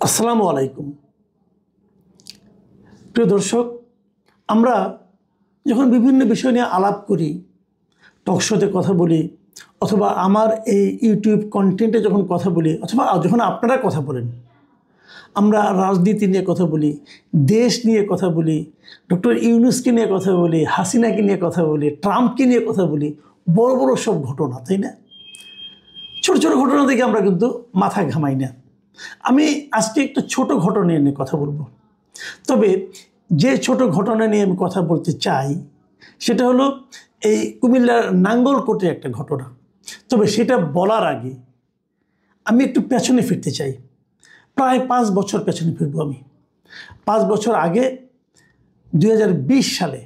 আসসালামু আলাইকুম প্রিয় দর্শক, আমরা যখন বিভিন্ন বিষয় নিয়ে আলাপ করি, টক শোতে কথা বলি, অথবা আমার এই ইউটিউব কন্টেন্টে যখন কথা বলি, অথবা যখন আপনারা কথা বলেন, আমরা রাজনীতি নিয়ে কথা বলি, দেশ নিয়ে কথা বলি, ডক্টর ইউনূসকে নিয়ে কথা বলি, হাসিনাকে নিয়ে কথা বলি, ট্রাম্পকে নিয়ে কথা বলি, বড় বড় সব ঘটনা, তাই না? ছোট ছোট ঘটনা থেকে আমরা কিন্তু মাথা ঘামাই না। আমি আজকে একটু ছোট ঘটনা নিয়ে কথা বলবো। তবে যে ছোট ঘটনা নিয়ে আমি কথা বলতে চাই সেটা হলো এই কুমিল্লার নাঙ্গলকোটে একটা ঘটনা। তবে সেটা বলার আগে আমি একটু পেছনে ফিরতে চাই। প্রায় 5 বছর পেছনে ফিরবো আমি। 5 বছর আগে 2020 সালে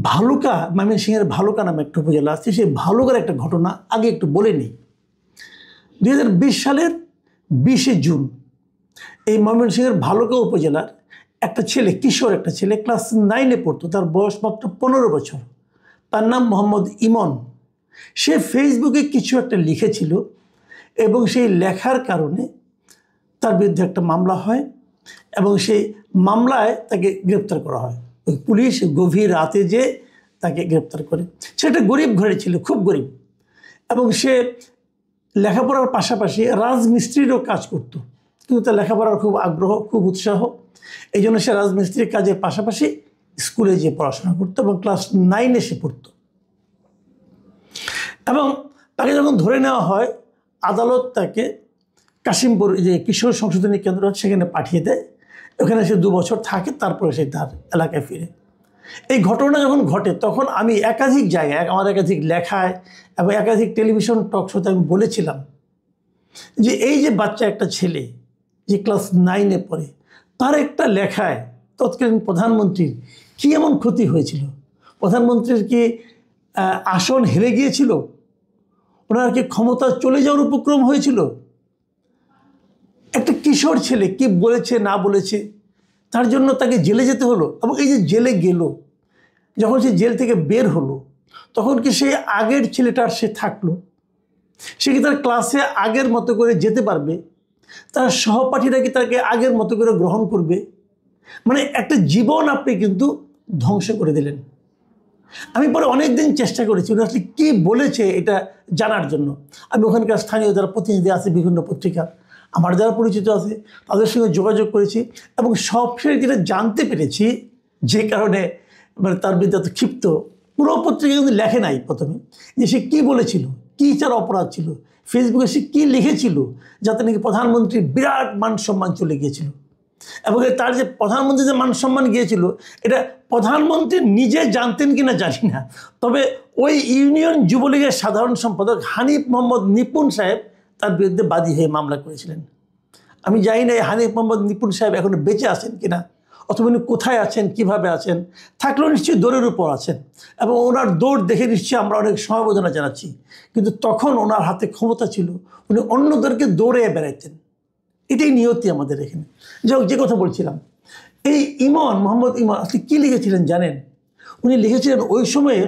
ভালুকা, ময়মনসিংহের ভালুকা নামে একটা উপজেলা আছে, সেই ভালুকার একটা ঘটনা আগে একটু বলে নিই। 2020 সালের 20শে জুন এই ময়মনসিংহের ভালুকা উপজেলার একটা ছেলে, কিশোর একটা ছেলে, ক্লাস 9-এ পড়তো, তার বয়স মাত্র 15 বছর, তার নাম মোহাম্মদ ইমন। সে ফেসবুকে কিছু একটা লিখেছিল এবং সেই লেখার কারণে তার বিরুদ্ধে একটা মামলা হয় এবং সেই মামলায় তাকে গ্রেপ্তার করা হয়। পুলিশ গভীর রাতে যে তাকে গ্রেপ্তার করে। সেটা গরিব ঘরে ছিল, খুব গরিব, এবং সে লেখাপড়ার পাশাপাশি রাজমিস্ত্রিরও কাজ করত। কিন্তু তার লেখাপড়ার খুব আগ্রহ, খুব উৎসাহ, এই জন্য সে রাজমিস্ত্রির কাজের পাশাপাশি স্কুলে যেয়ে পড়াশোনা করতো এবং ক্লাস 9-এ সে পড়ত। এবং তাকে যখন ধরে নেওয়া হয়, আদালত তাকে কাশিমপুর যে কিশোর সংশোধনী কেন্দ্র সেখানে পাঠিয়ে দেয়। ওখানে সে 2 বছর থাকে, তারপরে সে তার এলাকায় ফিরে। এই ঘটনা যখন ঘটে তখন আমি একাধিক জায়গায়, আমার একাধিক লেখায় এবং একাধিক টেলিভিশন টক শোতে আমি বলেছিলাম যে এই যে বাচ্চা একটা ছেলে যে ক্লাস 9-এ পড়ে, তার একটা লেখায় তৎকালীন প্রধানমন্ত্রীর কী এমন ক্ষতি হয়েছিল? প্রধানমন্ত্রীর কি আসন হেরে গিয়েছিল? ওনার কি ক্ষমতা চলে যাওয়ার উপক্রম হয়েছিল? একটা কিশোর ছেলে কি বলেছে না বলেছে তার জন্য তাকে জেলে যেতে হলো। এবং এই যে জেলে গেল, যখন সে জেল থেকে বের হলো তখন কি সে আগের ছেলেটার সে থাকলো? সে কি তার ক্লাসে আগের মতো করে যেতে পারবে? তার সহপাঠীরা কি তাকে আগের মতো করে গ্রহণ করবে? মানে একটা জীবন আপনি কিন্তু ধ্বংস করে দিলেন। আমি পরে অনেক দিন চেষ্টা করেছি উনি আসলে কী বলেছে এটা জানার জন্য। আমি ওখানকার স্থানীয় যারা প্রতিনিধি আছে, বিভিন্ন পত্রিকা, আমার যারা পরিচিত আছে, তাদের সঙ্গে যোগাযোগ করেছি এবং সবশেষে যেটা জানতে পেরেছি, যে কারণে মানে তার বিরুদ্ধে এত ক্ষিপ্ত, পুরো পত্রিকা কিন্তু লেখে নাই প্রথমে যে সে কী বলেছিল, কী তার অপরাধ ছিল, ফেসবুকে সে কী লিখেছিল যাতে নাকি প্রধানমন্ত্রীর বিরাট মান সম্মান চলে গিয়েছিল। এবং তার যে প্রধানমন্ত্রী যে মান সম্মান গিয়েছিল এটা প্রধানমন্ত্রী নিজে জানতেন কিনা জানি না, তবে ওই ইউনিয়ন যুবলীগের সাধারণ সম্পাদক হানিফ মোহাম্মদ নিপুণ সাহেব তার বিরুদ্ধে বাদী হয়ে মামলা করেছিলেন। আমি জানি না এই হানিফ মোহাম্মদ নিপুণ সাহেব এখনো বেঁচে আছেন কিনা, অথবা উনি কোথায় আছেন, কিভাবে আছেন। থাকলেও নিশ্চয়ই দৌড়ের উপর আছেন এবং ওনার দৌড় দেখে নিশ্চয়ই আমরা অনেক সমবেদনা জানাচ্ছি। কিন্তু তখন ওনার হাতে ক্ষমতা ছিল, উনি অন্যদেরকে দৌড়ে বেড়াইতেন। এটাই নিয়তি আমাদের এখানে। যাই যে কথা বলছিলাম, এই ইমন, মোহাম্মদ ইমন আসলে কী লিখেছিলেন জানেন? উনি লিখেছিলেন ওই সময়ে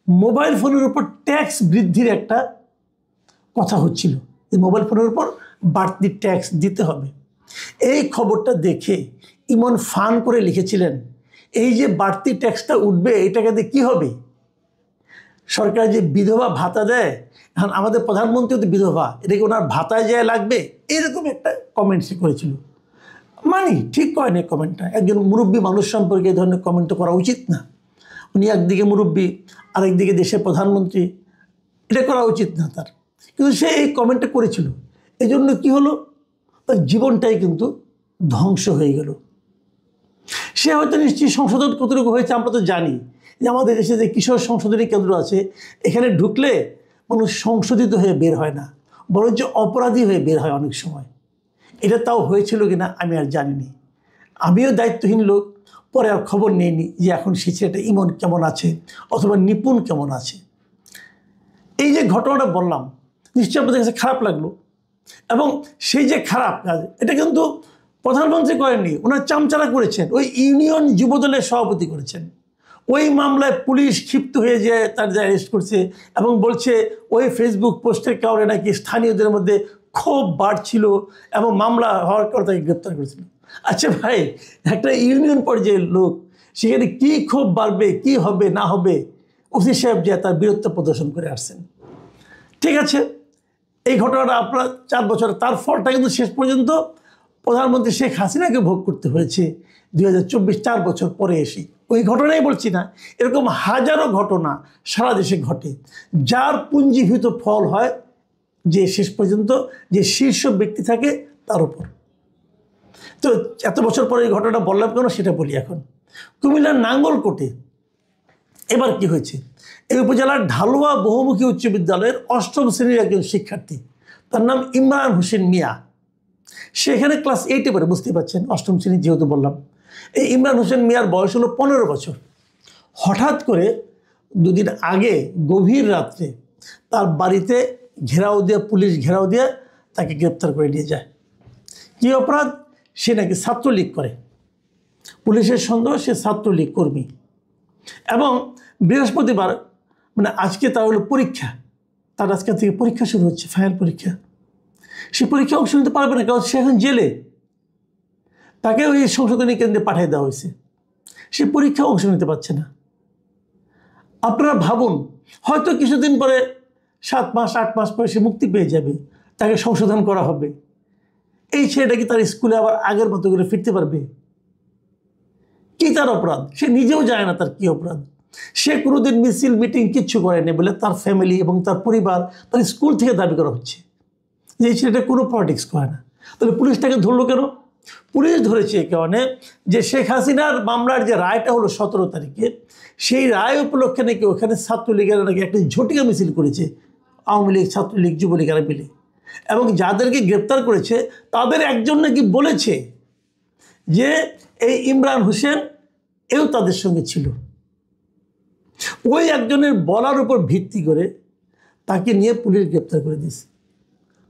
মোবাইল ফোনের উপর ট্যাক্স বৃদ্ধির একটা কথা হচ্ছিল, এই মোবাইল ফোনের উপর বাড়তি ট্যাক্স দিতে হবে। এই খবরটা দেখে ইমন ফান করে লিখেছিলেন, এই যে বাড়তি ট্যাক্সটা উঠবে এটাকে দিয়ে কী হবে? সরকার যে বিধবা ভাতা দেয়, এখন আমাদের প্রধানমন্ত্রী তো বিধবা, এটাকে ওনার ভাতায় যায় লাগবে, এরকম একটা কমেন্ট সে করেছিল। মানি ঠিক করেনি কমেন্টটা, একজন মুরব্বী মানুষ সম্পর্কে এই ধরনের কমেন্ট করা উচিত না। উনি একদিকে মুরব্বী, আরেকদিকে দেশের প্রধানমন্ত্রী, এটা করা উচিত না তার, কিন্তু সে এই কমেন্টটা করেছিল। এই জন্য কী হলো, তার জীবনটাই কিন্তু ধ্বংস হয়ে গেল। সে হয়তো নিশ্চয়ই সংশোধন কতটুকু হয়েছে আমরা তো জানি, যে আমাদের দেশে যে কিশোর সংশোধনী কেন্দ্র আছে এখানে ঢুকলে মানুষ সংশোধিত হয়ে বের হয় না, বরঞ্চ অপরাধী হয়ে বের হয় অনেক সময়। এটা তাও হয়েছিল কিনা আমি আর জানিনি। আমিও দায়িত্বহীন লোক, পরে আর খবর নেইনি যে এখন সে ছেলেটা ইমন কেমন আছে অথবা নিপুণ কেমন আছে। এই যে ঘটনাটা বললাম নিশ্চয়ই আপনাদের কাছে খারাপ লাগলো, এবং সেই যে খারাপ কাজ এটা কিন্তু প্রধানমন্ত্রী করেননি, ওনার চামচারা করেছেন, ওই ইউনিয়ন যুবদলের সভাপতি করেছেন। ওই মামলায় পুলিশ ক্ষিপ্ত হয়ে যায়, তার যা অ্যারেস্ট করছে এবং বলছে ওই ফেসবুক পোস্টের কারণে নাকি স্থানীয়দের মধ্যে ক্ষোভ বাড়ছিল এবং মামলা হওয়ার পর তাকে গ্রেপ্তার করেছিল। আচ্ছা ভাই, একটা ইউনিয়ন পর্যায়ের লোক, সেখানে কি ক্ষোভ বাড়বে, কি হবে না হবে, ওসি সাহেব যে তার বীরত্ব প্রদর্শন করে আসছেন। ঠিক আছে, এই ঘটনাটা আপনার 4 বছর, তার ফলটা কিন্তু শেষ পর্যন্ত প্রধানমন্ত্রী শেখ হাসিনাকে ভোগ করতে হয়েছে 2024, 4 বছর পরে এসে। ওই ঘটনাই বলছি না, এরকম হাজারো ঘটনা সারা দেশে ঘটে, যার পুঞ্জীভূত ফল হয় যে শেষ পর্যন্ত যে শীর্ষ ব্যক্তি থাকে তার উপর। তো এত বছর পরে এই ঘটনাটা বললাম কেন সেটা বলি এখন। কুমিল্লার নাঙ্গলকোটে এবার কি হয়েছে, এই উপজেলার ঢালুয়া বহুমুখী উচ্চ বিদ্যালয়ের 8ম শ্রেণীর একজন শিক্ষার্থী, তার নাম ইমরান হোসেন মিয়া। সেখানে ক্লাস 8-এ পড়ে, বুঝতেই পারছেন 8ম শ্রেণী যেহেতু বললাম। এই ইমরান হোসেন মিয়ার বয়স হলো 15 বছর। হঠাৎ করে 2 দিন আগে গভীর রাত্রে তার বাড়িতে ঘেরাও দিয়ে, পুলিশ ঘেরাও দিয়ে তাকে গ্রেপ্তার করে নিয়ে যায়। কী অপরাধ? সে নাকি ছাত্রলীগ করে। পুলিশের সন্দেহ সে ছাত্রলীগ কর্মী। এবং বৃহস্পতিবার, মানে আজকে তার হলো পরীক্ষা, তার আজকে থেকে পরীক্ষা শুরু হচ্ছে, ফাইনাল পরীক্ষা। সে পরীক্ষা অংশ নিতে পারবে না, কারণ সে এখন জেলে। তাকে ওই সংশোধনী কেন্দ্রে পাঠিয়ে দেওয়া হয়েছে, সে পরীক্ষা অংশ নিতে পারছে না। আপনারা ভাবুন, হয়তো কিছুদিন পরে 7 মাস 8 মাস পরে সে মুক্তি পেয়ে যাবে, তাকে সংশোধন করা হবে। এই ছেলেটা কি তার স্কুলে আবার আগের মতো করে ফিরতে পারবে? কি তার অপরাধ? সে নিজেও জানে না তার কি অপরাধ। সে কোনোদিন মিছিল মিটিং কিচ্ছু করেনি বলে তার ফ্যামিলি এবং তার পরিবার, তার স্কুল থেকে দাবি করা হচ্ছে যে এই ছেলেটা কোনো পলিটিক্স করে না। তাহলে পুলিশ তাকে ধরলো কেন? পুলিশ ধরেছে এই কারণে যে শেখ হাসিনার মামলার যে রায়টা হলো 17 তারিখে, সেই রায় উপলক্ষে নাকি ওখানে ছাত্রলীগের নাকি একটা ঝটিকা মিছিল করেছে, আওয়ামী লীগ, ছাত্রলীগ, যুবলীগেরা মিলে। এবং যাদেরকে গ্রেপ্তার করেছে তাদের একজন নাকি বলেছে যে এই ইমরান হোসেন এও তাদের সঙ্গে ছিল। ওই একজনের বলার উপর ভিত্তি করে তাকে নিয়ে পুলিশ গ্রেপ্তার করে দিয়েছে,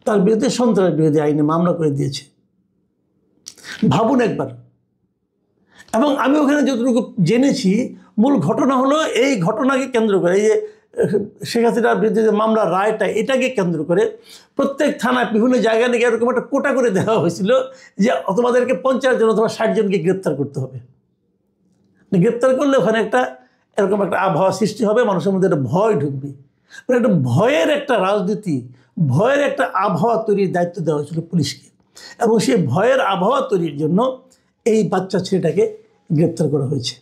তার বিরুদ্ধে সন্ত্রাস বিরোধী আইনে মামলা করে দিয়েছে। ভাবুন একবার। এবং আমি ওখানে যতটুকু জেনেছি, মূল ঘটনা হলো এই ঘটনাকে কেন্দ্র করে, এই যে শেখ হাসিনার বিরুদ্ধে যে মামলার রায়টা, এটাকে কেন্দ্র করে প্রত্যেক থানায় বিভিন্ন জায়গায় নাকি এরকম একটা কোটা করে দেওয়া হয়েছিল যে তোমাদেরকে 50 জন অথবা 60 জনকে গ্রেপ্তার করতে হবে। গ্রেপ্তার করলে ওখানে একটা এরকম একটা আবহাওয়া সৃষ্টি হবে, মানুষের মধ্যে একটা ভয় ঢুকবে, একটা ভয়ের একটা রাজনীতি, ভয়ের একটা আবহাওয়া তৈরির দায়িত্ব দেওয়া হয়েছিল পুলিশকে। এবং সেই ভয়ের আবহাওয়া তৈরির জন্য এই বাচ্চা ছেলেটাকে গ্রেপ্তার করা হয়েছে।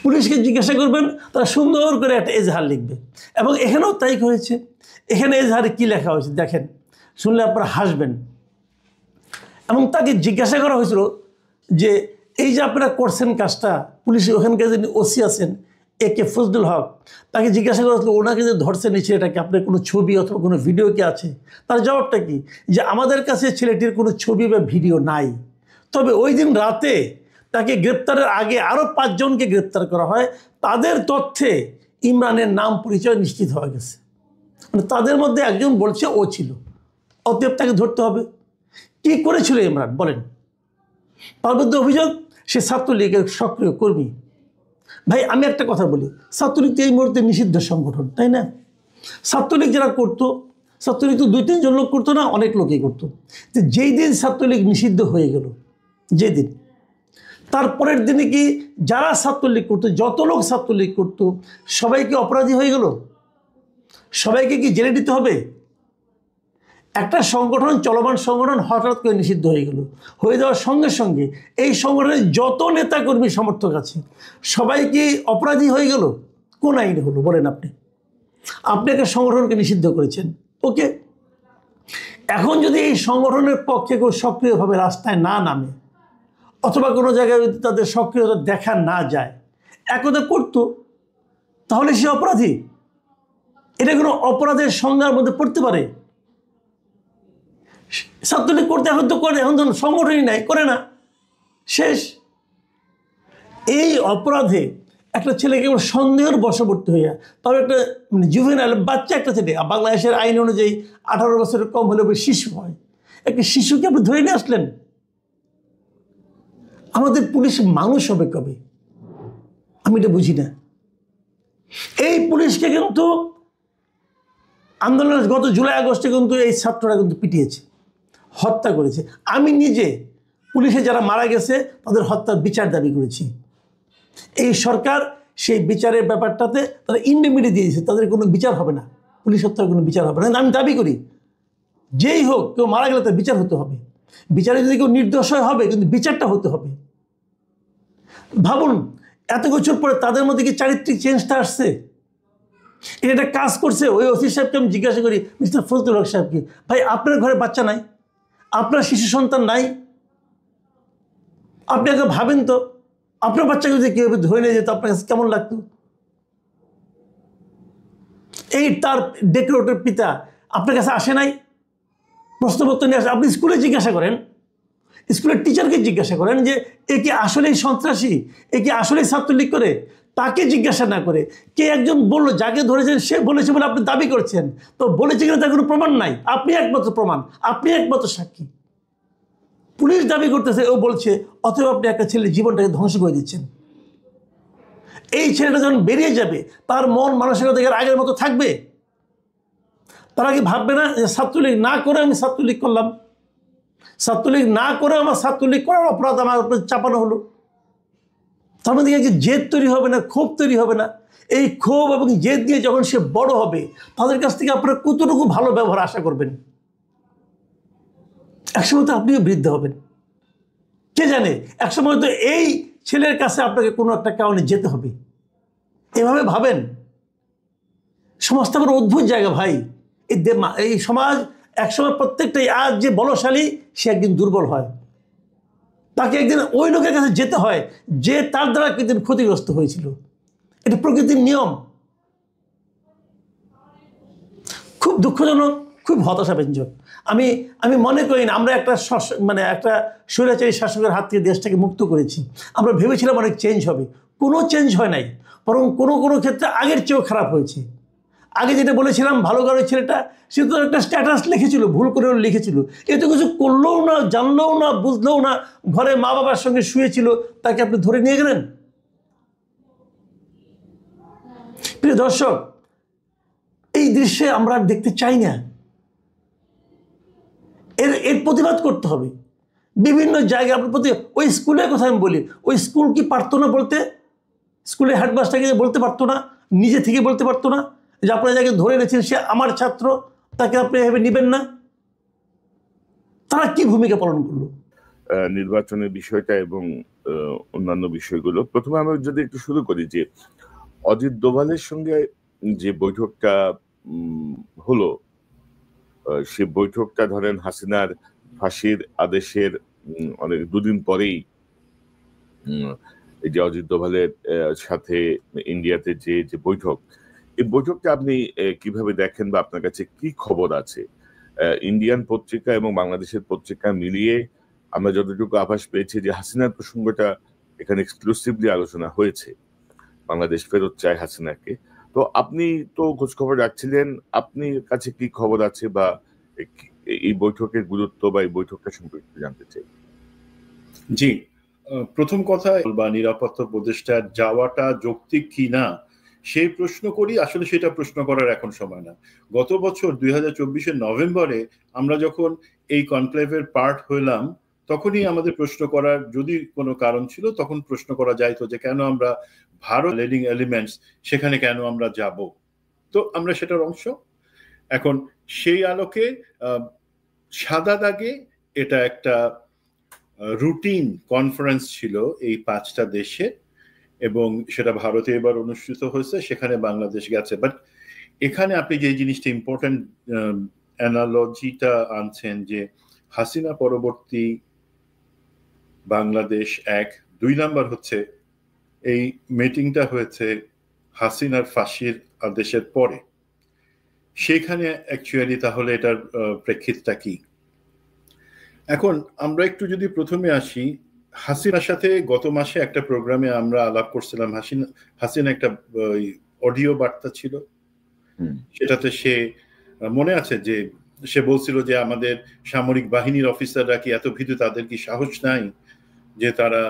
পুলিশকে জিজ্ঞাসা করবেন, তারা সুন্দর করে একটা এজাহার লিখবে। এবং এখানেও তাই হয়েছে। এখানে এজাহারে কী লেখা হয়েছে দেখেন, শুনলে আপনারা হাসবেন। এবং তাকে জিজ্ঞাসা করা হয়েছিল যে এই যে আপনারা করছেন কাজটা, পুলিশের ওখানকার যিনি ওসি আছেন AK ফজলুল হক, তাকে জিজ্ঞাসা করা হয়েছিল ওনাকে যে ধরছেন এই ছেলেটাকে, আপনার কোনো ছবি অথবা কোনো ভিডিও কি আছে? তার জবাবটা কি? যে আমাদের কাছে ছেলেটির কোনো ছবি বা ভিডিও নাই, তবে ওই দিন রাতে তাকে গ্রেপ্তারের আগে আরও 5 জনকে গ্রেপ্তার করা হয়, তাদের তথ্যে ইমরানের নাম পরিচয় নিশ্চিত হয়ে গেছে। মানে তাদের মধ্যে একজন বলছে ও ছিল, অতএব তাকে ধরতে হবে। কি করেছিল ইমরান বলেন? তার মধ্যে অভিযোগ সে ছাত্রলীগের সক্রিয় কর্মী। ভাই আমি একটা কথা বলি, ছাত্রলীগ তো এই মুহূর্তে নিষিদ্ধ সংগঠন, তাই না? ছাত্রলীগ যারা করতো, ছাত্রলীগ তো 2-3 জন লোক করতো না, অনেক লোকই করতো। তো যেই দিন ছাত্রলীগ নিষিদ্ধ হয়ে গেল, যেদিন, তারপরের দিনে কি যারা ছাত্রলীগ করতো, যত লোক ছাত্রলীগ করতো, সবাইকে অপরাধী হয়ে গেল? সবাইকে কি জেলে দিতে হবে? একটা সংগঠন, চলমান সংগঠন হঠাৎ করে নিষিদ্ধ হয়ে গেল, হয়ে যাওয়ার সঙ্গে সঙ্গে এই সংগঠনের যত নেতাকর্মী সমর্থক আছে সবাই কি অপরাধী হয়ে গেল? কোন আইনে হলো বলেন? আপনি একটা সংগঠনকে নিষিদ্ধ করেছেন, ওকে। এখন যদি এই সংগঠনের পক্ষে কেউ সক্রিয়ভাবে রাস্তায় না নামে, অথবা কোনো জায়গায় যদি তাদের সক্রিয়তা দেখা না যায়, একদা করতো, তাহলে সে অপরাধী? এটা কোনো অপরাধের সংজ্ঞার মধ্যে পড়তে পারে? ছাত্রলীগ করতে এখন তো করে, এখন তো সংগঠনই নাই, করে না, শেষ। এই অপরাধে একটা ছেলেকে সন্দেহের বশবর্তী হইয়া, তবে একটা মানে জুভেনাইল বাচ্চা একটা ছেলে, বাংলাদেশের আইন অনুযায়ী 18 বছরের কম হলে শিশু হয়, একটা শিশুকে আপনি ধরে নিয়ে আসলেন। আমাদের পুলিশ মানুষ হবে কবে? আমি এটা বুঝি না। এই পুলিশকে কিন্তু আন্দোলনের গত জুলাই আগস্টে কিন্তু এই ছাত্ররা কিন্তু পিটিয়েছে, হত্যা করেছে। আমি নিজে পুলিশে যারা মারা গেছে তাদের হত্যার বিচার দাবি করেছি। এই সরকার সেই বিচারের ব্যাপারটাতে তারা ইন্ডিমিডি দিয়ে দিয়েছে, তাদের কোনো বিচার হবে না, পুলিশ হত্যার কোনো বিচার হবে না। আমি দাবি করি যেই হোক, কেউ মারা গেলে তার বিচার হতে হবে, বিচারে যদি কেউ নির্দোষ হয় হবে, কিন্তু বিচারটা হতে হবে। ভাবুন এত বছর পরে তাদের মধ্যে কি চারিত্রিক চেঞ্জটা আসছে? এটা একটা কাজ করছে। ওই ওসি সাহেবকে আমি জিজ্ঞাসা করি, মিস্টার ফজলুল হক সাহেবকে, ভাই আপনার ঘরে বাচ্চা নাই, আপনার শিশু সন্তান নাই, আপনি আগে ভাবেন তো আপনার বাচ্চাকে যদি কেউ ধরে নিয়ে যেত আপনার কাছে কেমন লাগতো? এই তার ডেকোরেটর পিতা আপনার কাছে আসে নাই, প্রশ্নপত্র নিয়ে আসে? আপনি স্কুলে জিজ্ঞাসা করেন, স্কুলের টিচারকে জিজ্ঞাসা করেন যে এ কি আসলেই সন্ত্রাসী, এ কি আসলেই ছাত্রলীগ করে? তাকে জিজ্ঞাসা না করে কে একজন বললো, যাকে ধরেছেন সে বলেছে বলে আপনি দাবি করছেন, তো বলেছে কিনা তার কোনো প্রমাণ নাই, আপনি একমাত্র প্রমাণ, আপনি একমাত্র সাক্ষী। পুলিশ দাবি করতেছে, ও বলছে, অথবা আপনি একটা ছেলের জীবনটাকে ধ্বংস করে দিচ্ছেন। এই ছেলেটা যখন বেরিয়ে যাবে তার মন মানসিকতা আগের মতো থাকবে? তারা কি ভাববে না যে ছাত্রলীগ না করে আমি ছাত্রলীগ করলাম, ছাত্রলীগ না করে আমার ছাত্রলীগ করার অপরাধ আমার উপর চাপানো হলো? তার মধ্যে কি জেদ তৈরি হবে না, ক্ষোভ তৈরি হবে না? এই ক্ষোভ এবং জেদ দিয়ে যখন সে বড় হবে, তাদের কাছ থেকে আপনারা কতটুকু ভালো ব্যবহার আশা করবেন? একসময় তো আপনিও বৃদ্ধ হবেন, কে জানে, একসময় তো এই ছেলের কাছে আপনাকে কোনো একটা কারণে যেতে হবে। এভাবে ভাবেন। সমাজটা বড় অদ্ভুত জায়গা ভাই। এই সমাজ একসময় প্রত্যেকটাই, আজ যে বলশালী সে একদিন দুর্বল হয়, তাকে একদিন ওই লোকের কাছে যেতে হয় যে তার দ্বারা একদিন ক্ষতিগ্রস্ত হয়েছিল। এটা প্রকৃতির নিয়ম। খুব দুঃখজনক, খুব হতাশাব্যঞ্জক। আমি মনে করি না আমরা একটা একটা স্বৈরাচারী শাসকের হাত থেকে দেশটাকে মুক্ত করেছি। আমরা ভেবেছিলাম অনেক চেঞ্জ হবে, কোনো চেঞ্জ হয় নাই, বরং কোনো কোনো ক্ষেত্রে আগের চেয়েও খারাপ হয়েছে। আগে যেটা বলেছিলাম ভালো ঘরের ছেলেটা, সে তো একটা স্ট্যাটাস লিখেছিল, ভুল করেও লিখেছিল, এ তো কিছু করলেও না, জানলেও না, বুঝলেও না, ঘরে মা বাবার সঙ্গে শুয়েছিল, তাকে আপনি ধরে নিয়ে গেলেন। প্রিয় দর্শক, এই দৃশ্যে আমরা দেখতে চাই না। এর প্রতিবাদ করতে হবে বিভিন্ন জায়গায়। আপনার প্রতি ওই স্কুলের কথা আমি বলি, ওই স্কুল কি পারতো না বলতে? স্কুলের হেডমাস্টারকে বলতে পারতো না, নিজে থেকে বলতে পারতো না যে আপনারা যাকে ধরে এনেছেন সে আমার ছাত্র, তাকে আপনি এভাবে নেবেন না? তারা কি ভূমিকা পালন করলো? নির্বাচনের বিষয়টা এবং অন্যান্য বিষয়গুলো প্রথমে আমরা যদি একটু শুরু করি যে অজিত দোভালের সঙ্গে যে বৈঠকটা হলো, সে বৈঠকটা ধরেন হাসিনার ফাঁসির আদেশের অনেক দুদিন পরেই এই যে অজিত দোভালের সাথে ইন্ডিয়াতে যে বৈঠক, এই বৈঠকটা আপনি কিভাবে দেখেন বা আপনার কাছে কি খবর আছে? ইন্ডিয়ান পত্রিকা এবং বাংলাদেশের পত্রিকা মিলিয়ে আমরা যতটুকু আভাস পেয়েছি যে হাসিনার প্রসঙ্গটা এখানে এক্সক্লুসিভলি আলোচনা হয়েছে, বাংলাদেশ ফেরত চায় হাসিনাকে। তো আপনি তো খোঁজখবর রাখছিলেন, আপনার কাছে কি খবর আছে বা এই বৈঠকের গুরুত্ব বা এই বৈঠকটা সম্পর্কে জানতে চাই। জি, প্রথম কথা বা নিরাপত্তা উপদেষ্টার যাওয়াটা যৌক্তিক কি না সেই প্রশ্ন করি, আসলে সেটা প্রশ্ন করার এখন সময় না। গত বছর 2024-এর নভেম্বরে আমরা যখন এই কনক্লেভের পার্ট হইলাম, তখনই আমাদের প্রশ্ন করার যদি কোনো কারণ ছিল, তখন প্রশ্ন করা যাইতো যে কেন আমরা ভারত লিডিং এলিমেন্টস সেখানে কেন আমরা যাব। তো আমরা সেটার অংশ। এখন সেই আলোকে সাদা দাগে এটা একটা রুটিন কনফারেন্স ছিল এই 5টা দেশে, এবং সেটা ভারতে এবার অনুষ্ঠিত হয়েছে, সেখানে বাংলাদেশ গেছে। বাট এখানে আপনি যে জিনিসটা ইম্পর্টেন্ট অ্যানালজিটা আনছেন যে হাসিনা পরবর্তী বাংলাদেশ 1, 2 নাম্বার হচ্ছে এই মিটিংটা হয়েছে হাসিনার ফাঁসির আদেশের পরে। সেখানে অ্যাকচুয়ালি তাহলে এটার প্রেক্ষিতটা কি? এখন আমরা একটু যদি প্রথমে আসি, হাসিনার সাথে গত মাসে একটা প্রোগ্রামে আমরা আলাপ করছিলাম। হাসিনা একটা অডিও বার্তা ছিল, সেটাতে সে মনে আছে যে সে বলছিল যে আমাদের সামরিক বাহিনীর অফিসাররা কি এত ভীতু, তাদের কি সাহস নাই যে তারা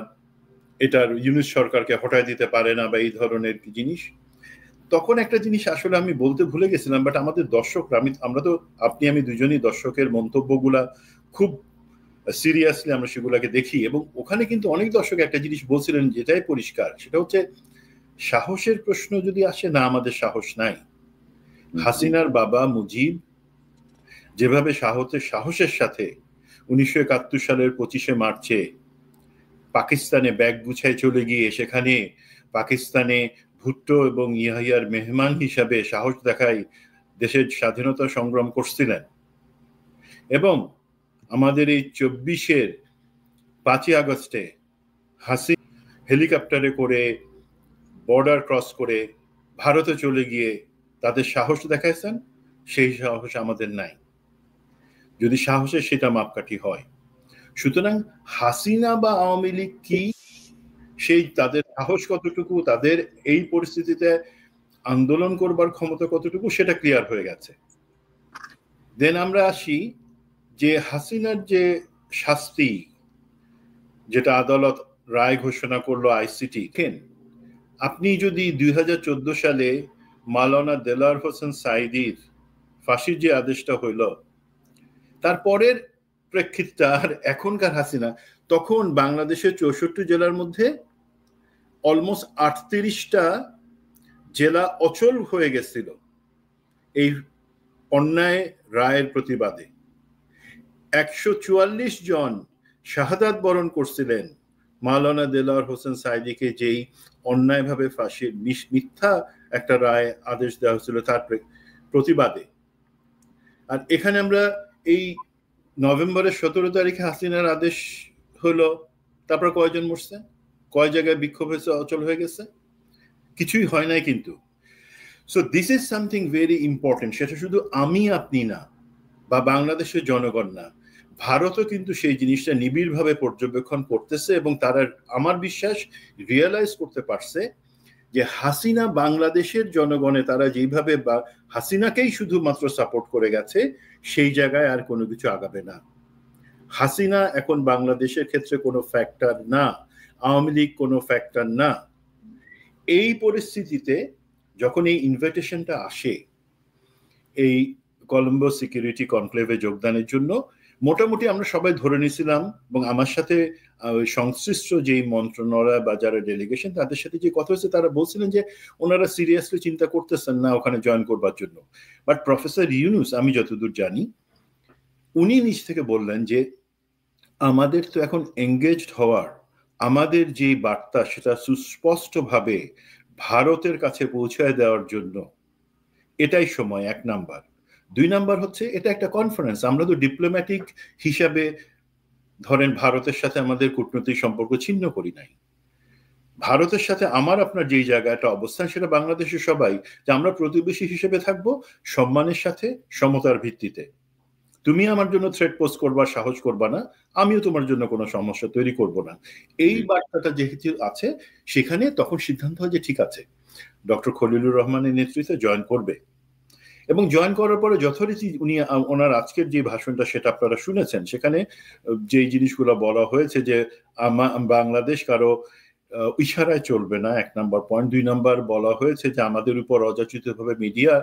এটার ইউনিট সরকারকে হটায় দিতে পারে না, বা এই ধরনের জিনিস। তখন একটা জিনিস আসলে আমি বলতে ভুলে গেছিলাম, বাট আমাদের দর্শকরা, আমরা তো আমি দুজনই দর্শকের মন্তব্যগুলা খুব সিরিয়াসলি আমরা সেগুলাকে দেখি, এবং ওখানে কিন্তু অনেক দর্শক একটা জিনিস বলছিলেন যেটাই পরিষ্কার, সেটা হচ্ছে সাহসের প্রশ্ন যদি আসে, না আমাদের সাহস নাই। হাসিনার বাবা মুজিব যেভাবে সাহসের সাথে 1971 সালের 25শে মার্চে পাকিস্তানে ব্যাগ গুছায় চলে গিয়ে সেখানে পাকিস্তানে ভুট্টো এবং ইয়াহিয়ার মেহমান হিসাবে সাহস দেখায় দেশের স্বাধীনতা সংগ্রাম করছিলেন, এবং আমাদের এই 24-এর 5ই আগস্টে হাসিনা হেলিকপ্টারে করে বর্ডার ক্রস করে ভারতে চলে গিয়ে তাদের সাহস দেখাইছেন, সেই সাহস আমাদের নাই, যদি সাহসের সেটা মাপকাঠি হয়। সুতরাং হাসিনা বা আওয়ামী লীগ কি, সেই তাদের সাহস কতটুকু, তাদের এই পরিস্থিতিতে আন্দোলন করবার ক্ষমতা কতটুকু, সেটা ক্লিয়ার হয়ে গেছে। দেন আমরা আসি যে হাসিনার যে শাস্তি, যেটা আদালত রায় ঘোষণা করলো আইসিটি, আপনি যদি 2014 সালে মাওলানা দেলাওয়ার হোসেন সাঈদীর ফাঁসির যে আদেশটা হইল, তারপরের প্রেক্ষিতটা আর এখনকার হাসিনা, তখন বাংলাদেশের 64 জেলার মধ্যে অলমোস্ট 38টা জেলা অচল হয়ে গেছিল এই অন্যায় রায়ের প্রতিবাদে। 144 জন শাহাদাত বরণ করছিলেন মাওলানা দেলাওয়ার হোসেন সাঈদীকে যেই অন্যায়ভাবে ফাঁসির মিথ্যা একটা রায় আদেশ দেওয়া হয়েছিল তার প্রতিবাদে। আর এখানে আমরা এই নভেম্বরের 17 তারিখে হাসিনার আদেশ হলো, তারপর কয়জন মরছে, কয় জায়গায় বিক্ষোভ হয়েছে, অচল হয়ে গেছে, কিছুই হয় নাই কিন্তু। So this is something very important. সেটা শুধু আমি আপনি না, বা বাংলাদেশের জনগণ না, ভারতও কিন্তু সেই জিনিসটা নিবিড়ভাবে পর্যবেক্ষণ করতেছে, এবং তারা, আমার বিশ্বাস, রিয়েলাইজ করতে পারছে যে হাসিনা বাংলাদেশের জনগণে তারা যেইভাবে বা হাসিনাকেই শুধুমাত্র সাপোর্ট করে গেছে, সেই জায়গায় আর কোনো কিছু আগাবে না। হাসিনা এখন বাংলাদেশের ক্ষেত্রে কোনো ফ্যাক্টর না, আওয়ামী লীগ কোনো ফ্যাক্টর না। এই পরিস্থিতিতে যখন এই ইনভিটেশনটা আসে এই কলম্বো সিকিউরিটি কনক্লেভে যোগদানের জন্য, মোটামুটি আমরা সবাই ধরে নিয়েছিলাম, এবং আমার সাথে সংশ্লিষ্ট যেই মন্ত্রণালয় বা যারা ডেলিগেশন, তাদের সাথে যে কথা হয়েছে, তারা বলছিলেন যে ওনারা সিরিয়াসলি চিন্তা করতেছেন না ওখানে জয়েন করবার জন্য। বাট প্রফেসর ইউনুস, আমি যতদূর জানি, উনি নিজ থেকে বললেন যে আমাদের তো এখন এঙ্গেজড হওয়ার, আমাদের যে বার্তা সেটা সুস্পষ্টভাবে ভারতের কাছে পৌঁছায় দেওয়ার জন্য এটাই সময়, 1 নাম্বার। 2 নাম্বার হচ্ছে এটা একটা কনফারেন্স, আমরা তো ডিপ্লোম্যাটিক হিসাবে ধরেন ভারতের সাথে আমাদের কূটনৈতিক সম্পর্ক ছিন্ন করি নাই। ভারতের সাথে আমার আপনার যেই জায়গাটা অবস্থান, সেটা বাংলাদেশের সবাই, যে আমরা প্রতিবেশী হিসেবে থাকবো সম্মানের সাথে, সমতার ভিত্তিতে। তুমি আমার জন্য থ্রেট পোস্ট করবা, সাহস করবা না, আমিও তোমার জন্য কোনো সমস্যা তৈরি করব না। এই বার্তাটা যেহেতু আছে, সেখানে তখন সিদ্ধান্ত হয় যে ঠিক আছে, ডক্টর খলিলুর রহমানের নেতৃত্বে জয়েন করবে। এবং জয়েন করার পরে যথারীতি উনি ওনার আজকের যে ভাষণটা সেটা আপনারা শুনেছেন, সেখানে যেই জিনিসগুলো বলা হয়েছে যে বাংলাদেশ কারো ইশারায় চলবে না, 1 নাম্বার পয়েন্ট। 2 নাম্বার বলা হয়েছে যে আমাদের উপর অযাচিতভাবে মিডিয়া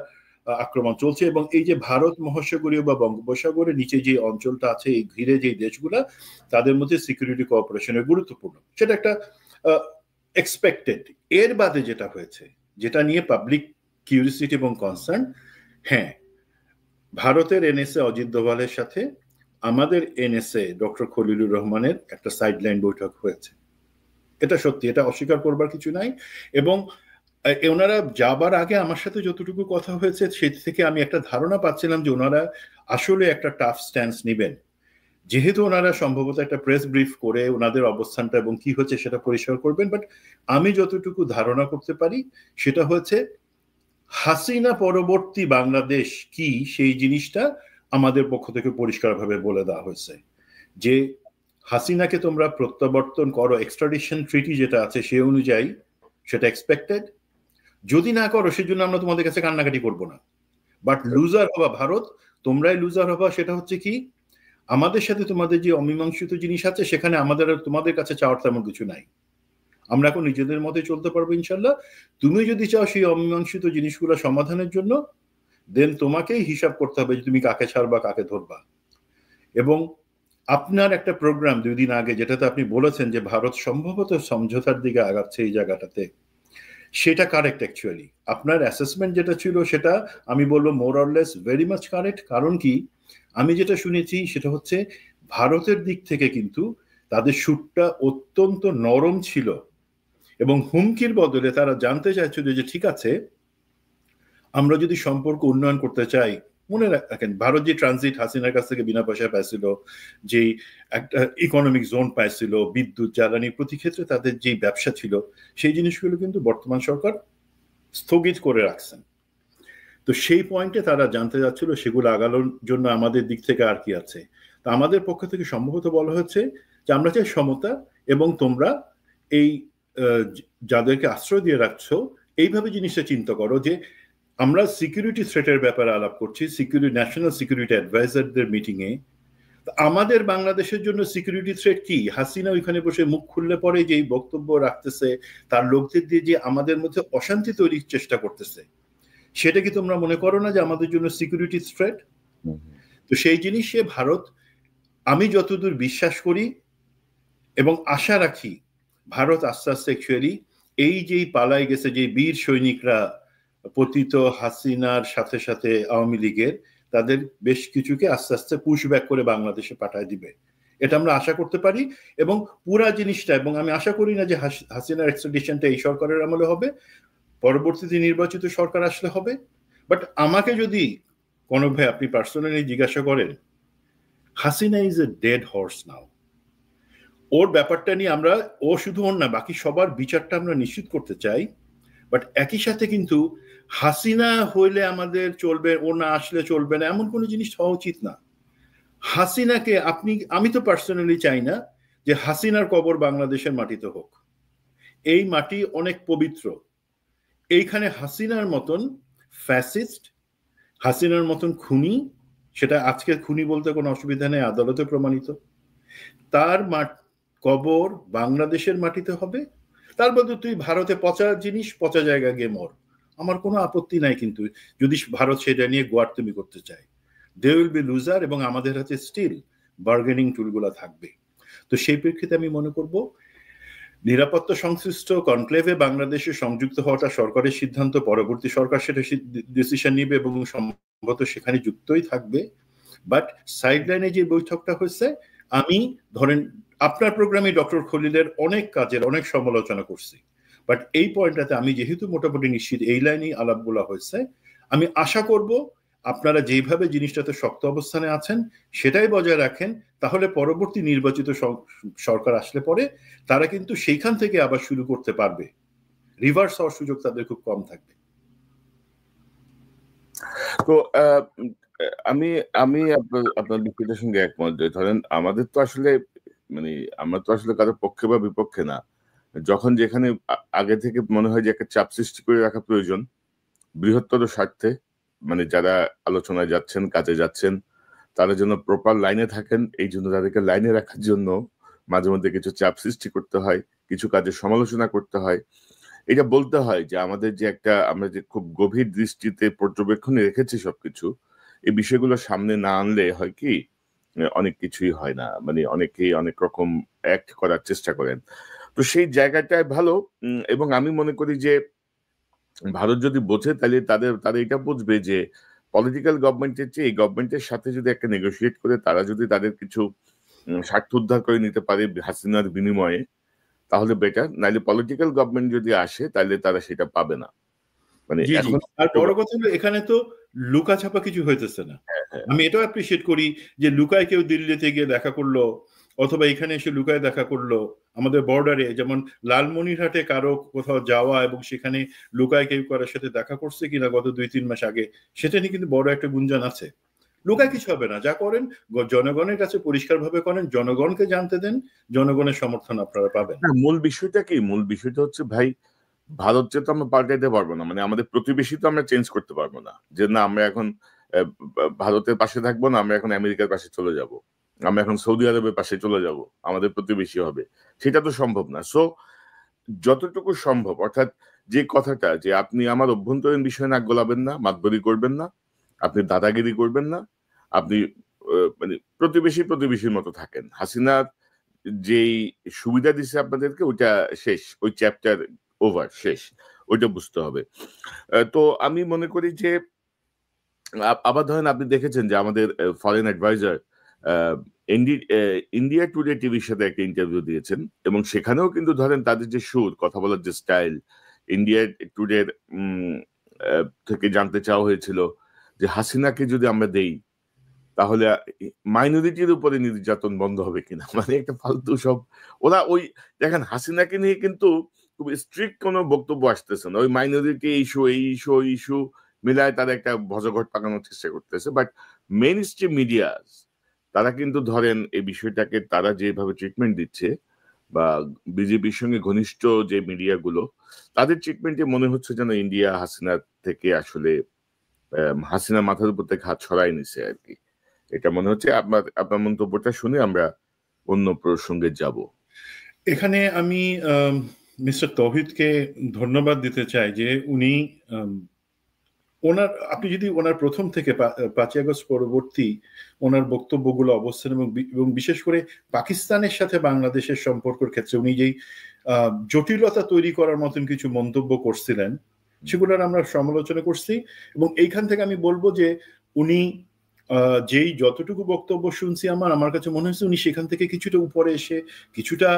আক্রমণ চলছে, এবং এই যে ভারত মহাসাগরীয় বা বঙ্গোপসাগরের নিচে যে অঞ্চলটা আছে, এই ঘিরে যে দেশগুলা, তাদের মধ্যে সিকিউরিটি কোঅপারেশনের গুরুত্বপূর্ণ, সেটা একটা এক্সপেক্টেড। এর বাদে যেটা হয়েছে, যেটা নিয়ে পাবলিক কিউরিসিটি এবং কনসার্ন, হ্যাঁ, ভারতের এনএসএ অজিত দোভালের সাথে আমাদের এনএসএ ডক্টর খলিলুর রহমানের একটা সাইডলাইন বৈঠক হয়েছে। এটা সত্যি, এটা অস্বীকার করবার কিছু নাই। এবং ওনারা যাবার আগে আমার সাথে যতটুকু কথা হয়েছে, সেই থেকে আমি একটা ধারণা পাচ্ছিলাম যে ওনারা আসলে একটা টাফ স্ট্যান্স নেবেন, যেহেতু ওনারা সম্ভবত একটা প্রেস ব্রিফ করে ওনাদের অবস্থানটা এবং কি হচ্ছে সেটা পরিষ্কার করবেন। বাট আমি যতটুকু ধারণা করতে পারি সেটা হচ্ছে হাসিনা পরবর্তী বাংলাদেশ কি, সেই জিনিসটা আমাদের পক্ষ থেকে পরিষ্কারভাবে বলে দেওয়া হয়েছে যে হাসিনাকে তোমরা প্রত্যাবর্তন করো, এক্সট্রাডিশন ট্রিটি যেটা আছে সে অনুযায়ী, সেটা এক্সপেক্টেড। যদি না করো, সেজন্য আমরা তোমাদের কাছে কান্নাকাটি করবো না। বাট লুজার হবা ভারত, তোমরাই লুজার হবা। সেটা হচ্ছে কি, আমাদের সাথে তোমাদের যে অমীমাংসিত জিনিস আছে, সেখানে আমাদের তোমাদের কাছে চাওয়ার তেমন কিছু নাই। আমরা এখন নিজেদের মতে চলতে পারবো ইনশাল্লাহ। তুমি যদি চাও সেই অমীমাংসিত জিনিসগুলো সমাধানের জন্য, দেন তোমাকেই হিসাব করতে হবে যে তুমি কাকে ছাড়বা কাকে ধরবা। এবং আপনার একটা প্রোগ্রাম 2 দিন আগে যেটাতে আপনি বলেছেন যে ভারত সম্ভবত সমঝোতার দিকে আগাচ্ছে এই জায়গাটাতে, সেটা কারেক্ট। অ্যাকচুয়ালি আপনার অ্যাসেসমেন্ট যেটা ছিল সেটা আমি বলবো more or less very much correct. কারণ কি, আমি যেটা শুনেছি সেটা হচ্ছে ভারতের দিক থেকে কিন্তু তাদের সুরটা অত্যন্ত নরম ছিল এবং হুমকির বদলে তারা জানতে চাইছিল যে ঠিক আছে, আমরা যদি সম্পর্ক উন্নয়ন করতে চাই, মনে রাখেন ভারত যে ট্রানজিট হাসিনার কাছ থেকে বিনা পয়সায় পাইছিল, যে একটা ইকোনমিক জোন পাইছিল, বিদ্যুৎ জ্বালানি প্রতি ক্ষেত্রে তাদের যে ব্যবসা ছিল, সেই জিনিসগুলো কিন্তু বর্তমান সরকার স্থগিত করে রাখছেন। তো সেই পয়েন্টে তারা জানতে যাচ্ছিল সেগুলো আগানোর জন্য আমাদের দিক থেকে আর কি আছে। তা আমাদের পক্ষ থেকে সম্ভবত বলা হচ্ছে যে আমরা চাই সমতা, এবং তোমরা এই যাদেরকে আশ্রয় দিয়ে রাখছো এইভাবে জিনিসটা চিন্তা করো যে আমরা সিকিউরিটি থ্রেটের ব্যাপারে আলাপ করছি, ন্যাশনাল সিকিউরিটি অ্যাডভাইজারদের মিটিংয়ে। আমাদের বাংলাদেশের জন্য সিকিউরিটি থ্রেট কি? হাসিনা ওইখানে বসে মুখ খুললে পরে যে বক্তব্য রাখতেছে, তার লোকদের দিয়ে যে আমাদের মধ্যে অশান্তি তৈরির চেষ্টা করতেছে, সেটা কি তোমরা মনে করো না যে আমাদের জন্য সিকিউরিটি থ্রেট? তো সেই জিনিসে ভারত, আমি যতদূর বিশ্বাস করি এবং আশা রাখি, ভারত আস্তে আস্তে অ্যাকচুয়ালি এই যেই পালাই গেছে যে বীর সৈনিকরা পতিত হাসিনার সাথে সাথে আওয়ামী লীগের, তাদের বেশ কিছুকে আস্তে আস্তে পুশব্যাক করে বাংলাদেশে পাঠায় দিবে, এটা আমরা আশা করতে পারি। এবং পুরা জিনিসটা, এবং আমি আশা করি না যে হাসিনার এক্সট্রাডিশনটা এই সরকারের আমলে হবে, পরবর্তীতে নির্বাচিত সরকার আসলে হবে। বাট আমাকে যদি কোনো ভাই আপনি পার্সোনালি জিজ্ঞাসা করেন, Hasina is a dead horse now. ওর ব্যাপারটা নিয়ে আমরা, ও শুধু ওর না, বাকি সবার বিচারটা আমরা নিশ্চিত করতে চাই। বাট একই সাথে কিন্তু হাসিনা হইলে আমাদের চলবে, ও না আসলে চলবে না, এমন কোনো জিনিস হওয়া উচিত না। হাসিনাকে আমি তো পার্সোনালি চাই না যে হাসিনার কবর বাংলাদেশের মাটিতে হোক। এই মাটি অনেক পবিত্র। এইখানে হাসিনার মতন ফ্যাসিস্ট, হাসিনার মতন খুনি, সেটা আজকে খুনি বলতে কোনো অসুবিধা নেই, আদালতে প্রমাণিত, তার কবর বাংলাদেশের মাটিতে হবে। তার বদলে তুই ভারতে পচা জিনিস পচা জায়গা গিয়ে মর, আমার কোনো আপত্তি নাই। কিন্তু যদি ভারত সেটা নিয়ে গোয়ার্তুমি করতে চায়, দে উইল বি লুজার, এবং আমাদের হাতে স্টিল বার্গেনিং টুলগুলো থাকবে। তো সেই প্রেক্ষিতে আমি মনে করব নিরাপত্তা সংশ্লিষ্ট কনক্লেভে বাংলাদেশে সংযুক্ত হওয়াটা সরকারের সিদ্ধান্ত, পরবর্তী সরকার সেটা ডিসিশন নিবে এবং সম্ভবত সেখানে যুক্তই থাকবে। বাট সাইডলাইনে যে বৈঠকটা হয়েছে, আমি ধরেন আপনার প্রোগ্রামে ডক্টর খলিলের অনেক কাজের অনেক সমালোচনা করছি, বাট এই পয়েন্টটাতে আমি যেহেতু মোটামুটি নিশ্চিত এই লাইনেই আলাপগুলো হয়েছে, আমি আশা করব আপনারা যেভাবে জিনিসটাতে শক্ত অবস্থানে আছেন সেটাই বজায় রাখেন। তাহলে পরবর্তী নির্বাচিত সরকার আসলে পরে তারা কিন্তু সেইখান থেকে আবার শুরু করতে পারবে, রিভার্স হওয়ার সুযোগ তাদের খুব কম থাকবে। তো আমি আমি আপনার যুক্তিটার সঙ্গে একমত। ধরেন আমাদের তো আসলে মানে আমরা তো আসলে কারো পক্ষে বা বিপক্ষে না। যখন যেখানে আগে থেকে মনে হয় যে একটা চাপ সৃষ্টি করে রাখা প্রয়োজন বৃহত্তর স্বার্থে, মানে যারা আলোচনায় যাচ্ছেন, কাজে যাচ্ছেন, তারা যেন প্রপার লাইনে থাকেন, এই জন্য তাদেরকে লাইনে রাখার জন্য মাঝে মধ্যে কিছু চাপ সৃষ্টি করতে হয়, কিছু কাজের সমালোচনা করতে হয়। এটা বলতে হয় যে আমাদের যে একটা, আমরা যে খুব গভীর দৃষ্টিতে পর্যবেক্ষণে রেখেছি সবকিছু, এই বিষয়গুলো সামনে না আনলে হয় কি অনেক কিছুই হয় না, মানে অনেকেই অনেক রকম অ্যাক্ট করার চেষ্টা করেন। তো সেই জায়গাটায় ভালো, এবং আমি মনে করি যে ভারত যদি বোঝে তাহলে তারা এটা বুঝবে যে পলিটিক্যাল গভর্নমেন্টের চেয়ে এই গভর্নমেন্টের সাথে যদি একটা নেগোসিয়েট করে তারা যদি তাদের কিছু স্বার্থ উদ্ধার করে নিতে পারে হাসিনার বিনিময়ে, তাহলে বেটার। নাইলে পলিটিক্যাল গভর্নমেন্ট যদি আসে তাহলে তারা সেটা পাবে না। মানে এখন আর বড় কথা হলো এখানে তো লুকাছাপা কিছু হইতেছে না। আমি এটাও অ্যাপ্রিসিয়েট করি যে লুকায় কেউ দিল্লিতে গিয়ে দেখা করলো, অথবা এখানে এসে লুকায় দেখা করলো। আমাদের বর্ডারে যেমন লালমনিরহাটে কারো কোথাও যাওয়া এবং সেখানে লুকায় কেউ কারোর সাথে দেখা করছে কিনা গত 2-3 মাস আগে, সেটা নিয়ে কিন্তু বড় একটা গুঞ্জন আছে। লুকায় কিছু হবে না, যা করেন জনগণের কাছে পরিষ্কার ভাবে করেন, জনগণকে জানতে দেন, জনগণের সমর্থন আপনারা পাবেন। মূল বিষয়টা কি? মূল বিষয়টা হচ্ছে ভাই, ভারতকে তো আমরা পাল্টাইতে পারবো না, মানে আমাদের প্রতিবেশী তো আমরা চেঞ্জ করতে পারবো না যে না আমরা এখন ভারতের পাশে থাকবো না, আমরা এখন আমেরিকার পাশে চলে যাব, আমরা এখন সৌদি আরবের পাশে চলে যাব, আমাদের প্রতিবেশী হবে, সেটা তো সম্ভব না। সো যতটুকু সম্ভব, অর্থাৎ যে কথাটা যে আপনি আমার অভ্যন্তরীণ বিষয়ে নাক গলাবেন না, মাতবরি করবেন না, আপনি দাদাগিরি করবেন না, আপনি মানে প্রতিবেশীর মতো থাকেন। হাসিনা যেই সুবিধা দিছে আপনাদেরকে, ওইটা শেষ, ওই চ্যাপ্টার ওভার, শেষ, ওইটা বুঝতে হবে। তো আমি মনে করি যে আবার ধরেন আপনি দেখেছেন যে আমাদের ফরেন অ্যাডভাইজার ইন্ডিয়া টুডে টিভির সাথে একটা ইন্টারভিউ দিয়েছেন, এবং সেখানেও কিন্তু ধরেন তাদের যে সুর, কথা বলার যে স্টাইল, ইন্ডিয়া টুডের থেকে জানতে চাওয়া হয়েছিল যে হাসিনাকে যদি আমরা দেই তাহলে মাইনরিটির উপরে নির্যাতন বন্ধ হবে কিনা, মানে একটা ফালতু সব। ওরা ওই দেখেন হাসিনাকে নিয়ে কিন্তু খুব স্ট্রিক্ট কোনো বক্তব্য আসতেছে না, ওই মাইনরিটি ইস্যু, এই ইস্যু, ওই ইস্যু মিলায় তারা একটা ভজঘট পাকানোর চেষ্টা করতেছে। বাট মেইন স্ট্রিম মিডিয়া তারা কিন্তু ধরেন এই বিষয়টাকে তারা যেভাবে ট্রিটমেন্ট দিচ্ছে, বা বিজেপির সঙ্গে ঘনিষ্ঠ যে মিডিয়াগুলো, তাদের ট্রিটমেন্টে মনে হচ্ছে যেন ইন্ডিয়া হাসিনা থেকে আসলে হাসিনা মাথার উপর থেকে হাত ছড়াই নিছে আর কি। এটা মনে হচ্ছে। আপনার মন্তব্যটা শুনে আমরা অন্য প্রসঙ্গে যাব। এখানে আমি মিস্টার তৌহিদকে ধন্যবাদ দিতে চাই যে উনি আপনি যদি ওনার প্রথম থেকে 5ই আগস্ট পরবর্তী ওনার বক্তব্যগুলো, অবস্থান এবং বিশেষ করে পাকিস্তানের সাথে বাংলাদেশের সম্পর্কের ক্ষেত্রে উনি যেই জটিলতা তৈরি করার মতন কিছু মন্তব্য করছিলেন, সেগুলোর আমরা সমালোচনা করছি। এবং এইখান থেকে আমি বলবো যে উনি যেই যতটুকু বক্তব্য শুনছি আমার কাছে মনে হচ্ছে উনি সেখান থেকে কিছুটা উপরে এসে কিছুটা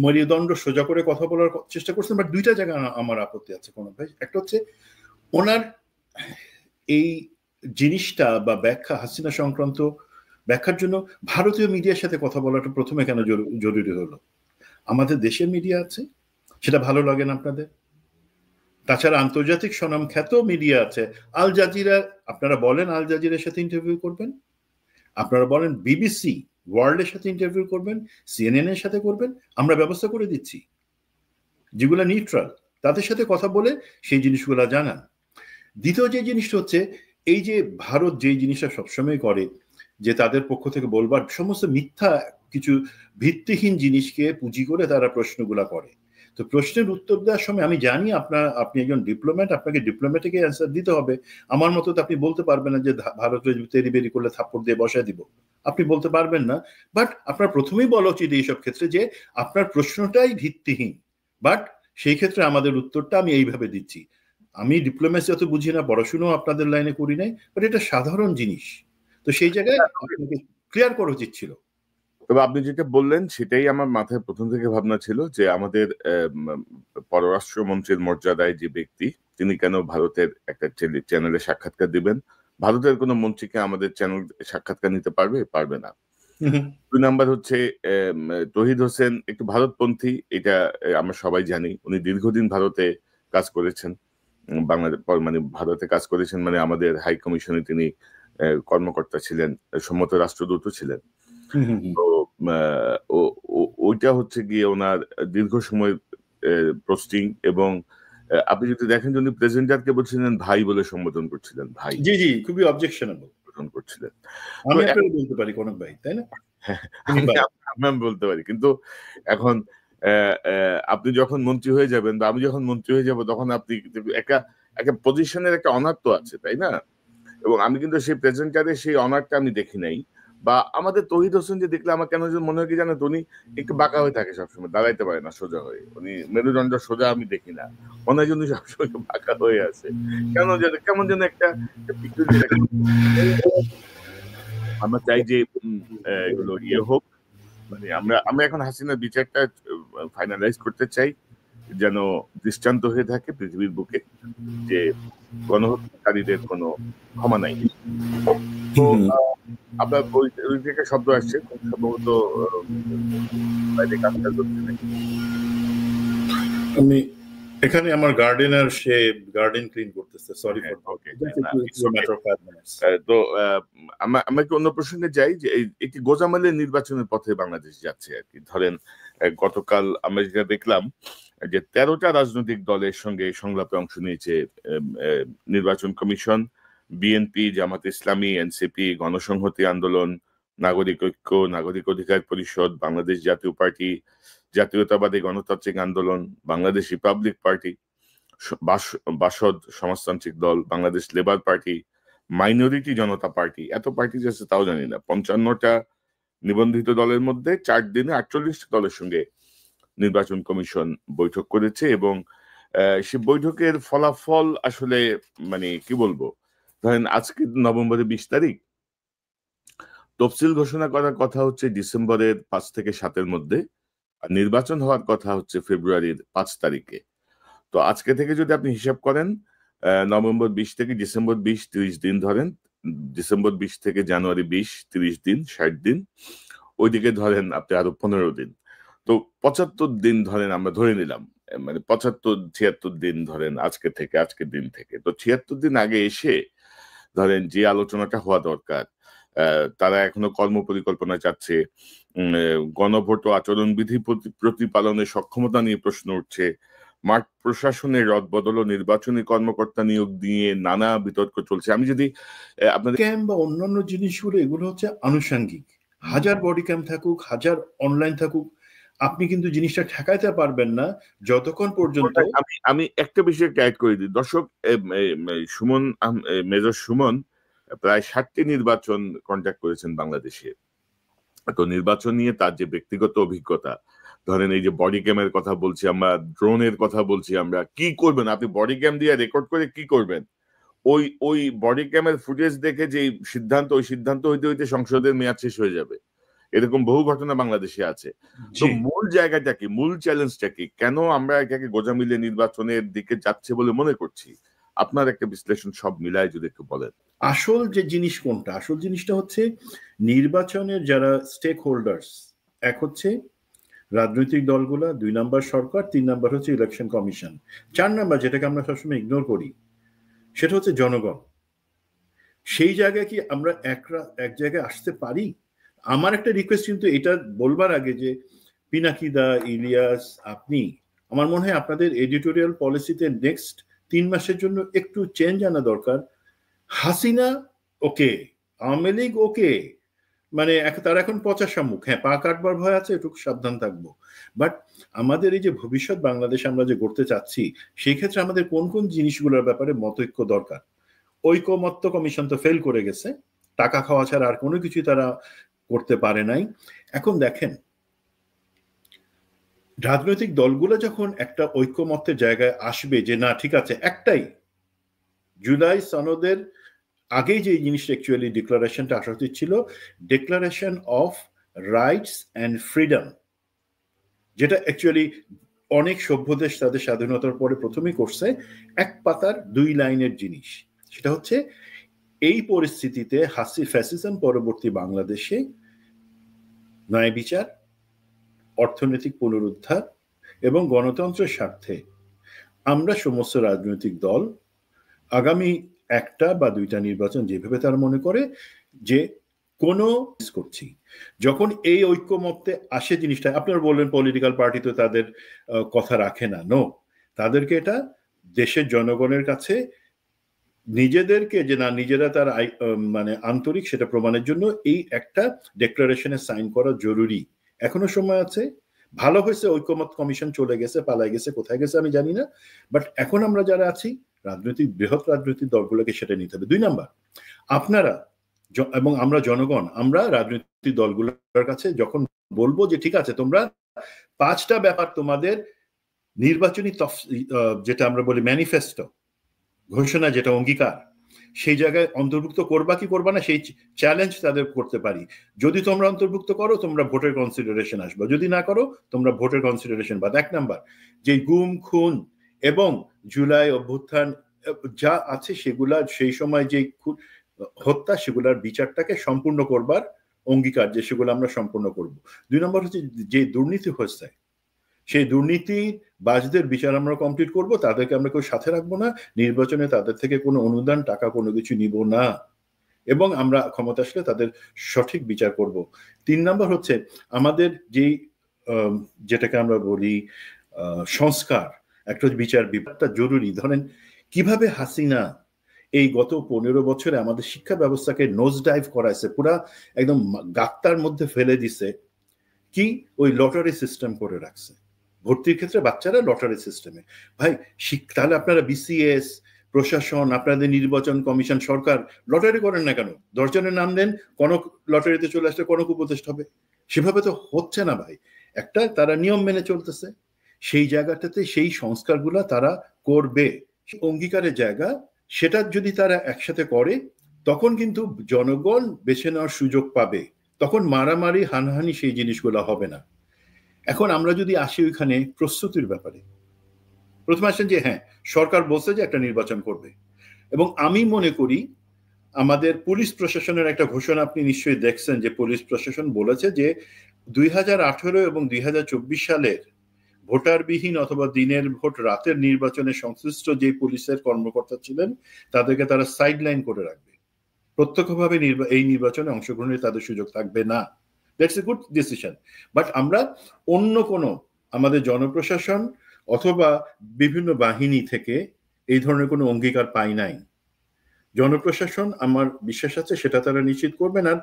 মেরুদণ্ড সোজা করে কথা বলার চেষ্টা করছেন। বাট দুইটা জায়গা আমার আপত্তি আছে কোনো ভাই। একটা হচ্ছে ওনার এই জিনিসটা বা ব্যাখ্যা, হাসিনা সংক্রান্ত ব্যাখ্যার জন্য ভারতীয় মিডিয়ার সাথে কথা বলাটা প্রথমে কেন জরুরি হলো? আমাদের দেশের মিডিয়া আছে, সেটা ভালো লাগে না আপনাদের? তাছাড়া আন্তর্জাতিক স্বনাম খ্যাত মিডিয়া আছে, আল জাজিরা, আপনারা বলেন আল জাজিরার সাথে ইন্টারভিউ করবেন, আপনারা বলেন বিবিসি ওয়ার্ল্ডের সাথে ইন্টারভিউ করবেন, সিএনএন এর সাথে করবেন, আমরা ব্যবস্থা করে দিচ্ছি, যেগুলো নিউট্রাল, তাদের সাথে কথা বলে সেই জিনিসগুলো জানান। দ্বিতীয় যে জিনিসটা হচ্ছে, এই যে ভারত যেই জিনিসটা সবসময় করে, যে তাদের পক্ষ থেকে বলবার সমস্ত মিথ্যা কিছু ভিত্তিহীন জিনিসকে পুঁজি করে তারা প্রশ্নগুলা করে। তো প্রশ্নের উত্তর দেওয়ার সময় আমি জানি আপনি একজন ডিপ্লোম্যাট, আপনাকে ডিপ্লোম্যাটিক অ্যান্সার দিতে হবে। আমার মতো তো আপনি বলতে পারবেন না যে ভারতের তেরি বেরি করলে থাপ্পড় দিয়ে বসায় দিব, আপনি বলতে পারবেন না। বাট আপনার প্রথমেই বলা উচিত এইসব ক্ষেত্রে যে আপনার প্রশ্নটাই ভিত্তিহীন, বাট সেই ক্ষেত্রে আমাদের উত্তরটা আমি এইভাবে দিচ্ছি। আমি ডিপ্লোমেসি অত বুঝি না, পড়াশুনো আপনাদের লাইনে করি নাই, বাট এটা সাধারণ জিনিস। তো সেই জায়গায় আপনাকে ক্লিয়ার করা উচিত ছিল। তবে আপনি যেটা বললেন সেটাই আমার মাথায় প্রথম থেকে ভাবনা ছিল, যে আমাদের পররাষ্ট্রমন্ত্রীর মর্যাদায় যে ব্যক্তি, তিনি কেন ভারতের একটা চ্যানেলে সাক্ষাৎকার দিবেন? ভারতের কোনো মন্ত্রীকে আমাদের চ্যানেল সাক্ষাৎকার নিতে পারবে না। 2 নাম্বার হচ্ছে তৌহিদ হোসেন একটু ভারতপন্থী, এটা আমরা সবাই জানি। উনি দীর্ঘদিন ভারতে কাজ করেছেন, বাংলাদেশ মানে ভারতে কাজ করেছেন, মানে আমাদের হাই কমিশনে তিনি কর্মকর্তা ছিলেন, সম্মত রাষ্ট্রদূত ছিলেন। তো ওইটা হচ্ছে গিয়ে ওনার দীর্ঘ সময় পোস্টিং। এবং আপনি যদি দেখেন, যদি প্রেজেন্টারকে বলছিলেন ভাই বলে সম্বোধন করছিলেন, ভাই, জি জি, খুবই অবজেকশনেবল করছিলেন। আমি আপনাকে বলতে পারি কোন ভাই, তাই না? আমি বলতে পারি, কিন্তু এখন আপনি যখন মন্ত্রী হয়ে যাবেন, বা আমি যখন মন্ত্রী হয়ে যাব, তখন আপনি একটা পজিশনের একটা অনার তো আছে, তাই না? এবং আমি কিন্তু সেই প্রেজেন্টারে সেই অনারটা আমি দেখি নাই। বা আমাদের তৌহিদ হোসেন যে দেখলে আমার কেন মনে হয় কি জানেন, উনি একটু বাঁকা হয়ে থাকে সবসময়, দাঁড়াইতে পারে না সোজা হয়ে, উনি মেরুদণ্ড সোজা আমি দেখি না, মনে হয় উনি সবসময় বাঁকা হয়ে আছে, কেমন যেন একটা। আমরা চাই যে এগুলো হোক, মানে আমরা এখন হাসিনার বিচারটা ফাইনালাইজ করতে চাই, যেন দৃষ্টান্ত হয়ে থাকে পৃথিবীর বুকে যে গণহত্যাকারীদের কোনো ক্ষমা নাই। তো আপনার ওই থেকে শব্দ আসছে, সম্ভবত বাইরে কাজটা করছে নাকি? আমি এখানে আমার গার্ডেনার, সে গার্ডেন ক্লিন করতেছে, সরি ফর তো আমাকে অন্য প্রসঙ্গে যাই, যে একটি গোজামালের নির্বাচনের পথে বাংলাদেশ যাচ্ছে আর কি। ধরেন গতকাল আমরা যেটা দেখলাম, যে 13টা রাজনৈতিক দলের সঙ্গে সংলাপে অংশ নিয়েছে নির্বাচন commission, BNP, Jamaat Islami, NCP, গণসংহতি আন্দোলন, নাগরিক ঐক্য, নাগরিক অধিকার পরিষদ, বাংলাদেশ জাতীয় পার্টি, জাতীয়তাবাদী গণতান্ত্রিক আন্দোলন, বাংলাদেশ রিপাবলিক পার্টি, বাসদ সমাজতান্ত্রিক দল, বাংলাদেশ লেবার পার্টি, মাইনরিটি জনতা পার্টি, এত পার্টি আছে তাও জানি না। 55টা নিবন্ধিত দলের মধ্যে 4 দিনে 48 দলের সঙ্গে নির্বাচন কমিশন বৈঠক করেছে এবং সে বৈঠকের ফলাফল আসলে মানে কি বলবো, ধরেন আজকে নভেম্বরের 20 তারিখ, তফসিল ঘোষণা করার কথা হচ্ছে ডিসেম্বরের 5 থেকে 7-এর মধ্যে, আর নির্বাচন হওয়ার কথা হচ্ছে ফেব্রুয়ারির 5 তারিখে। তো আজকে থেকে যদি আপনি হিসাব করেন, নভেম্বর 20 থেকে ডিসেম্বর 20, 30 দিন ধরেন, ডিসেম্বর 20 থেকে জানুয়ারি 20, 30 দিন, 60 দিন, ওইদিকে ধরেন আপনি আরো 15 দিন, তো 75 দিন ধরেন, আমরা ধরে নিলাম, মানে 75-76 দিন ধরেন আজকে থেকে, আজকের দিন থেকে। তো 76 দিন আগে এসে ধরেন যে আলোচনাটা হওয়া দরকার, তারা এখনো কর্ম পরিকল্পনা চাচ্ছে, গণভোট ও আচরণবিধি প্রতিপালনের সক্ষমতা নিয়ে প্রশ্ন উঠছে, মাঠ প্রশাসনের রদবদল ও নির্বাচনী কর্মকর্তা নিয়োগ নিয়ে নানা বিতর্ক চলছে। আমি যদি আপনাদের ক্যাম্প বা অন্যান্য জিনিসগুলো, এগুলো হচ্ছে আনুষঙ্গিক। হাজার বডি ক্যাম্প থাকুক, হাজার অনলাইন থাকুক, আপনি কিন্তু জিনিসটা ঠেকাইতে পারবেন না যতক্ষণ পর্যন্ত। আমি একটা বিষয় ক্যাড করে দিই দর্শক, সুমন, মেজর সুমন প্রায় 60টি নির্বাচন কন্ট্যাক্ট করেছেন বাংলাদেশে। তো নির্বাচন নিয়ে তার যে ব্যক্তিগত অভিজ্ঞতা, ধরেন এই যে বডি ক্যামের কথা বলছি আমরা, ড্রোনের কথা বলছি আমরা, কি করবেন আপনি বডি ক্যাম দিয়ে রেকর্ড করে কি করবেন? ওই বডি ক্যামের ফুটেজ দেখে যে সিদ্ধান্ত, ওই সিদ্ধান্ত হইতে হইতে সংসদের মেয়াদ শেষ হয়ে যাবে। এরকম বহু ঘটনা বাংলাদেশে আছে। তো মূল জায়গাটা কি, মূল চ্যালেঞ্জটা কি, কেন আমরা এটাকে গোজামিলে নির্বাচনের দিকে যাচ্ছে বলে মনে করছি? আপনার একটা বিশ্লেষণ সব মিলায় যদি একটু বলেন। আসল যে জিনিস কোনটা? আসল জিনিসটা হচ্ছে নির্বাচনের যারা স্টেক হোল্ডার্স, এক হচ্ছে রাজনৈতিক দলগুলা, 2 নাম্বার সরকার, 3 নাম্বার হচ্ছে ইলেকশন কমিশন, 4 নাম্বার যেটাকে আমরা সবসময় ইগনোর করি সেটা হচ্ছে জনগণ। সেই জায়গায় কি আমরা এক জায়গায় আসতে পারি? আমার একটা রিকোয়েস্ট কিন্তু এটা বলবার আগে, যে পিনাকিদা, ইলিয়াস, আপনি, আমার মনে হয় আপনাদের এডিটোরিয়াল পলিসিতে নেক্সট 3 মাসের জন্য একটু চেঞ্জ আনা দরকার। হাসিনা ওকে, আওয়ামী লীগ ওকে, মানে তার এখন পচা সম্মুখ, হ্যাঁ পা কাটবার ভয় আছে, একটু সাবধান থাকবো। বাট আমাদের এই যে ভবিষ্যৎ বাংলাদেশ আমরা যে গড়তে চাচ্ছি, সেই ক্ষেত্রে আমাদের কোন কোন জিনিসগুলোর ব্যাপারে মতৈক্য দরকার। ঐকমত্য কমিশন তো ফেল করে গেছে, টাকা খাওয়া ছাড়া আর কোনো কিছুই তারা করতে পারে নাই। এখন দেখেন, রাজনৈতিক দলগুলো যখন একটা ঐকমত্যের জায়গায় আসবে যে না ঠিক আছে, একটাই জুলাই সনদের আগেই যে জিনিসটা অ্যাকচুয়ালি ডিক্লারেশনটা আসা উচিত ছিল, declaration of rights and freedom, যেটা অ্যাকচুয়ালি অনেক সভ্য দেশ তাদের স্বাধীনতার পরে প্রথমেই করছে, 1 পাতার 2 লাইনের জিনিস। সেটা হচ্ছে এই পরিস্থিতিতে ফ্যাসিজম পরবর্তী বাংলাদেশে ন্যায় বিচার, অর্থনৈতিক পুনরুদ্ধার এবং গণতন্ত্রের স্বার্থে আমরা সমস্ত রাজনৈতিক দল আগামী 1টা বা 2টা নির্বাচন যেভাবে তারা মনে করে যে কোনো করছি, যখন এই ঐক্যমত্যে আসে জিনিসটা, আপনারা বললেন পলিটিক্যাল পার্টি তো তাদের কথা রাখে না, নো, তাদেরকে এটা দেশের জনগণের কাছে নিজেদেরকে যে না নিজেরা তার মানে আন্তরিক সেটা প্রমাণের জন্য এই একটা ডেক্লারেশনে সাইন করা জরুরি। এখনো সময় আছে। ভালো হয়েছে ঐকমত্য কমিশন চলে গেছে, পালাই গেছে, কোথায় গেছে আমি জানি না, বাট এখন আমরা যারা আছি বৃহৎ রাজনৈতিক দলগুলোকে সেটা নিতে হবে। 2 নাম্বার, আপনারা এবং আমরা জনগণ, আমরা রাজনৈতিক দলগুলোর কাছে যখন বলবো যে ঠিক আছে তোমরা 5টা ব্যাপার তোমাদের নির্বাচনী যেটা আমরা বলি ম্যানিফেস্টো, ঘোষণা, যেটা অঙ্গীকার, সেই জায়গায় অন্তর্ভুক্ত করবা কি করবা না সেই চ্যালেঞ্জ তাদের করতে পারি। যদি তোমরা অন্তর্ভুক্ত করো তোমরা ভোটের কনসিডারেশন আসবে, যদি না করো তোমরা ভোটের কনসিডারেশন বাদ। 1 নাম্বার, যে গুম খুন এবং জুলাই অভ্যুত্থান যা আছে সেগুলা, সেই সময় যে হত্যা, সেগুলার বিচারটাকে সম্পূর্ণ করবার অঙ্গীকার, যে সেগুলো আমরা সম্পূর্ণ করব। 2 নম্বর হচ্ছে যে দুর্নীতি হচ্ছে সেই দুর্নীতি বাজদের বিচার আমরা কমপ্লিট করব, তাদেরকে আমরা কেউ সাথে রাখবো না, নির্বাচনে তাদের থেকে কোনো অনুদান টাকা কোনো কিছু নিব না, এবং আমরা ক্ষমতা আসলে তাদের সঠিক বিচার করব। 3 নম্বর হচ্ছে আমাদের যেই যেটাকে আমরা বলি সংস্কার, একটা বিচার বিভাগটা জরুরি। ধরেন কিভাবে হাসিনা এই গত 15 বছরে আমাদের শিক্ষা ব্যবস্থাকে নোজ ডাইভ করাইছে, পুরা একদম গাত্তার মধ্যে ফেলে দিছে। কি? ওই লটারি সিস্টেম করে রাখছে ভর্তির ক্ষেত্রে, বাচ্চারা লটারি সিস্টেমে। ভাই তাহলে আপনারা বিসিএস, প্রশাসন, আপনাদের নির্বাচন কমিশন, সরকার লটারি করেন না কেন? 10 জনের নাম দেন, কনক লটারিতে চলে আসলে কনক উপদেষ্টা হবে। সেভাবে তো হচ্ছে না ভাই। একটা তারা নিয়ম মেনে চলতেছে, সেই জায়গাটাতে সেই সংস্কারগুলা তারা করবে, অঙ্গীকারের জায়গা। সেটা যদি তারা একসাথে করে তখন কিন্তু জনগণ বেছে নেওয়ার সুযোগ পাবে, তখন মারামারি হানাহানি সেই জিনিসগুলো হবে না। এখন আমরা যদি আসি ওইখানে প্রস্তুতির ব্যাপারে, প্রথমে আসেন যে হ্যাঁ সরকার বলছে যে একটা নির্বাচন করবে, এবং আমি মনে করি আমাদের পুলিশ প্রশাসনের একটা ঘোষণা আপনি নিশ্চয়ই দেখছেন, যে পুলিশ প্রশাসন বলেছে যে 2018 এবং 2024 সালের ভোটারবিহীন অথবা দিনের ভোট রাতের নির্বাচনে সংশ্লিষ্ট যে পুলিশের কর্মকর্তা ছিলেন তাদেরকে তারা সাইডলাইন করে রাখবে, প্রত্যক্ষভাবে এই নির্বাচনে অংশগ্রহণের তাদের সুযোগ থাকবে না। That's a good decision. But আমরা অন্য কোনো আমাদের জনপ্রশাসন অথবা বিভিন্ন বাহিনী থেকে এই ধরনের কোনো অঙ্গীকার পাই নাই। জনপ্রশাসন আমার বিশ্বাস আছে সেটা তারা নিশ্চিত করবেন। আর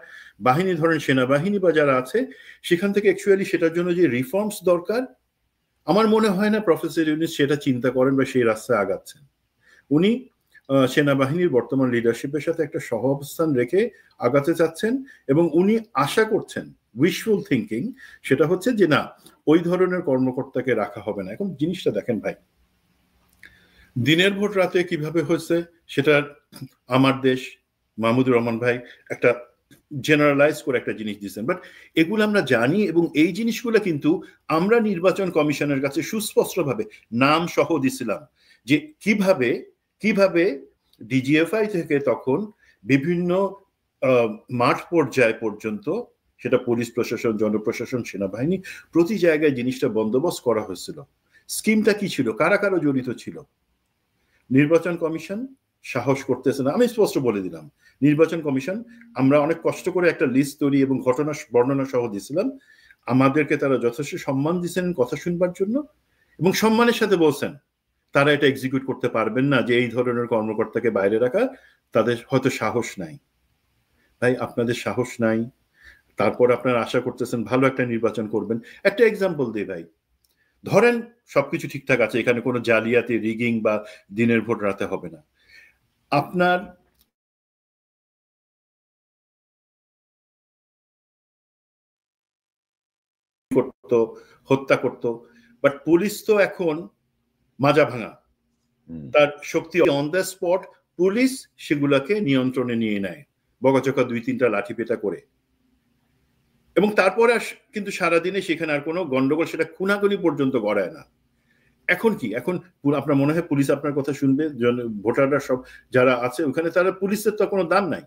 বাহিনী ধরেন সেনাবাহিনী বা যারা আছে সেখান থেকে অ্যাকচুয়ালি সেটার জন্য যে রিফর্মস দরকার, আমার মনে হয় না প্রফেসর ইউনূস সেটা চিন্তা করেন বা সেই রাস্তায় আগাচ্ছেন। উনি সেনাবাহিনীর বর্তমান লিডারশিপের সাথে একটা সহ অবস্থান রেখে আগাতে চাচ্ছেন, এবং উনি আশা করছেন, উইশফুল থিঙ্কিং, সেটা হচ্ছে যে না ওই ধরনের কর্মকর্তাকে রাখা হবে না। এখন জিনিসটা দেখেন ভাই, দিনের ভোট রাতে কিভাবে হয়েছে সেটা আমার দেশ মাহমুদুর রহমান ভাই একটা জেনারেলাইজ করে একটা জিনিস দিচ্ছেন, বাট এগুলো আমরা জানি, এবং এই জিনিসগুলো কিন্তু আমরা নির্বাচন কমিশনের কাছে সুস্পষ্টভাবে নাম সহ দিছিলাম যে কিভাবে ডিজিএফআই থেকে তখন বিভিন্ন মাঠ পর্যায় পর্যন্ত, সেটা পুলিশ প্রশাসন, জনপ্রশাসন, সেনাবাহিনী, প্রতি জায়গায় জিনিসটা বন্দোবস্ত করা হয়েছিল। স্কিমটা কি ছিল, কারা কারা জড়িত ছিল। নির্বাচন কমিশন সাহস করতেছে না, আমি স্পষ্ট বলে দিলাম। নির্বাচন কমিশন, আমরা অনেক কষ্ট করে একটা লিস্ট তৈরি এবং ঘটনা বর্ণনা সহ দিয়েছিলাম, আমাদেরকে তারা যথেষ্ট সম্মান দিচ্ছেন কথা শুনবার জন্য, এবং সম্মানের সাথে বলছেন তারা এটা এক্সিকিউট করতে পারবেন না, যে এই ধরনের কর্মকর্তাকে বাইরে রাখা তাদের হয়তো সাহস নাই। তাই আপনাদের সাহস নাই, তারপর আপনারা আশা করতেছেন ভালো একটা নির্বাচন করবেন। একটা এক্সাম্পল দিই ভাই, ধরেন সবকিছু ঠিকঠাক আছে, এখানে কোনো জালিয়াতি, রিগিং বা দিনের ভোট রাতে হবে না, আপনার করতো, হত্যা করতো, বাট পুলিশ তো এখন মাজা ভাঙা, তার শক্তি অন দ্য স্পট, পুলিশ সেগুলাকে নিয়ন্ত্রণে নিয়ে নেয় বকাচকা 2-3টা লাঠি পেটা করে, এবং তারপরে কিন্তু সারাদিনে সেখানে আর কোনো গন্ডগোল, সেটা খুনাখুনি পর্যন্ত গড়ায় না। এখন কি, এখন আপনার মনে হয় পুলিশ আপনার কথা শুনবে? ভোটাররা সব যারা আছে ওখানে, তারা পুলিশের তো কোনো দাম নাই।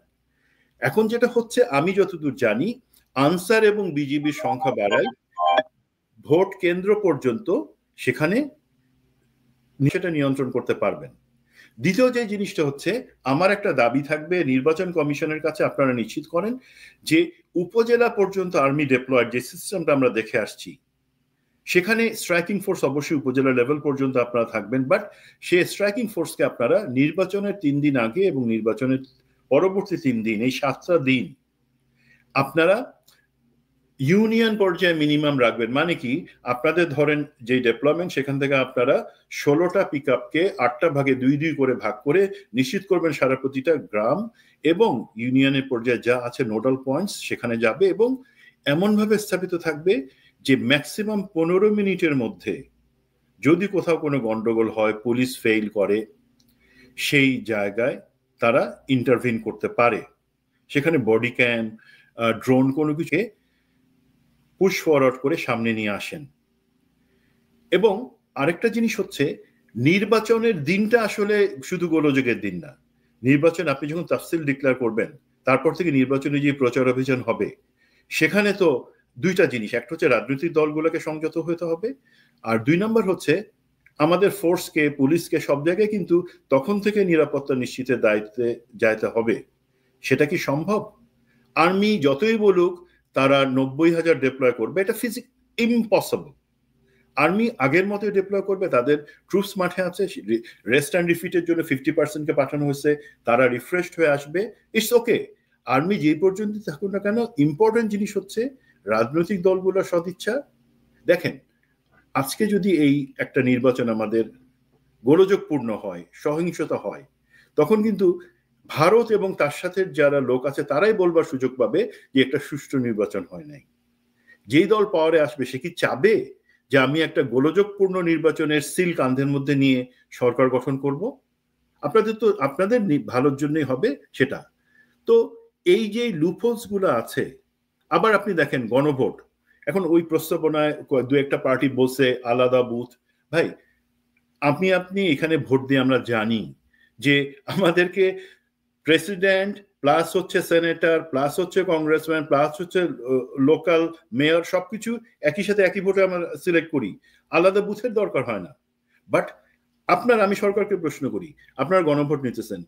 এখন যেটা হচ্ছে, আমি যতদূর জানি, আনসার এবং বিজিবির সংখ্যা বাড়ায় ভোট কেন্দ্র পর্যন্ত, সেখানে সেটা নিয়ন্ত্রণ করতে পারবেন। দ্বিতীয় যে জিনিসটা হচ্ছে, আমার একটা দাবি থাকবে নির্বাচন কমিশনের কাছে, আপনারা নিশ্চিত করেন যে উপজেলা পর্যন্ত আর্মি ডেপ্লয়েড যে সিস্টেমটা আমরা দেখে আসছি, সেখানে স্ট্রাইকিং ফোর্স অবশ্যই উপজেলা লেভেল পর্যন্ত আপনারা থাকবেন, বাট সেই স্ট্রাইকিং ফোর্সকে আপনারা নির্বাচনের 3 দিন আগে এবং নির্বাচনের পরবর্তী 3 দিন, এই 7টা দিন আপনারা ইউনিয়ন পর্যায়ে মিনিমাম রাখবেন। মানে কি, আপনাদের ধরেন যে ডেপ্লয়মেন্ট, সেখান থেকে আপনারা 16টা পিক আপকে 8টা ভাগে 2-2 করে ভাগ করে নিশ্চিত করবেন সারা প্রতিটা গ্রাম এবং ইউনিয়নের পর্যায়ে যা আছে নোডাল পয়েন্টস সেখানে যাবে, এবং এমনভাবে স্থাপিত থাকবে যে ম্যাক্সিমাম 15 মিনিটের মধ্যে যদি কোথাও কোনো গন্ডগোল হয়, পুলিশ ফেইল করে, সেই জায়গায় তারা ইন্টারভিন করতে পারে। সেখানে বডি ক্যাম, ড্রোন, কোনো কিছু পুশ ফরওয়ার্ড করে সামনে নিয়ে আসেন। এবং আরেকটা জিনিস হচ্ছে, নির্বাচনের দিনটা আসলে শুধু গোলযোগের দিন না। নির্বাচন আপনি যখন তাফসিল ডিক্লেয়ার করবেন, তারপর থেকে নির্বাচনে যে প্রচার অভিযান হবে, সেখানে তো 2টা জিনিস, একটা হচ্ছে রাজনৈতিক দলগুলোকে সংযত হতে হবে, আর 2 নম্বর হচ্ছে আমাদের ফোর্সকে, পুলিশকে সব জায়গায় কিন্তু তখন থেকে নিরাপত্তা নিশ্চিতের দায়িত্বে যাইতে হবে। সেটা কি সম্ভব? আর্মি যতই বলুক তারা 90,000 ডিপ্লয় করবে, এটা ইম্পসিবল। আর্মি আগের মতো ডিপ্লয় করবে, তাদের ট্রুপস মাঠে আছে, রেস্ট অ্যান্ড রিফিটের জন্য 50%কে পাঠানো হয়েছে, তারা রিফ্রেশড হয়ে আসবে, ইটস ওকে। আর্মি যেই পর্যন্ত থাকুক না কেন, ইম্পর্টেন্ট জিনিস হচ্ছে রাজনৈতিক দলগুলোর সদিচ্ছা। দেখেন, আজকে যদি এই একটা নির্বাচন আমাদের গোলযোগপূর্ণ হয়, সহিংসতা হয়, তখন কিন্তু ভারত এবং তার সাথে যারা লোক আছে তারাই বলবার সুযোগ পাবে যে একটা সুষ্ঠু নির্বাচন হয় নাই। যেই দল পাওয়ারে আসবে সে কি চাবে যে আমি একটা গোলযোগপূর্ণ নির্বাচনের সিল কাঁধের মধ্যে নিয়ে সরকার গঠন করব? আপনাদের ভালোর জন্যই হবে সেটা। তো এই যে লুপহোলস গুলো আছে, আবার আপনি দেখেন গণভোট, এখন ওই প্রস্তাবনায় দু একটা পার্টি বলছে আলাদা বুথ। ভাই, আপনি এখানে ভোট দিয়ে আমরা জানি যে আমাদেরকে প্রেসিডেন্ট প্লাস হচ্ছে সেনেটর প্লাস হচ্ছে কংগ্রেসম্যান প্লাস হচ্ছে লোকাল মেয়র সবকিছু একই সাথে একই ভোটে আমরা সিলেক্ট করি, আলাদা বুথের দরকার হয় না। বাট আমি সরকারকে প্রশ্ন করি, আপনারা গণভোট নিতেছেন,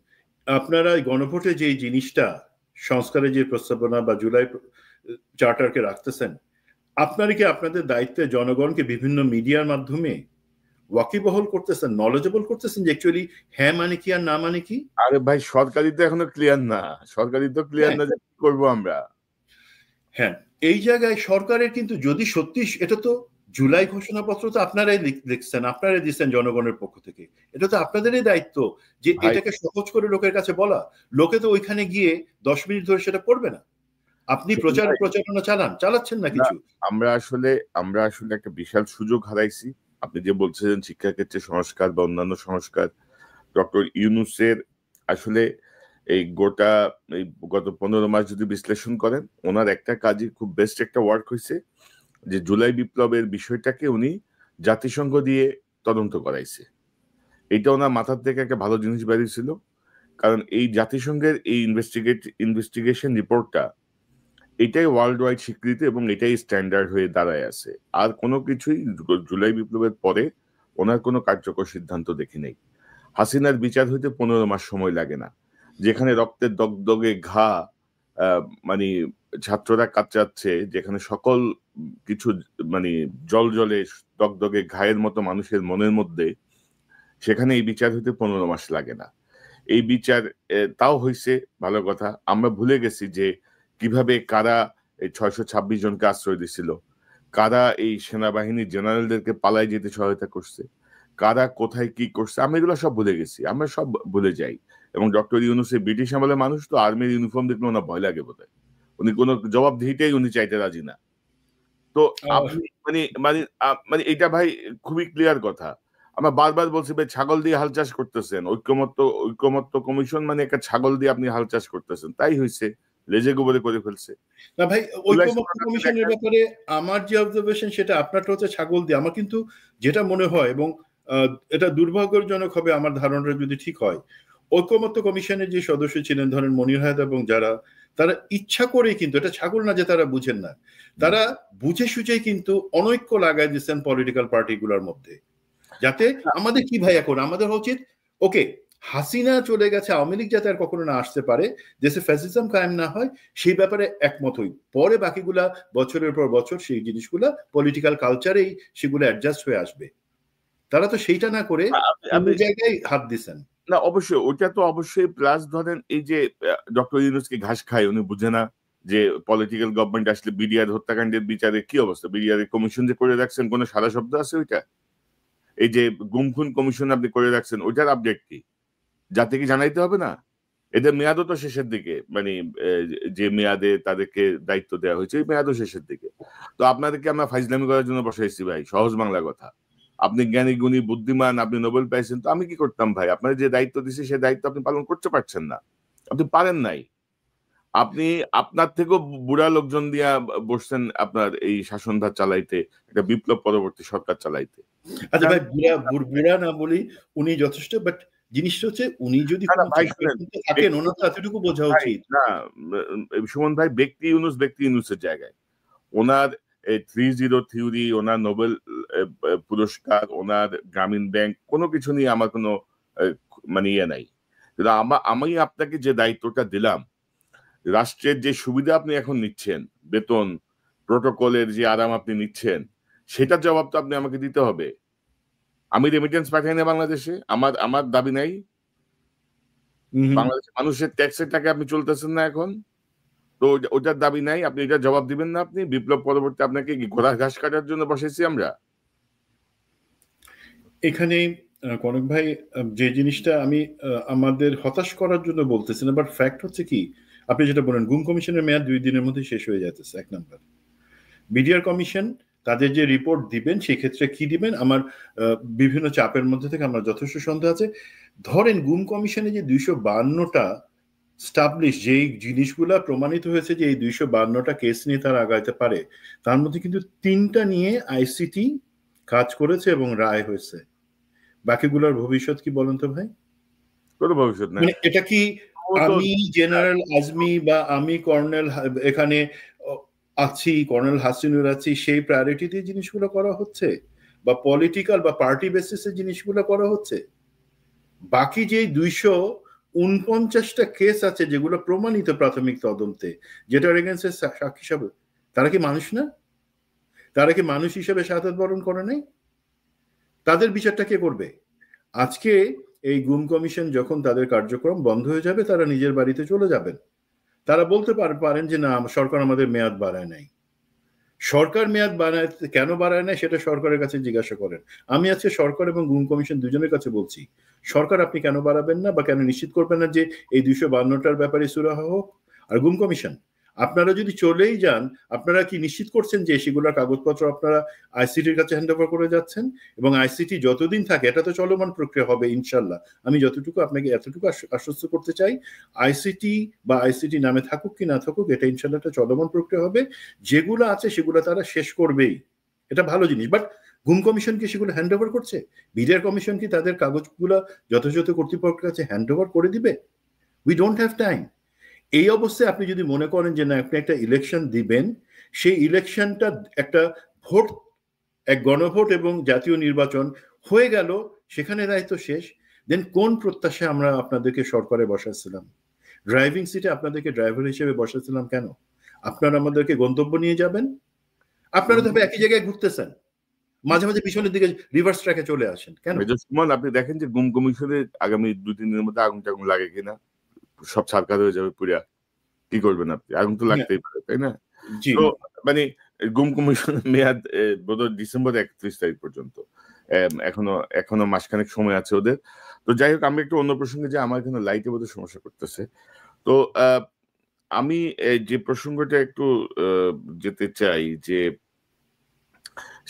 আপনারা গণভোটে যে জিনিসটা সংস্কারের যে প্রস্তাবনা বা জুলাই চার্টারকে রাখতেছেন, আপনারা কি আপনাদের দায়িত্বে জনগণকে বিভিন্ন মিডিয়ার মাধ্যমে ওয়াকিবহল করতেছেন, নলেজেবল করতেছেন যে অ্যাকচুয়ালি হ্যাঁ মানে কি আর না মানে কি? আরে ভাই, সরকারি তো এখনো ক্লিয়ার না, যে কি করবো আমরা। হ্যাঁ, এই জায়গায় সরকারের কিন্তু যদি সত্যি, এটা তো জুলাই ঘোষণাপত্র তো আপনারাই লিখছেন, আপনারাই দিচ্ছেন জনগণের পক্ষ থেকে, এটা তো আপনাদেরই দায়িত্ব যে এটাকে সহজ করে লোকের কাছে বলা। লোকে তো ওইখানে গিয়ে 10 মিনিট ধরে সেটা পড়বে না। আপনি প্রচারণা চালাচ্ছেন না কিছু। আমরা আসলে একটা বিশাল সুযোগ হারাইছি। আপনি যে বলছিলেন শিক্ষাক্ষেত্রে সংস্কার বা অন্যান্য সংস্কার, ডক্টর ইউনূসের আসলে এই গত 15 মাস যদি বিশ্লেষণ করেন, ওনার একটা কাজই খুব বেস্ট একটা ওয়ার্ক হয়েছে যে জুলাই বিপ্লবের বিষয়টাকে উনি জাতিসংঘ দিয়ে তদন্ত করাইছে। এটা ওনার মাথার থেকে একটা ভালো জিনিস বেরিয়েছিল, কারণ এই জাতিসংঘের এই ইনভেস্টিগেশন রিপোর্টটা এটাই ওয়ার্ল্ড ওয়াইড স্বীকৃতি এবং এটাই স্ট্যান্ডার্ড হয়ে দাঁড়ায় আছে। আর কোনো কিছুই জুলাই বিপ্লবের পরে ওনার কোনো কার্যকর সিদ্ধান্ত দেখি নেই। হাসিনার বিচার হইতে 15 মাস সময় লাগে না, যেখানে রক্তের দগদগে ঘা, মানে ছাত্ররা কাঁচাচ্ছে, যেখানে সকল কিছু মানে জলে দগদগে ঘায়ের মতো মানুষের মনের মধ্যে, সেখানে এই বিচার হইতে 15 মাস লাগে না। এই বিচার তাও হয়েছে, ভালো কথা। আমরা ভুলে গেছি যে কিভাবে কারা এই 626 জনকে আশ্রয় দিছিল, কারা এই সেনাবাহিনীর জেনারেলদেরকে পালায় যেতে সহায়তা করছে, কারা কোথায় কি করছে, আমরা এগুলো সব ভুলে গেছি, আমরা সব ভুলে যাই। এবং ডক্টর ইউনূসের ব্রিটিশ আমলের মানুষ তো আর্মির ইউনিফর্ম দেখলে ওনার ভয় লাগে বোধহয়, উনি কোনো জবাবদিহিটাই উনি চাইতে রাজি না। তো আপনি মানে এটা ভাই খুবই ক্লিয়ার কথা। আমরা বারবার বলছি ভাই, ছাগল দিয়ে হাল চাষ করতেছেন, ঐক্যমত্য কমিশন মানে একটা ছাগল দিয়ে আপনি হাল চাষ করতেছেন, তাই হয়েছে, লেজে গোবরে করে ফেলছে। না ভাই, ঐক্যমত্য কমিশনের ব্যাপারে আমার যে অবজারভেশন সেটা আপনারটা হচ্ছে ছাগল দিয়ে। আমার কিন্তু যেটা মনে হয়, এবং এটা দুর্ভাগ্যজনক হবে আমার ধারণাটা যদি ঠিক হয়, ঐক্যমত্য কমিশনের যে সদস্য ছিলেন ধরেন মনির হায়াত এবং তারা ইচ্ছা করে কিন্তু, এটা ছাগল না যে তারা বুঝেন না, তারা বুঝে সুঝেই কিন্তু অনৈক্য লাগাই দিচ্ছেন পলিটিক্যাল পার্টিগুলোর মধ্যে। যাতে আমাদের কি ভাই, এখন আমাদের উচিত ওকে হাসিনা চলে গেছে, আওয়ামী লীগ যাতে আর কখনো না আসতে পারে, দেশে ফ্যাসিজম কায়েম না হয়, সেই ব্যাপারে একমত হই। পরে বাকিগুলা বছরের পর বছর সেই জিনিসগুলা পলিটিক্যাল কালচারেই সেগুলো অ্যাডজাস্ট হয়ে আসবে। তারা তো সেইটা না করে অন্য জায়গায় হাত দিচ্ছেন। না অবশ্যই, ওইটা তো অবশ্যই। প্লাস ধরেন এই যে ডক্টর ইউনূসকে ঘাস খায়, উনি বুঝে না যে পলিটিক্যাল গভর্নমেন্ট আসলে বিডিআর হত্যাকাণ্ডের বিচারে কি অবস্থা। বিডিআর কমিশন যে করে রাখছেন, কোনো সারা শব্দ আছে ওইটা? এই যে গুমখুন কমিশন আপনি করে রাখছেন, ওইটার আপডেট কি? যাতে কি জানাইতে হবে না? এদের মেয়াদও তো শেষের দিকে, মানে যে মেয়াদে তাদেরকে দায়িত্ব দেওয়া হয়েছে, এই মেয়াদও শেষের দিকে। তো আপনাদেরকে আমরা ফাইজলামি করার জন্য বসাইছি ভাই, সহজ বাংলা কথা। আপনি জ্ঞানী গুণী বুদ্ধিমান, আপনি নোবেল পাইছেন, তো আমি কি করতাম ভাই? আপনার যে দায়িত্ব দিছি সে দায়িত্ব আপনি পালন করতে পারছেন না, আপনি পারেন নাই। আপনি আপনার থেকেও বুড়া লোকজন দিয়া বসছেন আপনার এই শাসনভার চালাইতে, একটা বিপ্লব পরবর্তী সরকার চালাইতে। আচ্ছা ভাই, বুড়া না বলি, উনি যথেষ্ট, বাট জিনিসটা হচ্ছে উনি যদি থাকেন, ওনার তো এতটুকু বোঝা উচিত না। সুমন ভাই, ব্যক্তি ইউনূসের জায়গায়, ওনার 3-0 থিওরি, ওনার নোবেল পুরস্কার, ওনার গ্রামীণ ব্যাংক, কোনো কিছু নিয়ে আমার কোনো মানে ইয়ে নাই। কিন্তু আমি আপনাকে যে দায়িত্বটা দিলাম, রাষ্ট্রের যে সুবিধা আপনি এখন নিচ্ছেন, বেতন প্রটোকলের যে আরাম আপনি নিচ্ছেন, সেটার জবাব তো আপনি আমাকে দিতে হবে। আমি রেমিটেন্স পাঠাই না বাংলাদেশে, আমার দাবি নাই। বাংলাদেশের মানুষের ট্যাক্সের টাকা আপনি চলতেছেন না এখন, তো ওটার দাবি নাই, আপনি এটার জবাব দিবেন না। আপনি বিপ্লব পরবর্তী আপনাকে কি ঘোড়া ঘাস কাটার জন্য বসেছি আমরা? এখানে কনক ভাই, যে জিনিসটা আমি আমাদের হতাশ করার জন্য বলতেছি না, বাট ফ্যাক্ট হচ্ছে কি, আপনি যেটা বলেন গুম কমিশনের মেয়াদ 2 দিনের মধ্যে শেষ হয়ে যাচ্ছে। এক নাম্বার, বিডিআর কমিশন তাদের যে রিপোর্ট দিবেন সেক্ষেত্রে কি দিবেন আমার বিভিন্ন চাপের মধ্যে থেকে আমার যথেষ্ট সন্দেহ আছে। ধরেন গুম কমিশনে যে 252টা স্টাবলিশ যেই জিনিসগুলা প্রমাণিত হয়েছে যে এই 252টা কেস নিয়ে তারা আগাইতে পারে, তার মধ্যে কিন্তু 3টা নিয়ে আইসিটি কাজ করেছে এবং রায় হয়েছে। বাকিগুলোর ভবিষ্যৎ কি বলেন তো ভাই? কোনো ভবিষ্যৎ নাই। মানে এটা কি আমি জেনারেল আজমি বা আমি কর্নেল এখানে আছি, কর্নেল হাসিনুর আছি, সেই প্রায়োরিটি দিয়ে জিনিসগুলো করা হচ্ছে, বা পলিটিক্যাল বা পার্টি বেসিসে জিনিসগুলো করা হচ্ছে? বাকি যে 249টা কেস আছে যেগুলো প্রমাণিত প্রাথমিক তদন্তে, যেটা এগেইনস্টে সাক্ষী হিসাবে, তারা কি মানুষ না? তারা কি মানুষ হিসেবে শাহাদাত বরণ করে নাই? তাদের বিচারটা কে করবে? আজকে এই গুম কমিশন যখন তাদের কার্যক্রম বন্ধ হয়ে যাবে, তারা নিজের বাড়িতে চলে যাবেন। তারা বলতে পারেন যে না, সরকার আমাদের মেয়াদ বাড়ায় নাই। সরকার মেয়াদ বাড়ায় কেন বাড়ায় নাই সেটা সরকারের কাছে জিজ্ঞাসা করেন। আমি আজকে সরকার এবং গুম কমিশন দুজনের কাছে বলছি, সরকার আপনি কেন বাড়াবেন না বা কেন নিশ্চিত করবেন না যে এই 252টার ব্যাপারে সুরাহা হোক? আর গুম কমিশন, আপনারা যদি চলেই যান, আপনারা কি নিশ্চিত করছেন যে সেগুলোর কাগজপত্র আপনারা আইসিটির কাছে হ্যান্ড ওভার করে যাচ্ছেন? এবং আইসিটি যতদিন থাকে, এটা তো চলমান প্রক্রিয়া হবে ইনশাল্লাহ, আমি যতটুকু আপনাকে এতটুকু আশ্বস্ত করতে চাই, আইসিটি বা আইসিটি নামে থাকুক কি না থাকুক, এটা ইনশাল্লাহ একটা চলমান প্রক্রিয়া হবে। যেগুলো আছে সেগুলো তারা শেষ করবেই, এটা ভালো জিনিস। বাট গুম কমিশন কি সেগুলো হ্যান্ড ওভার করছে? বিডিআর কমিশন কি তাদের কাগজগুলো যথাযথ কর্তৃপক্ষের কাছে হ্যান্ড ওভার করে দিবে? We don't have time. এই অবস্থায় আপনি যদি মনে করেন যে না, আপনি একটা ইলেকশন দিবেন, সেই ইলেকশনটা একটা ভোট, এক গণভোট এবং জাতীয় নির্বাচন হয়ে গেল, সেখানে দায়িত্ব শেষ, দেন কোন প্রত্যাশায় আমরা আপনাদেরকে সরকারে বসাচ্ছিলাম? ড্রাইভিং সিটে আপনাদেরকে ড্রাইভার হিসেবে বসাচ্ছিলাম কেন? আপনারা আমাদেরকে গন্তব্য নিয়ে যাবেন, আপনারা তবে একই জায়গায় ঘুরতেছেন, মাঝে মাঝে পিছনের দিকে রিভার্স ট্র্যাকে চলে আসেন কেন? সুমন, আপনি দেখেন যে গুম কমিশনের আগামী 2-3 দিনের মধ্যে আগুন টাগুন লাগে কিনা, সব ছারখার হয়ে যাবে পুরা, কি করবেন আপনি? আগুন তো লাগতেই পারে, তাই না? তো মানে গুম কমিশনের মেয়াদ বোধহয় ডিসেম্বর 31 তারিখ পর্যন্ত, এখনো মাসখানেক সময় আছে ওদের। তো যাই হোক, আমি একটু অন্য প্রসঙ্গে, যে আমার এখানে লাইটে বোধহয় সমস্যা করতেছে। তো আমি যে প্রসঙ্গটা একটু যেতে চাই, যে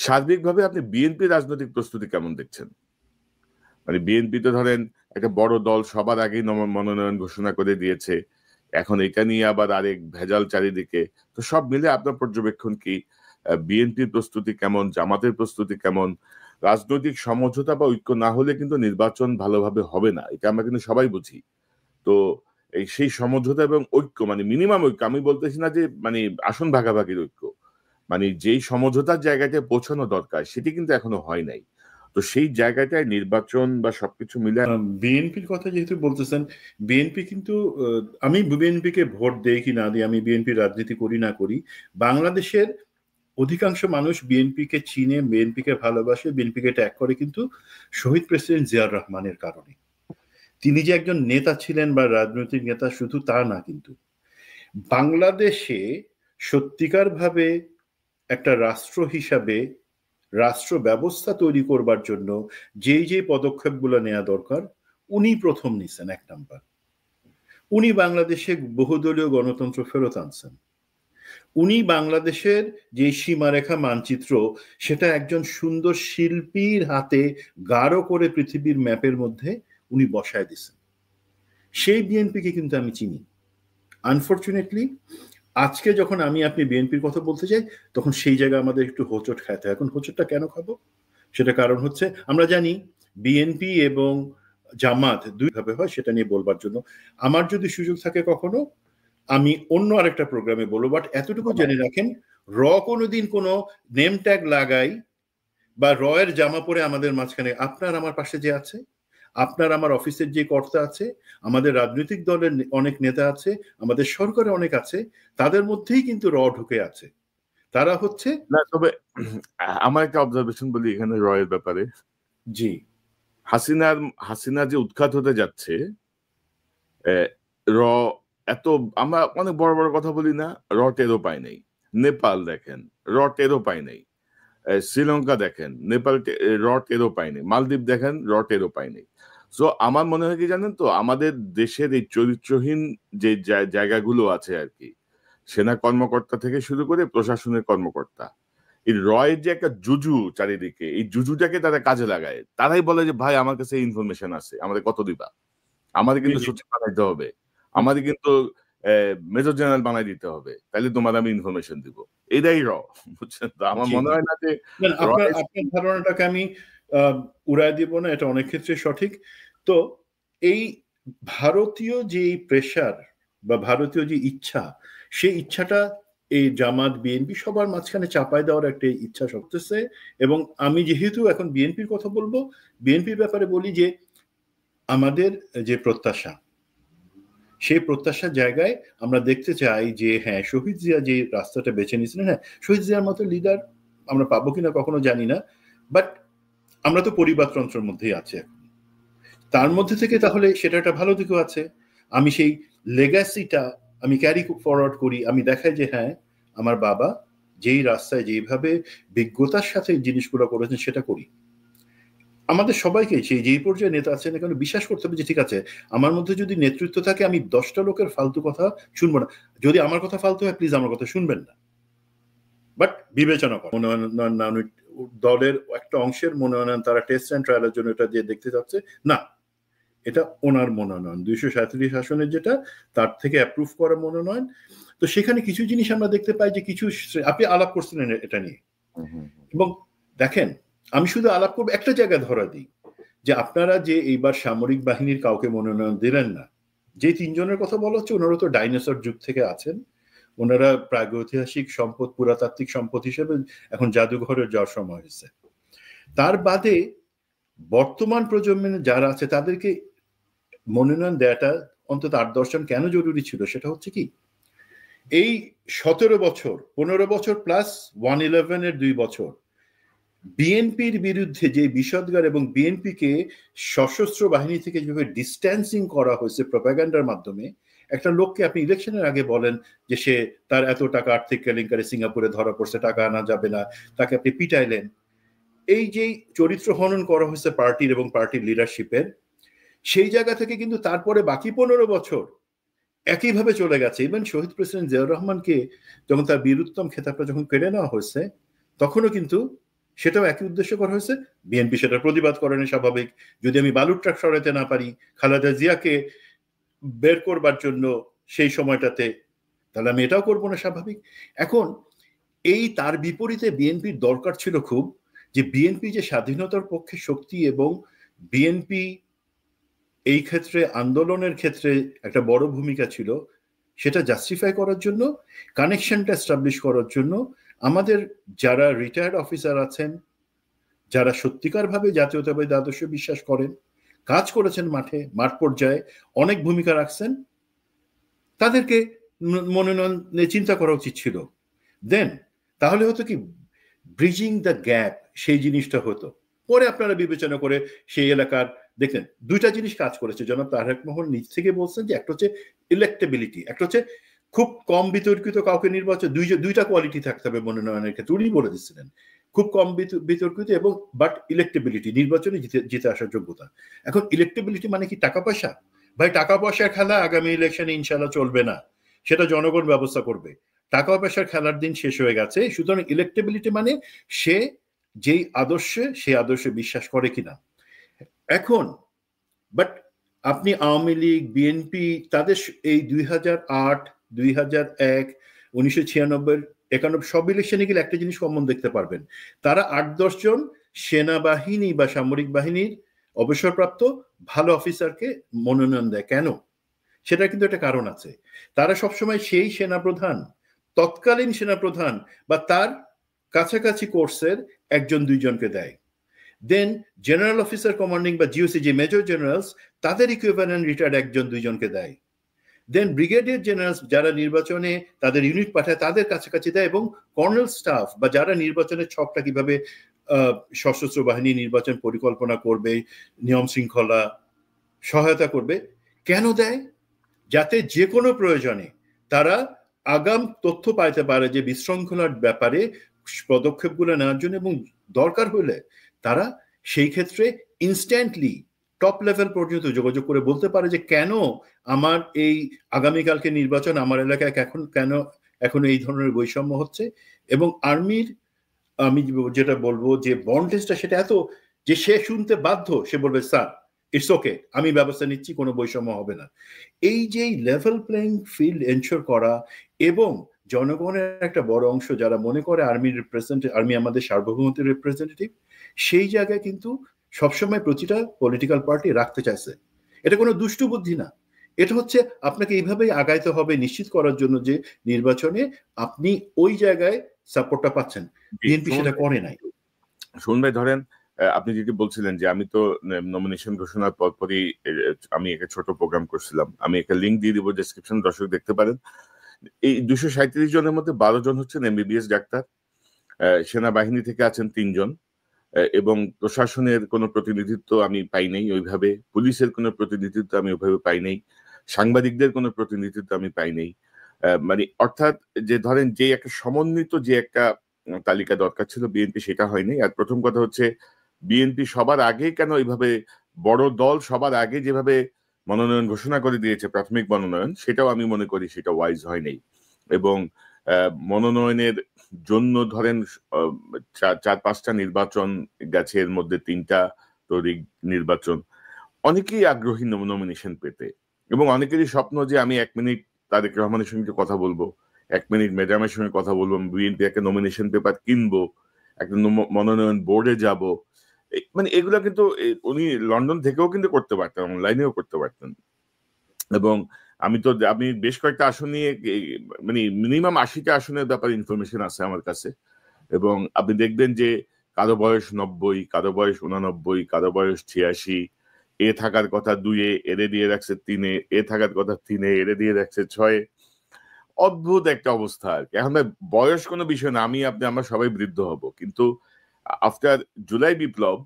সার্বিকভাবে আপনি বিএনপি রাজনৈতিক প্রস্তুতি কেমন দেখছেন? মানে বিএনপি তো ধরেন একটা বড় দল, সবার আগেই মনোনয়ন ঘোষণা করে দিয়েছে, এখন এটা নিয়ে আবার আরেক ভেজাল চারিদিকে। তো সব মিলে আপনার পর্যবেক্ষণ কি? বিএনপির প্রস্তুতি কেমন, জামাতের প্রস্তুতি কেমন? রাজনৈতিক সমঝোতা বা ঐক্য না হলে কিন্তু নির্বাচন ভালোভাবে হবে না, এটা আমরা কিন্তু সবাই বুঝি। তো সেই সমঝোতা এবং ঐক্য, মানে মিনিমাম ঐক্য, আমি বলতেছি না যে মানে আসন ভাগাভাগির ঐক্য, মানে যেই সমঝোতার জায়গাটায় পৌঁছানো দরকার সেটি কিন্তু এখনো হয় নাই। তো সেই জায়গাটায় নির্বাচন বা সবকিছু মিলে। বিএনপির কথা যেহেতু বলতেছেন, বিএনপি কিন্তু, আমি বিএনপিকে ভোট দেই কি না দিই, আমি বিএনপির রাজনীতি করি না করি, বাংলাদেশের অধিকাংশ মানুষ বিএনপিকে চিনে, বিএনপিকে ভালোবাসে, বিএনপিকে ট্যাগ করে কিন্তু শহীদ প্রেসিডেন্ট জিয়াউর রহমানের কারণে। তিনি যে একজন নেতা ছিলেন বা রাজনৈতিক নেতা শুধু তা না, কিন্তু বাংলাদেশে সত্যিকার ভাবে একটা রাষ্ট্র হিসাবে রাষ্ট্র ব্যবস্থা তৈরি করবার জন্য যেই পদক্ষেপগুলো নেওয়া দরকার উনি প্রথম নিছেন। এক নাম্বার, উনি বাংলাদেশে বহুদলীয় গণতন্ত্র ফেরত আনছেন। উনি বাংলাদেশের যে সীমারেখা মানচিত্র, সেটা একজন সুন্দর শিল্পীর হাতে গাঢ় করে পৃথিবীর ম্যাপের মধ্যে উনি বসায় দিছেন। সেই বিএনপিকে কিন্তু আমি চিনি। আনফরচুনেটলি আজকে যখন আমি আপনি বিএনপির কথা বলতে চাই, তখন সেই জায়গায় আমাদের একটু হোঁচট খাইতে হয়। এখন হোঁচটটা কেন খাবো? সেটা কারণ হচ্ছে, আমরা জানি বিএনপি এবং জামাত দুইভাবে হয়, সেটা নিয়ে বলবার জন্য আমার যদি সুযোগ থাকে কখনো, আমি অন্য আরেকটা প্রোগ্রামে বলবো। বাট এতটুকু জেনে রাখেন, কোনোদিন কোনো নেম ট্যাগ লাগাই বা এর জামা পরে আমাদের মাঝখানে আপনার আমার পাশে যে আছে, আপনার আমার অফিসের যে কর্তা আছে, আমাদের রাজনৈতিক দলের অনেক নেতা আছে, আমাদের সরকারে অনেক আছে, তাদের মধ্যেই কিন্তু ঢুকে আছে। তারা হচ্ছে না, তবে আমার একটা অবজারভেশন বলি এখানে রয়ের ব্যাপারে। জি হাসিনা যে উৎখাত হতে যাচ্ছে, র এত আমরা অনেক বড় বড় কথা বলি না, র টেরও পাই নাই। নেপাল দেখেন, র টেরও পাই নাই। শ্রীলঙ্কা দেখেন, নেপাল র টেরও পাই নাই। মালদ্বীপ দেখেন, র টেরও পাই নাই। সো আমার মনে হয় কি জানেন তো, আমাদের দেশের এই চরিত্রহীন যে জায়গাগুলো আছে আর কি, সেনা কর্মকর্তা থেকে শুরু করে প্রশাসনের কর্মকর্তা, এই রয়ের যে একটা জুজু চারিদিকে, এই জুজুটাকে তারা কাজে লাগায়। তারাই বলে যে ভাই আমার কাছে ইনফরমেশন আছে, আমাদের কত দিবা, আমাদের কিন্তু সচিব বানাইতে হবে, আমাদের কিন্তু মেজর জেনারেল বানাই দিতে হবে, তাহলে তোমার আমি ইনফরমেশন দিব। এটাই বুঝছেন তো? আমার মনে হয় না যে আপনার ধারণাটাকে আমি উড়াই দিব না, এটা অনেক ক্ষেত্রে সঠিক। তো এই ভারতীয় যে প্রেশার বা ভারতীয় যে ইচ্ছা, সেই ইচ্ছাটা এই জামাত বিএনপি সবার মাঝখানে চাপাই দেওয়ার একটা ইচ্ছা শক্তিছে। এবং আমি যেহেতু এখন বিএনপির কথা বলবো, বিএনপির ব্যাপারে বলি যে আমাদের যে প্রত্যাশা, সেই প্রত্যাশার জায়গায় আমরা দেখতে চাই যে হ্যাঁ, শহীদ জিয়া যে রাস্তাটা বেছে নিয়েছিলেন, হ্যাঁ শহীদ জিয়ার মতো লিডার আমরা পাবো কিনা কখনো জানি না, বাট আমরা তো পরিবারতন্ত্রের মধ্যেই আছি এখন। তার মধ্যে থেকে তাহলে সেটা একটা ভালো দিকও আছে। আমি সেই লেগাসিটা আমি ক্যারি ফরওয়ার্ড করি, আমি দেখাই যে হ্যাঁ আমার বাবা যেই রাস্তায় যেইভাবে বিজ্ঞতার সাথে জিনিসগুলো করেছেন সেটা করি। আমাদের সবাইকে সেই যেই পর্যায়ে নেতা আছেন এখানে বিশ্বাস করতে হবে যে ঠিক আছে, আমার মধ্যে যদি নেতৃত্ব থাকে আমি 10টা লোকের ফালতু কথা শুনবো না। যদি আমার কথা ফালতু হয় প্লিজ আমার কথা শুনবেন না, বাট বিবেচনা কর। মনোনয়ন দলের একটা অংশের মনোনয়ন তারা টেস্ট অ্যান্ড ট্রায়ালের জন্য এটা যে দেখতে যাচ্ছে না, এটা ওনার মনোনয়ন 237 আসনের যেটা, তার থেকে অ্যাপ্রুভ করা মনোনয়ন। তো সেখানে কিছু জিনিস আমরা দেখতে পাই যে কিছু, আপনি আলাপ করছিলেন এটা নিয়ে, এবং দেখেন আমি শুধু আলাপ করবো একটা জায়গায় ধরা দিই যে আপনারা যে এইবার সামরিক বাহিনীর কাউকে মনোনয়ন দিলেন না, যে 3 জনের কথা বলা হচ্ছে ওনারা তো ডাইনোসর যুগ থেকে আছেন, ওনারা প্রাগৈতিহাসিক সম্পদ, পুরাতাত্ত্বিক সম্পদ হিসেবে এখন জাদুঘরে যাওয়ার সময় হয়েছে। তার বাদে বর্তমান প্রজন্মের যারা আছে তাদেরকে মনোনয়ন দেওয়াটা অন্তত 8-10 জন কেন জরুরি ছিল, সেটা হচ্ছে কি এই 17 বছর 15 বছর প্লাস 111 এর 2 বছর বিএনপির বিরুদ্ধে যে বিষদগার এবং বিএনপিকে সশস্ত্র বাহিনী থেকে যেভাবে ডিস্ট্যান্সিং করা হয়েছে প্রপাগান্ডার মাধ্যমে, একটা লোককে আপনি ইলেকশনের আগে বলেন যে সে তার এত টাকা আর্থিক কেলেঙ্কারি সিঙ্গাপুরে ধরা পড়ছে, টাকা আনা যাবে না, তাকে আপনি পিটাইলেন। এই যে চরিত্র হনন করা হয়েছে পার্টির এবং পার্টির লিডারশিপের, সেই জায়গা থেকে কিন্তু তারপরে বাকি 15 বছর একইভাবে চলে গেছে। ইভেন শহীদ প্রেসিডেন্ট জিয়াউর রহমানকে যখন তার বীরুত্তম খেতাবটা যখন কেড়ে নেওয়া হয়েছে, তখনও কিন্তু সেটাও একই উদ্দেশ্য করা হয়েছে। বিএনপি সেটার প্রতিবাদ করেনি, স্বাভাবিক। যদি আমি বালুর ট্রাক সরাতে না পারি খালেদা জিয়াকে বের করবার জন্য সেই সময়টাতে, তাহলে আমি এটাও করবো না, স্বাভাবিক। এখন এই তার বিপরীতে বিএনপির দরকার ছিল খুব, যে বিএনপি যে স্বাধীনতার পক্ষে শক্তি এবং বিএনপি এই ক্ষেত্রে আন্দোলনের ক্ষেত্রে একটা বড় ভূমিকা ছিল, সেটা জাস্টিফাই করার জন্য, কানেকশনটা এস্টাবলিশ করার জন্য আমাদের যারা রিটায়ার্ড অফিসার আছেন, যারা সত্যিকারভাবে জাতীয়তাবাদী আদর্শে বিশ্বাস করেন, কাজ করেছেন মাঠ পর্যায়ে অনেক ভূমিকা রাখছেন, তাদেরকে মনোনয়ন চিন্তা করা উচিত ছিল। দেন তাহলে হতো কি ব্রিজিং দ্য গ্যাপ, সেই জিনিসটা হতো। পরে আপনারা বিবেচনা করে সেই এলাকার দেখলেন 2টা জিনিস কাজ করেছে। জনাব তারেক রহমান নিজ থেকে বলছেন যে একটা হচ্ছে ইলেক্টেবিলিটি, একটা হচ্ছে খুব কম বিতর্কিত কাউকে নির্বাচন, 2টা কোয়ালিটি থাকতে হবে মনোনয়নের ক্ষেত্রে, উনি বলে দিচ্ছিলেন। খুব কম বিতর্কিত এবং বাট ইলেক্টেবিলিটি, নির্বাচনে জিতে আসার যোগ্যতা। এখন ইলেক্টেবিলিটি মানে কি টাকা পয়সা? ভাই টাকা পয়সার খেলা আগামী ইলেকশনে ইনশাল্লাহ চলবে না, সেটা জনগণ ব্যবস্থা করবে। টাকা পয়সার খেলার দিন শেষ হয়ে গেছে। সুতরাং ইলেক্টেবিলিটি মানে সে যেই আদর্শে, সেই আদর্শে বিশ্বাস করে কিনা। এখন বাট আপনি আওয়ামী লীগ, বিএনপি, তাদের এই 2008, 2001, 1996, 91 সব ইলেকশনে গেলে একটা জিনিস কমন দেখতে পারবেন, তারা 8-10 জন সেনাবাহিনী বা সামরিক বাহিনীর অবসরপ্রাপ্ত ভালো অফিসারকে মনোনয়ন দেয়। কেন? সেটা কিন্তু একটা কারণ আছে। তারা সবসময় সেই সেনাপ্রধান, তৎকালীন সেনাপ্রধান বা তার কাছাকাছি কোর্সের 1-2 জনকে দেয়। দেন জেনারেল অফিসার কমান্ডিং বা জিওসি, যে মেজর জেনারেলস, তাদের ইকুইভ্যালেন্ট রিটায়ার্ড 1-2 জনকে দেয়। দেন ব্রিগেডিয়ার জেনারেল যারা নির্বাচনে তাদের ইউনিট পাঠায় তাদের কাছাকাছি দেয়, এবং কর্নেল স্টাফ বা যারা নির্বাচনের ছকটা কিভাবে সশস্ত্র বাহিনী নির্বাচন পরিকল্পনা করবে, নিয়ম শৃঙ্খলা সহায়তা করবে, কেন দেয়? যাতে যে কোনো প্রয়োজনে তারা আগাম তথ্য পাইতে পারে যে বিশৃঙ্খলার ব্যাপারে পদক্ষেপগুলো নেওয়ার জন্য, এবং দরকার হলে তারা সেই ক্ষেত্রে ইনস্ট্যান্টলি টপ লেভেল পর্যন্ত যোগাযোগ করে বলতে পারে যে কেন আমার এই আগামীকালকে নির্বাচন আমার এলাকায় এখন এই ধরনের বৈষম্য হচ্ছে। এবং আর্মির আমি যেটা বলবো যে বন্ডেজটা সেটা এত যে সে শুনতে বাধ্য, সে বলবে স্যার ইটস ওকে, আমি ব্যবস্থা নিচ্ছি, কোনো বৈষম্য হবে না। এই যে লেভেল প্লেইং ফিল্ড এনশোর করা, এবং জনগণের একটা বড় অংশ যারা মনে করে আর্মি আমাদের সার্বভৌমত্বের রিপ্রেজেন্টেটিভ, সেই জায়গায় কিন্তু সবসময় প্রতিটা পলিটিক্যাল পার্টি রাখতে চাইছে। এটা কোনো দুষ্টু বুদ্ধি না, এটা হচ্ছে আপনাকে এইভাবেই আগাইতে হবে নিশ্চিত করার জন্য যে নির্বাচনে আপনি ওই জায়গায় সাপোর্টটা পাচ্ছেন। বিএনপি সেটা করে নাই। শুনুন ভাই, ধরেন আপনি যেটি বলছিলেন যে আমি তো নমিনেশন ঘোষণার পরপরই আমি একটা ছোট প্রোগ্রাম করছিলাম, আমি একটা লিঙ্ক দিয়ে দিব ডেসক্রিপশন, দর্শক দেখতে পারেন। এই 237 জনের মধ্যে 12 জন হচ্ছেন এমবিবিএস ডাক্তার, সেনাবাহিনী থেকে আছেন 3 জন, এবং প্রশাসনের কোনো প্রতিনিধিত্ব আমি পাই নাই ওইভাবে, পুলিশের কোনো প্রতিনিধিত্ব আমি ওইভাবে পাই নাই, সাংবাদিকদের কোনো প্রতিনিধিত্ব আমি পাই নাই। মানে অর্থাৎ যে ধরেন যে একটা সমন্বিত যে একটা তালিকা দরকার ছিল বিএনপি সেটা হয়নি। আর প্রথম কথা হচ্ছে বিএনপি সবার আগে কেন এইভাবে বড় দল সবার আগে যেভাবে মনোনয়ন ঘোষণা করে দিয়েছে, প্রাথমিক মনোনয়ন, সেটাও আমি মনে করি সেটা ওয়াইজ হয় নাই। এবং মনোনয়নের জন্য ধরেন 4-5টা নির্বাচন গেছে, এর মধ্যে 3টা তরিক নির্বাচন, অনেকেই আগ্রহী নমিনেশন পেতে, এবং অনেকেরই স্বপ্ন যে আমি 1 মিনিট তারেক রহমানের সঙ্গে কথা বলবো, 1 মিনিট ম্যাডামের সঙ্গে কথা বলবো, বিএনপি একটা নমিনেশন পেপার কিনবো, একটা মনোনয়ন বোর্ডে যাব। মানে এগুলা কিন্তু উনি লন্ডন থেকেও কিন্তু করতে পারতেন, অনলাইনেও করতে পারতেন। এবং আমি বেশ কয়েকটা আসন নিয়ে, মানে মিনিমাম 80টা আসনের ব্যাপারে ইনফরমেশন আছে আমার কাছে, এবং আপনি দেখবেন যে কারো বয়স 90, কারো বয়স 89, কারো বয়স 86, এ থাকার কথা 2-এ এরে দিয়ে রাখছে 3-এ, এ থাকার কথা 3-এ এরে দিয়ে রাখছে 6-এ। অদ্ভুত একটা অবস্থা আর কি। এখন বয়স কোনো বিষয় না, আমরা সবাই বৃদ্ধ হব, কিন্তু আফটার জুলাই বিপ্লব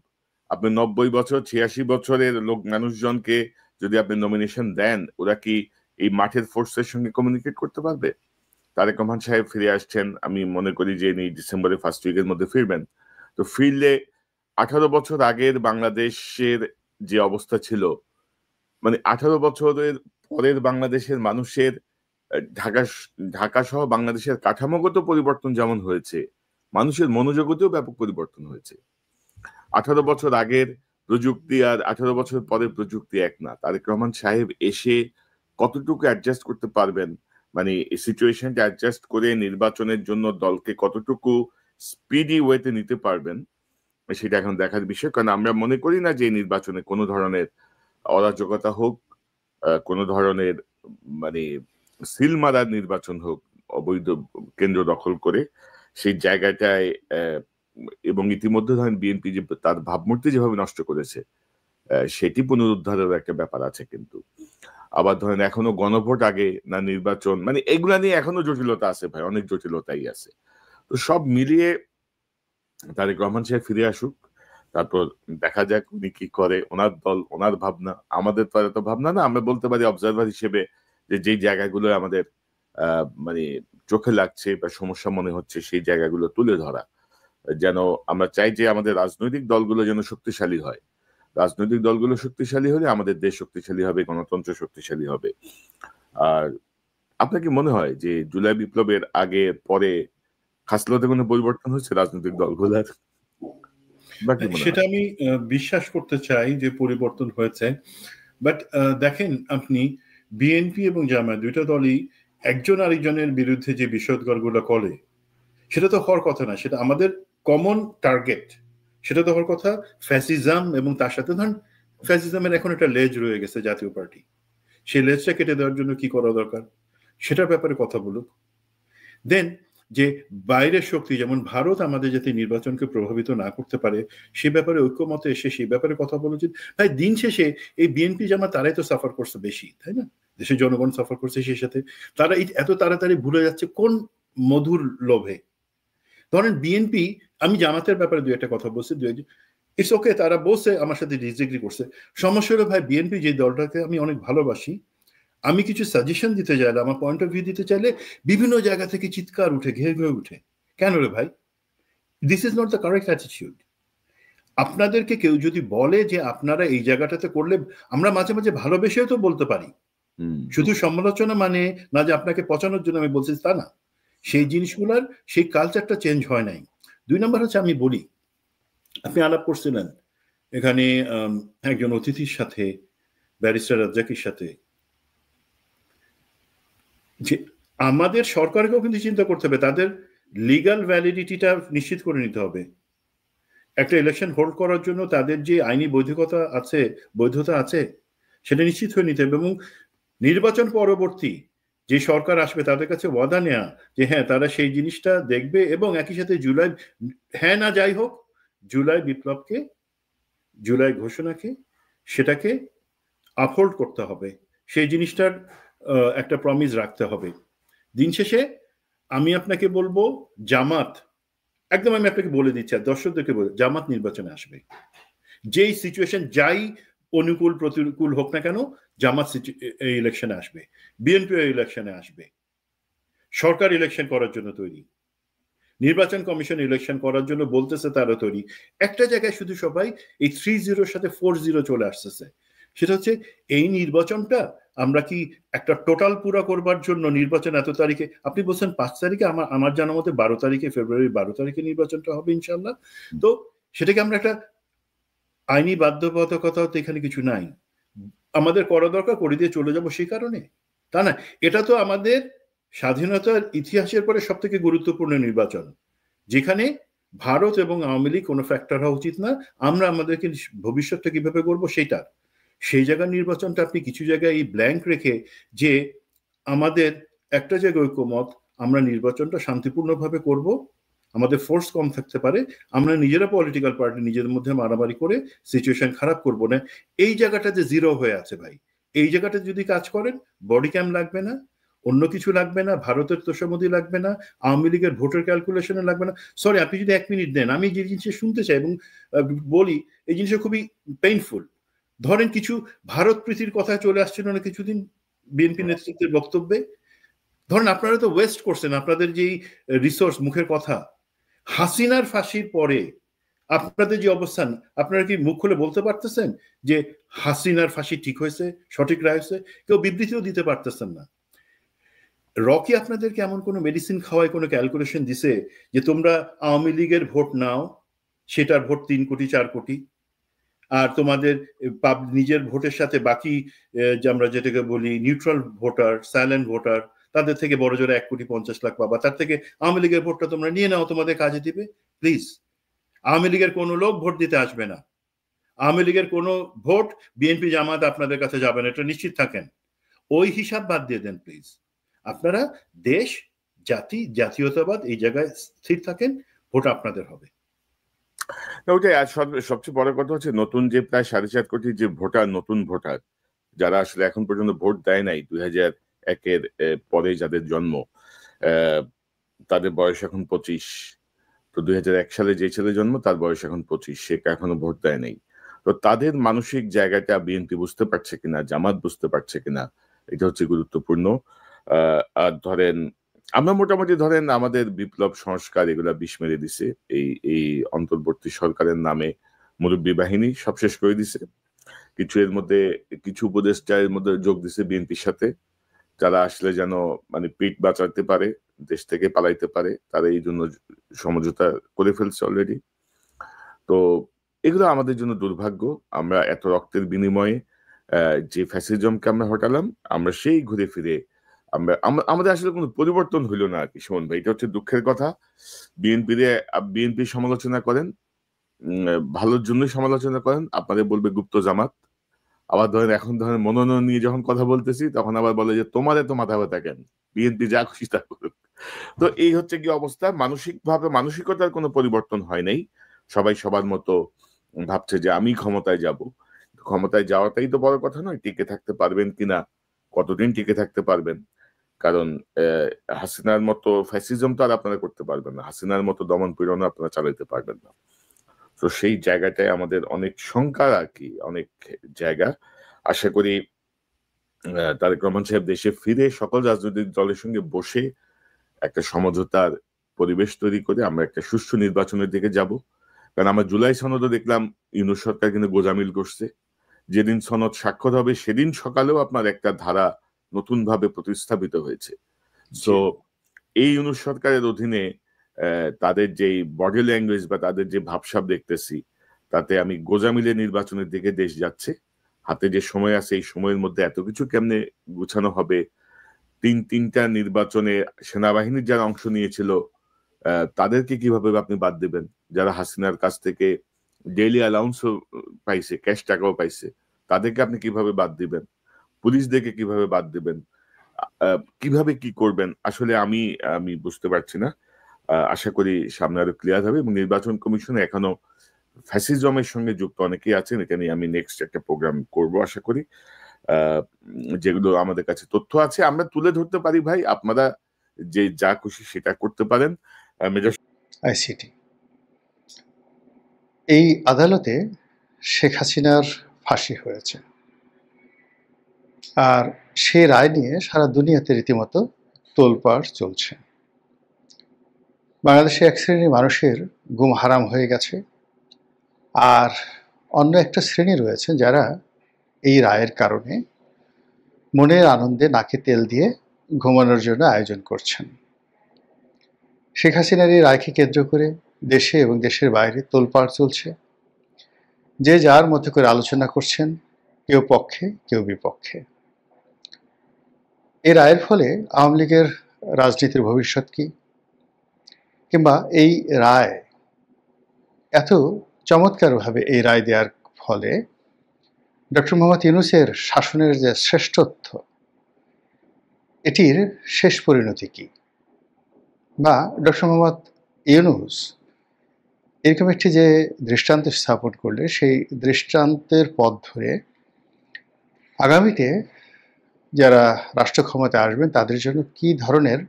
আপনি 90 বছর 86 বছরের মানুষজনকে যদি আপনি নমিনেশন দেন, ওরা কি এই মাঠের ফোর্সের সঙ্গে কমিউনিকেট করতে পারবে? তারেক রহমান সাহেব ফিরে আসছেন, আমি মনে করি যে ডিসেম্বরের ফার্স্ট উইকের মধ্যে ফিরবেন। তো ফিরলে 18 বছর আগের বাংলাদেশের যে অবস্থা ছিল, মানে 18 বছরের পরের বাংলাদেশের মানুষের ঢাকা সহ বাংলাদেশের কাঠামোগত পরিবর্তন যেমন হয়েছে, মানুষের মনোজগতেও ব্যাপক পরিবর্তন হয়েছে। 18 বছর আগের প্রযুক্তি আর 18 বছর পরের প্রযুক্তি এক না। তারেক রহমান সাহেব এসে কতটুকু অ্যাডজাস্ট করতে পারবেন, মানে সিচুয়েশনটা অ্যাডজাস্ট করে নির্বাচনের জন্য দলকে কতটুকু স্পিডি ওয়েতে নিতে পারবেন, সেটা এখন দেখার বিষয়। কারণ আমরা মনে করি না যে নির্বাচনে কোনো ধরনের অরাজকতা হোক, কোনো ধরনের মানে সিল মারার নির্বাচন হোক, অবৈধ কেন্দ্র দখল করে সেই জায়গাটায়। এবং ইতিমধ্যে ধরেন বিএনপি যে তার ভাবমূর্তি যেভাবে নষ্ট করেছে, সেটি পুনরুদ্ধারের একটা ব্যাপার আছে। কিন্তু আবার ধরেন এখনো গণভোট আগে না নির্বাচন, মানে এগুলা নিয়ে এখনো জটিলতা আছে ভাই, অনেক জটিলতাই আছে। তো সব মিলিয়ে তারেক রহমান সাহেব ফিরে আসুক, তারপর দেখা যাক উনি কি করে, ওনার দল, ওনার ভাবনা। আমাদের তো এত ভাবনা না, আমরা বলতে পারি অবজারভার হিসেবে যে যেই জায়গাগুলো আমাদের মানে চোখে লাগছে বা সমস্যা মনে হচ্ছে, সেই জায়গাগুলো তুলে ধরা। যেন আমরা চাই যে আমাদের রাজনৈতিক দলগুলো যেন শক্তিশালী হয়। রাজনৈতিক দলগুলো শক্তিশালী হলে আমাদের দেশ শক্তিশালী হবে, গণতন্ত্র শক্তিশালী হবে। আর আপনার কি মনে হয় যে জুলাই বিপ্লবের আগে পরে খাসলতে কোনো পরিবর্তন হচ্ছে রাজনৈতিক দলগুলোর? সেটা আমি বিশ্বাস করতে চাই যে পরিবর্তন হয়েছে, বাট দেখেন আপনি বিএনপি এবং জামায়াত দুইটা দলই একজন আরেকজনের বিরুদ্ধে যে বিষোদগারগুলো করে, সেটা তো হওয়ার কথা না। সেটা আমাদের কমন টার্গেট, সেটা তো হওয়ার কথা ফ্যাসিজম, এবং তার সাথে ধরেন ফ্যাসিজমের এখন একটা লেজ রয়ে গেছে জাতীয় পার্টি, সেই লেজটা কেটে দেওয়ার জন্য কি করা দরকার সেটার ব্যাপারে কথা বলুক। দেন যে বাইরের শক্তি যেমন ভারত আমাদের যাতে নির্বাচনকে প্রভাবিত না করতে পারে সে ব্যাপারে ঐক্যমতে এসে সেই ব্যাপারে কথা বলা উচিত। ভাই দিন শেষে এই বিএনপি জামাত তারাই তো সাফার করছে বেশি, তাই না? দেশের জনগণ সাফার করছে সেই সাথে। তারা এত তাড়াতাড়ি ভুলে যাচ্ছে কোন মধুর লোভে। ধরেন বিএনপি, আমি জামাতের ব্যাপারে দু একটা কথা বলছি, ইটস ওকে, তারা বলছে আমার সাথে ডিসএগ্রি করছে। সমস্যা হলো ভাই, বিএনপি যে দলটাকে আমি অনেক ভালোবাসি, আমি কিছু সাজেশন দিতে চাইলে, আমার পয়েন্ট অফ ভিউ দিতে চাইলে বিভিন্ন জায়গা থেকে চিৎকার উঠে, ঘেয়ে উঠে। কেন রে ভাই? This is not the correct attitude. আপনাদেরকে কেউ যদি বলে যে আপনারা এই জায়গাটাতে করলে, আমরা মাঝে মাঝে ভালোবেসেও তো বলতে পারি, শুধু সমালোচনা মানে না যে আপনাকে পচানোর জন্য আমি বলছি তা না। সেই জিনিসগুলার সেই কালচারটা চেঞ্জ হয় নাই। 2 নম্বর হচ্ছে, আমি বলি, আপনি আলাপ করছিলেন এখানে একজন অতিথির সাথে, ব্যারিস্টার রাজ্জাকির সাথে, যে আমাদের সরকারকেও কিন্তু চিন্তা করতে হবে, তাদের লিগাল ভ্যালিডিটিটা নিশ্চিত করে নিতে হবে। একটা ইলেকশন হোল্ড করার জন্য তাদের যে আইনি বৈধতা আছে সেটা নিশ্চিত হয়ে নিতে হবে। এবং নির্বাচন পরবর্তী যে সরকার আসবে তাদের কাছে ওয়াদা নেওয়া যে হ্যাঁ তারা সেই জিনিসটা দেখবে, এবং একই সাথে জুলাই, হ্যাঁ না যাই হোক, জুলাই বিপ্লবকে, জুলাই ঘোষণাকে, সেটাকে আপহোল্ড করতে হবে, সেই জিনিসটার একটা প্রমিস রাখতে হবে। দিন শেষে আমি আপনাকে বলবো, জামাত, একদম আমি আপনাকে বলে দিচ্ছি, আর দর্শকদেরকে বলে, জামাত নির্বাচনে আসবে। যেই সিচুয়েশন, যাই অনুকূল প্রতিকূল হোক না কেন, জামাত এই ইলেকশনে আসবে, বিএনপি ইলেকশনে আসবে। সরকার ইলেকশন করার জন্য তৈরি, নির্বাচন কমিশন ইলেকশন করার জন্য বলতেছে তারা তৈরি। একটা জায়গায় শুধু সবাই এই 3-0 সাথে 4-0 চলে আসতেছে, সেটা হচ্ছে এই নির্বাচনটা আমরা কি একটা টোটাল পুরা করবার জন্য নির্বাচন এত তারিখে, আপনি বলছেন 5 তারিখে, আমার জানা মতে 12 তারিখে, ফেব্রুয়ারি 12 তারিখে নির্বাচনটা হবে ইনশাল্লাহ। তো সেটাকে আমরা একটা আইনি বাধ্যবাধকতা তো এখানে কিছু নাই, আমাদের করা দরকার করে দিয়ে চলে যাব সেই কারণে, তা না। এটা তো আমাদের স্বাধীনতার ইতিহাসের পরে সব থেকে গুরুত্বপূর্ণ নির্বাচন, যেখানে ভারত এবং আওয়ামী লীগ কোনো ফ্যাক্টর হওয়া উচিত না। আমরা আমাদেরকে ভবিষ্যৎটা কিভাবে করবো সেইটা, সেই জায়গার নির্বাচনটা আপনি কিছু জায়গায় এই ব্ল্যাঙ্ক রেখে, যে আমাদের একটা জায়গায় ঐক্যমত, আমরা নির্বাচনটা শান্তিপূর্ণভাবে করব, আমাদের ফোর্স কম থাকতে পারে, আমরা নিজেরা পলিটিক্যাল পার্টি নিজেদের মধ্যে মারামারি করে সিচুয়েশন খারাপ করব না, এই জায়গাটাতে জিরো হয়ে আছে ভাই। এই জায়গাটা যদি কাজ করেন, বডি ক্যাম্প লাগবে না, অন্য কিছু লাগবে না, ভারতের তোষামোদি লাগবে না, আওয়ামী লীগের ভোটার ক্যালকুলেশনে লাগবে না। সরি, আপনি যদি 1 মিনিট দেন, আমি যে জিনিসটা শুনতে চাই এবং বলি, এই জিনিসটা খুবই পেইনফুল। ধরেন কিছু ভারত প্রীতির কথা চলে আসছিল না কিছুদিন বিএনপি নেতৃত্বের বক্তব্যে। ধরেন আপনারা তো ওয়েস্ট করছেন আপনাদের যেই রিসোর্স, মুখের কথা। হাসিনার ফাঁসির পরে আপনাদের যে অবস্থান, আপনারা কি মুখ খুলে বলতে পারতেছেন যে হাসিনার ফাঁসি ঠিক হয়েছে, সঠিক রায় হয়েছে? কেউ বিবৃতিও দিতে পারতেছেন না। রকি আপনাদেরকে এমন কোনো মেডিসিন খাওয়ায় কোনো ক্যালকুলেশন দিছে যে তোমরা আওয়ামী লীগের ভোট নাও, সেটার ভোট 3 কোটি 4 কোটি, আর তোমাদের নিজের ভোটের সাথে বাকি যে আমরা যেটাকে বলি নিউট্রাল ভোটার, সাইলেন্ট ভোটার, তাদের থেকে বড় জোরে 1 কোটি 50 লাখ পাবা, তার থেকে আওয়ামী লীগের ভোটটা তোমরা নিয়ে নাও, তোমাদের কাজে দিবে। প্লিজ, আওয়ামী লীগের কোনো লোক ভোট দিতে আসবে না, আওয়ামী লীগের কোনো ভোট বিএনপি জামাত আপনাদের কাছে যাবে না, এটা নিশ্চিত থাকেন। ওই হিসাব বাদ দিয়ে দেন প্লিজ। আপনারা দেশ, জাতি, জাতীয়তাবাদ এই জায়গায় স্থির থাকেন, ভোট আপনাদের হবে। ওইটাই। আর সবচেয়ে বড় কথা হচ্ছে, নতুন যে প্রায় 4.5 কোটি যে ভোটার, নতুন ভোটার যারা আসলে এখন পর্যন্ত ভোট দেয় নাই, 2001-এর পরে যাদের জন্ম, তাদের বয়স এখন 25। তো 2001 সালে যে ছেলে জন্ম, তার বয়স এখন 25, সে এখনো ভোট দেয় নাই। তো তাদের মানসিক জায়গাটা বিএনপি বুঝতে পারছে কিনা, জামাত বুঝতে পারছে কিনা, এটা হচ্ছে গুরুত্বপূর্ণ। আর ধরেন আমরা মোটামুটি ধরেন আমাদের বিপ্লব সংস্কার এগুলা বিষ মেরে দিছে, এই অন্তর্বর্তী সরকারের নামে মুরব্বী বাহিনী সব শেষ করে দিছে। কিছু উপদেষ্টার মধ্যে যোগ দিছে বিএনপির সাথে, যারা আসলে যেন মানে পিঠ বাঁচাতে পারে, দেশ থেকে পালাইতে পারে, তারা এই জন্য সমঝোতা করে ফেলছে অলরেডি। তো এগুলো আমাদের জন্য দুর্ভাগ্য। আমরা এত রক্তের বিনিময়ে যে ফ্যাসিজমকে আমরা হটালাম, আমরা সেই ঘুরে ফিরে আমাদের আসলে কোনো পরিবর্তন হইল না আর কি। সুমন ভাই, এটা হচ্ছে দুঃখের কথা। বিএনপি সমালোচনা করেন, ভালোর জন্যই সমালোচনা করেন, আপনাদের বলবে গুপ্ত জামাত। আবার ধরেন এখন ধরেন মনোনয়ন নিয়ে যখন কথা বলতেছি, তখন আবার বলে যে তোমার এত মাথা ব্যথা কেন, বিএনপি যা খুশি তা করুক। তো এই হচ্ছে কি অবস্থা। মানসিকতার কোনো পরিবর্তন হয় নাই। সবাই সবার মতো ভাবছে যে আমি ক্ষমতায় যাব। ক্ষমতায় যাওয়াটাই তো বড় কথা নয়, টিকে থাকতে পারবেন কিনা কতদিন টিকে থাকতে পারবেন। কারণ হাসিনার মতো ফ্যাসিজম তো আর আপনারা করতে পারবেন না, হাসিনার মতো দমন পীড়নও আপনারা চালাতে পারবেন না। তো সেই জায়গাটায় আমাদের অনেক শঙ্কা আর কি, অনেক জায়গা। আশা করি তারেক রহমান সাহেব দেশে ফিরে সকল রাজনৈতিক দলের সঙ্গে বসে একটা সমঝোতার পরিবেশ তৈরি করে আমরা একটা সুষ্ঠু নির্বাচনের দিকে যাব। কারণ আমরা জুলাই সনদও দেখলাম ইউনূস সরকার কিন্তু গোজামিল করছে। যেদিন সনদ স্বাক্ষর হবে সেদিন সকালেও আপনার একটা ধারা নতুন ভাবে প্রতিস্থাপিত হয়েছে। তো এই ইউনূস সরকারের অধীনে তাদের যে বডি ল্যাঙ্গুয়েজ বা তাদের যে ভাবসাব দেখতেছি, তাতে আমি গোজামিলের নির্বাচনের দিকে দেশ যাচ্ছে। হাতে যে সময় আছে এই সময়ের মধ্যে এত কিছু কেমনে গুছানো হবে, তিনটা নির্বাচনে সেনাবাহিনীর যারা অংশ নিয়েছিল তাদেরকে কিভাবে আপনি বাদ দেবেন, যারা হাসিনার কাছ থেকে ডেইলি অ্যালাউন্সও পাইছে, ক্যাশ টাকাও পাইছে, তাদেরকে আপনি কিভাবে বাদ দিবেন, পুলিশদেরকে কিভাবে বাদ দিবেন, কিভাবে কি করবেন, আসলে আমি বুঝতে পারছি না। আশা করি সামনে আরো ক্লিয়ার হবে। এবং নির্বাচন কমিশনে এখনো ফ্যাসিজমের সঙ্গে যুক্ত অনেকেই আছেন, এটা নিয়ে আমি নেক্সট একটা প্রোগ্রাম করব আশা করি। যেগুলো আমাদের কাছে তথ্য আছে আমরা তুলে ধরতে পারি ভাই, আপনারা যে যা খুশি সেটা করতে পারেন। আইসিটি এই আদালতে শেখ হাসিনার ফাঁসি হয়েছে, আর সে রায় নিয়ে সারা দুনিয়াতে রীতিমতো তোলপাড় চলছে। বাংলাদেশে এক শ্রেণীর মানুষের ঘুম হারাম হয়ে গেছে, আর অন্য একটা শ্রেণী রয়েছে যারা এই রায়ের কারণে মনের আনন্দে নাকে তেল দিয়ে ঘুমানোর জন্য আয়োজন করছেন। শেখ হাসিনার এই রায়কে কেন্দ্র করে দেশে এবং দেশের বাইরে তোলপাড় চলছে। যে যার মতো করে আলোচনা করছেন, কেউ পক্ষে কেউ বিপক্ষে। এই রায়ের ফলে আওয়ামী লীগের রাজনীতির ভবিষ্যৎ কি, কিংবা এই রায় এত চমৎকারভাবে এই রায় দেওয়ার ফলে ডক্টর মোহাম্মদ ইউনূসের শাসনের যে শ্রেষ্ঠত্ব, এটির শেষ পরিণতি কি, বা ডক্টর মোহাম্মদ ইউনূস এরকম একটি যে দৃষ্টান্ত স্থাপন করলে সেই দৃষ্টান্তের পথ ধরে আগামীতে যারা রাষ্ট্র ক্ষমতায় আসবেন তাদের জন্য কি ধরনের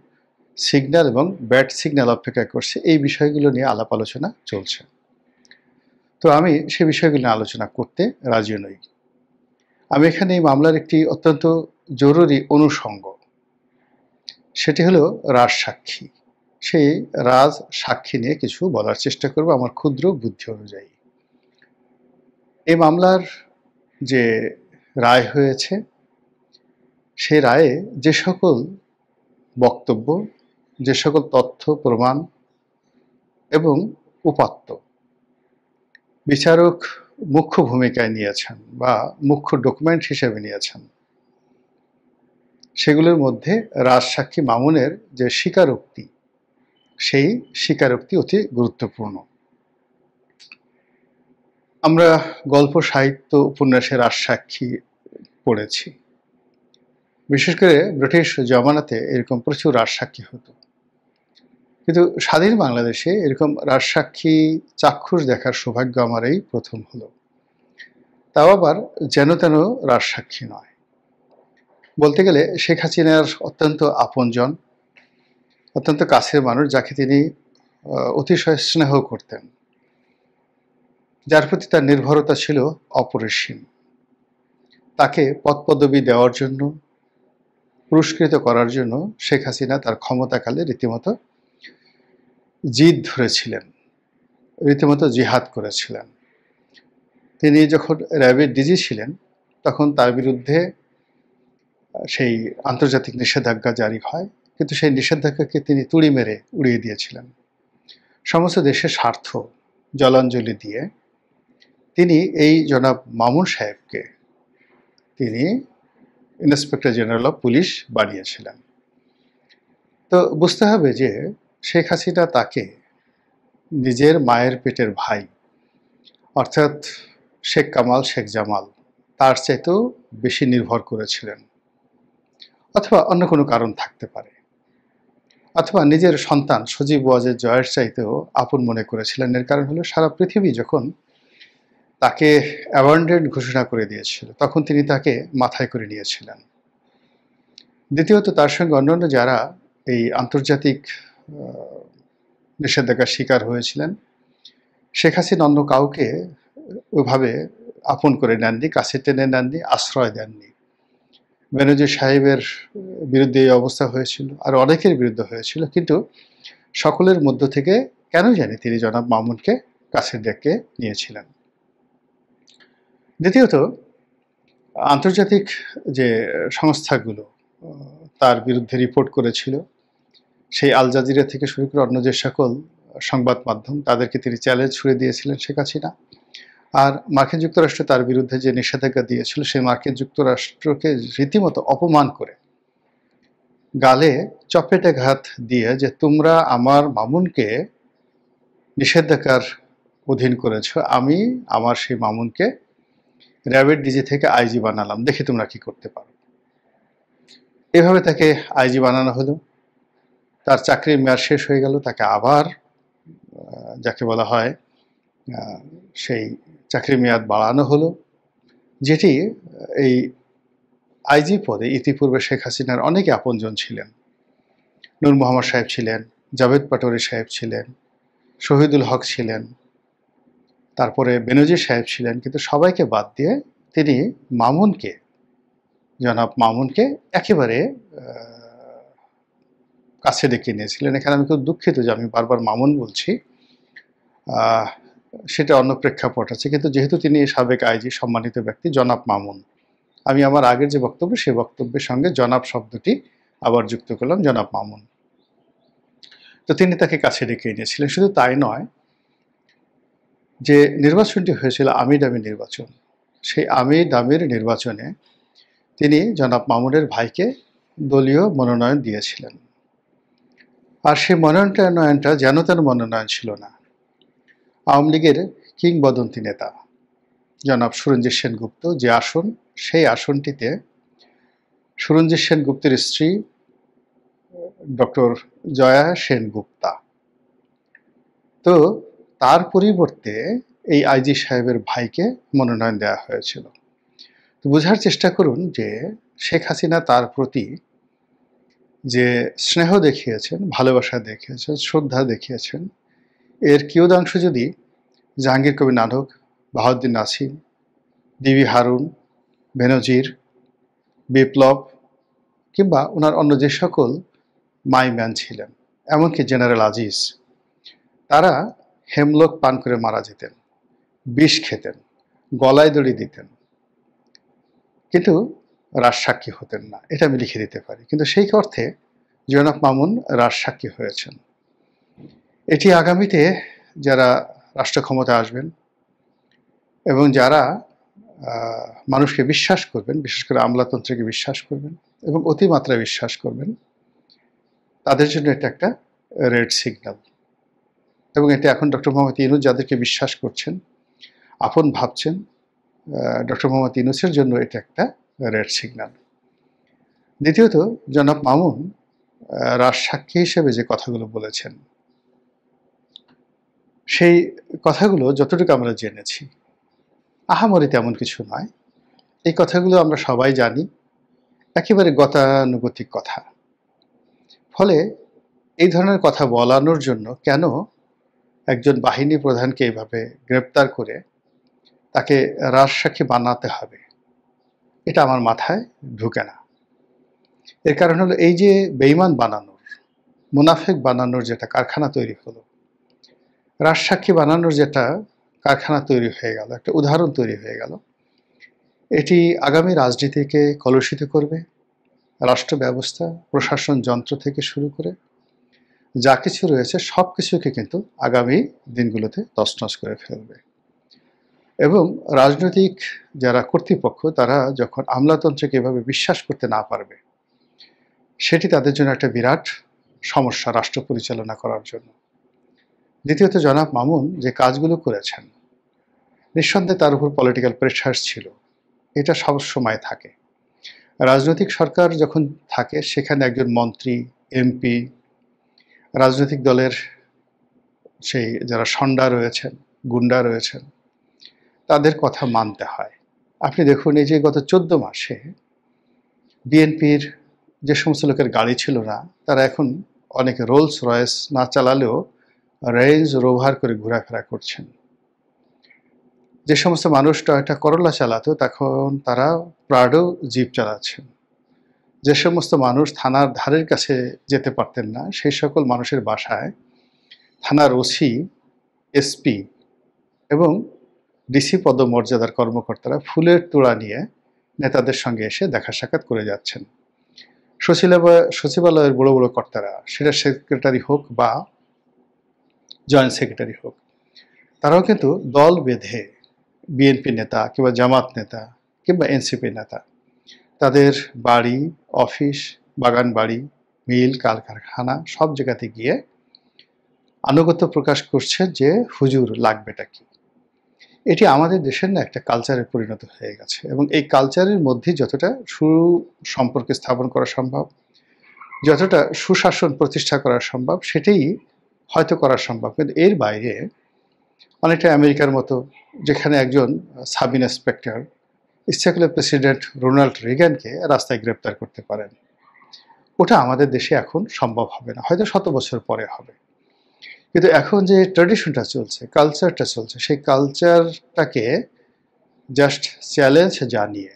সিগন্যাল এবং ব্যাড সিগন্যাল অপেক্ষা করছে, এই বিষয়গুলো নিয়ে আলাপ আলোচনা চলছে। তো আমি সে বিষয়গুলো নিয়ে আলোচনা করতে রাজি নই। আমি এখানে এই মামলার একটি অত্যন্ত জরুরি অনুষঙ্গ, সেটি হলো রাজসাক্ষী। সেই রাজ সাক্ষী নিয়ে কিছু বলার চেষ্টা করব আমার ক্ষুদ্র বুদ্ধি অনুযায়ী। এই মামলার যে রায় হয়েছে, সেই রায়ে যে সকল বক্তব্য, যে সকল তথ্য প্রমাণ এবং উপাত্ত বিচারক মুখ্য ভূমিকায় নিয়েছেন বা মুখ্য ডকুমেন্ট হিসেবে নিয়েছেন, সেগুলোর মধ্যে রাজসাক্ষী মামুনের যে স্বীকারোক্তি, সেই স্বীকারোক্তি অতি গুরুত্বপূর্ণ। আমরা গল্প সাহিত্য উপন্যাসের রাজসাক্ষী পড়েছি, বিশেষ করে ব্রিটিশ জমানাতে এরকম প্রচুর রাজসাক্ষী হতো, কিন্তু স্বাধীন বাংলাদেশে এরকম রাজসাক্ষী চাক্ষুষ দেখার সৌভাগ্য আমার এই প্রথম হলো। তাও আবার যেন তেন রাজসাক্ষী নয়, বলতে গেলে শেখ হাসিনার অত্যন্ত আপনজন, অত্যন্ত কাছের মানুষ, যাকে তিনি অতিশয় স্নেহ করতেন, যার প্রতি তার নির্ভরতা ছিল অপরিসীম। তাকে পদপদবি দেওয়ার জন্য, পুরস্কৃত করার জন্য শেখ হাসিনা তার ক্ষমতাকালে রীতিমতো জিদ ধরেছিলেন, রীতিমতো জিহাদ করেছিলেন। তিনি যখন র্যাবের ডিজি ছিলেন তখন তার বিরুদ্ধে সেই আন্তর্জাতিক নিষেধাজ্ঞা জারি হয়, কিন্তু সেই নিষেধাজ্ঞাকে তিনি তুড়ি মেরে উড়িয়ে দিয়েছিলেন। সমস্ত দেশের স্বার্থ জলাঞ্জলি দিয়ে তিনি এই জনাব মামুন সাহেবকে তিনি ইন্সপেক্টর জেনারেল অফ পুলিশ বানিয়েছিলেন। তো বুঝতে হবে যে শেখ হাসিনা তাকে নিজের মায়ের পেটের ভাই অর্থাৎ শেখ কামাল, শেখ জামাল, তার চাইতেও বেশি নির্ভর করেছিলেন, অথবা অন্য কোনো কারণ থাকতে পারে, অথবা নিজের সন্তান সজীব ওয়াজেদ জয়ের চাইতেও আপন মনে করেছিলেন। এর কারণ হলো সারা পৃথিবী যখন তাকে অ্যাবান্ডেন্ট ঘোষণা করে দিয়েছিল তখন তিনি তাকে মাথায় করে নিয়েছিলেন। দ্বিতীয়ত তার সঙ্গে অন্যান্য যারা এই আন্তর্জাতিক নিষেধাজ্ঞার শিকার হয়েছিলেন, শেখ হাসিনা অন্য কাউকে ওইভাবে আপন করে নেননি, কাছে টেনে নেননি, আশ্রয় দেননি। বেনজির সাহেবের বিরুদ্ধে এই অবস্থা হয়েছিল, আর অনেকের বিরুদ্ধে হয়েছিল, কিন্তু সকলের মধ্য থেকে কেন জানি তিনি জনাব মামুনকে কাছে ডেকে নিয়েছিলেন। দ্বিতীয়ত আন্তর্জাতিক যে সংস্থাগুলো তার বিরুদ্ধে রিপোর্ট করেছিল, সেই আল জাজিরা থেকে শুরু করে অন্য যে সকল সংবাদ মাধ্যম, তাদেরকে তিনি চ্যালেঞ্জ ছুড়ে দিয়েছিলেন শেখ হাসিনা। আর মার্কিন যুক্তরাষ্ট্র তার বিরুদ্ধে যে নিষেধাজ্ঞা দিয়েছিল, সেই মার্কিন যুক্তরাষ্ট্রকে রীতিমতো অপমান করে গালে চপেটাঘাত দিয়ে যে তোমরা আমার মামুনকে নিষেধাজ্ঞার অধীন করেছ, আমি আমার সেই মামুনকে র্যাবের ডিজি থেকে আইজি বানালাম, দেখি তোমরা কি করতে পারো। এভাবে তাকে আইজি বানানো হলো। তার চাকরির মেয়াদ শেষ হয়ে গেল, তাকে আবার যাকে বলা হয় সেই চাকরির মেয়াদ বাড়ানো হলো, যেটি এই আইজি পদে ইতিপূর্বে শেখ হাসিনার অনেকে আপনজন ছিলেন। নূর মোহাম্মদ সাহেব ছিলেন, জাভেদ পাটোয়ারি সাহেব ছিলেন, শহীদুল হক ছিলেন, তারপরে বেনজির সাহেব ছিলেন, কিন্তু সবাইকে বাদ দিয়ে তিনি মামুনকে, জনাব মামুনকে একেবারে কাছে ডেকে নিয়েছিলেন। এখানে আমি খুব দুঃখিত যে আমি বারবার মামুন বলছি, সেটা অন্য প্রেক্ষাপট আছে, কিন্তু যেহেতু তিনি সাবেক আইজি, সম্মানিত ব্যক্তি জনাব মামুন, আমি আমার আগের যে বক্তব্য, সেই বক্তব্যের সঙ্গে জনাব শব্দটি আবার যুক্ত করলাম, জনাব মামুন। তো তিনি তাকে কাছে ডেকে নিয়েছিলেন। শুধু তাই নয়, যে নির্বাচনটি হয়েছিল আমির আমির নির্বাচন, সেই আমির আমির নির্বাচনে তিনি জনাব মামুনের ভাইকে দলীয় মনোনয়ন দিয়েছিলেন। আর সেই মনোনয়নটা যেন তেন মনোনয়ন ছিল না। আওয়ামী লীগের কিংবদন্তি নেতা জনাব সুরঞ্জিত সেনগুপ্ত যে আসন, সেই আসনটিতে সুরঞ্জিত সেনগুপ্তের স্ত্রী ডক্টর জয়া সেনগুপ্তা, তো তার পরিবর্তে এই আইজি সাহেবের ভাইকে মনোনয়ন দেওয়া হয়েছিল। তো বোঝার চেষ্টা করুন যে শেখ হাসিনা তার প্রতি যে স্নেহ দেখিয়েছেন, ভালোবাসা দেখিয়েছেন, শ্রদ্ধা দেখিয়েছেন, এর কিয়দাংশ যদি জাহাঙ্গীর কবির নানক, বাহাউদ্দিন নাসিম, ডিবি হারুন, বেনজির, বিপ্লব কিংবা ওনার অন্য যে সকল মাইম্যান ছিলেন, এমনকি জেনারেল আজিজ, তারা হেমলক পান করে মারা যেতেন, বিষ খেতেন, গলায় দড়ি দিতেন, কিন্তু রাজসাক্ষী হতেন না, এটা আমি লিখে দিতে পারি। কিন্তু সেই অর্থে জনাব মামুন রাজসাক্ষী হয়েছেন। এটি আগামীতে যারা রাষ্ট্র ক্ষমতায় আসবেন এবং যারা মানুষকে বিশ্বাস করবেন, বিশেষ করে আমলাতন্ত্রকে বিশ্বাস করবেন এবং অতিমাত্রায় বিশ্বাস করবেন, তাদের জন্য এটা একটা রেড সিগন্যাল। এবং এটা এখন ডক্টর মোহাম্মদ ইউনূস যাদেরকে বিশ্বাস করছেন, আপন ভাবছেন, ডক্টর মোহাম্মদ ইউনূসের জন্য এটা একটা রেড সিগন্যাল। দ্বিতীয়ত, জনাব মামুন রাজসাক্ষী হিসেবে যে কথাগুলো বলেছেন, সেই কথাগুলো যতটুকু আমরা জেনেছি, আহামরি তেমন কিছু নয়। এই কথাগুলো আমরা সবাই জানি, একেবারে গতানুগতিক কথা। ফলে এই ধরনের কথা বলানোর জন্য কেন একজন বাহিনী প্রধানকে এইভাবে গ্রেপ্তার করে তাকে রাজসাক্ষী বানাতে হবে, এটা আমার মাথায় ঢুকে না। এর কারণ হলো, এই যে বেঈমান বানানোর, মুনাফেক বানানোর যেটা কারখানা তৈরি হলো, রাজসাক্ষী বানানোর যেটা কারখানা তৈরি হয়ে গেল, একটা উদাহরণ তৈরি হয়ে গেল, এটি আগামী রাজনীতিকে কলুষিত করবে। রাষ্ট্র ব্যবস্থা, প্রশাসন যন্ত্র থেকে শুরু করে যা কিছু রয়েছে সব কিছুকে কিন্তু আগামী দিনগুলোতে তছনছ করে ফেলবে। এবং রাজনৈতিক যারা কর্তৃপক্ষ, তারা যখন আমলাতন্ত্রকে এভাবে বিশ্বাস করতে না পারবে, সেটি তাদের জন্য একটা বিরাট সমস্যা রাষ্ট্র পরিচালনা করার জন্য। দ্বিতীয়ত, জনাব মামুন যে কাজগুলো করেছেন, নিঃসন্দেহে তার উপর পলিটিক্যাল প্রেশার ছিল, এটা সব সময় থাকে। রাজনৈতিক সরকার যখন থাকে, সেখানে একজন মন্ত্রী, এমপি, রাজনৈতিক দলের সেই যারা সন্ডা রয়েছেন, গুন্ডা রয়েছেন, তাদের কথা মানতে হয়। আপনি দেখুন, এই যে গত 14 মাসে বিএনপির যে সমস্ত লোকের গাড়ি ছিল না তারা এখন অনেকে রোলস রয়েস না চালালেও রেঞ্জ রোভার করে ঘোরাফেরা করছেন। যে সমস্ত মানুষ টয়োটা করোলা চালাতো তখন তারা প্রাডো জিপ চালাচ্ছেন। যে সমস্ত মানুষ থানার ধারের কাছে যেতে পারতেন না সেই সকল মানুষের বাসায় থানার ওসি, এসপি এবং ডিসি পদমর্যাদার কর্মকর্তারা ফুলের তোড়া নিয়ে নেতাদের সঙ্গে এসে দেখা সাক্ষাৎ করে যাচ্ছেন। সচিবালয়ের বড় বড় কর্তারা, সেটা সেক্রেটারি হোক বা জয়েন্ট সেক্রেটারি হোক, তারাও কিন্তু দল বেঁধে বিএনপি নেতা কিংবা জামাত নেতা কিংবা এনসিপি নেতা তাদের বাড়ি, অফিস, বাগান বাড়ি, মিল, কারখানা সব জায়গাতে গিয়ে আনুগত্য প্রকাশ করছে যে হুজুর লাগবেটা কি। এটি আমাদের দেশের না একটা কালচারে পরিণত হয়ে গেছে এবং এই কালচারের মধ্যে যতটা সুসম্পর্ক স্থাপন করা সম্ভব, যতটা সুশাসন প্রতিষ্ঠা করা সম্ভব সেটাই হয়তো করা সম্ভব। কিন্তু এর বাইরে অনেকটা আমেরিকার মতো, যেখানে একজন সাব ইন্সপেক্টর ইচ্ছা করলে প্রেসিডেন্ট রোনাল্ড রিগানকে রাস্তায় গ্রেপ্তার করতে পারেন, ওটা আমাদের দেশে এখন সম্ভব হবে না, হয়তো 100 বছর পরে হবে। কিন্তু এখন যে ট্র্যাডিশনটা চলছে, কালচারটা চলছে, সেই কালচারটাকে জাস্ট চ্যালেঞ্জ জানিয়ে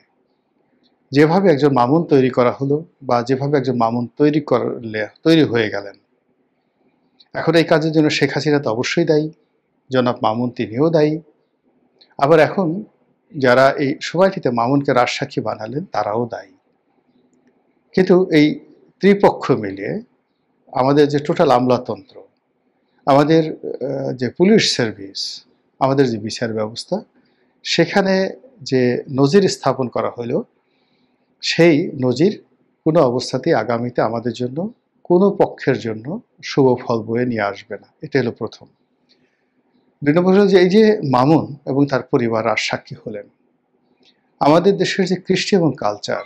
যেভাবে একজন মামুন তৈরি করা হলো বা যেভাবে একজন মামুন তৈরি হয়ে গেলেন, এখন এই কাজের জন্য শেখ হাসিনা তো অবশ্যই দায়ী, জনাব মামুন তিনিও দায়ী, আবার এখন যারা এই সময়টিতে মামুনকে রাজসাক্ষী বানালেন তারাও দায়ী। কিন্তু এই ত্রিপক্ষ মিলিয়ে আমাদের যে টোটাল আমলাতন্ত্র, আমাদের যে পুলিশ সার্ভিস, আমাদের যে বিচার ব্যবস্থা, সেখানে যে নজির স্থাপন করা হলো, সেই নজির কোনো অবস্থাতেই আগামীতে আমাদের জন্য কোনো পক্ষের জন্য শুভ ফল বয়ে নিয়ে আসবে না। এটা হলো প্রথম। 2 নম্বর হলো যে এই যে মামুন এবং তার পরিবার রাজসাক্ষী হলেন, আমাদের দেশের যে কৃষ্টি এবং কালচার,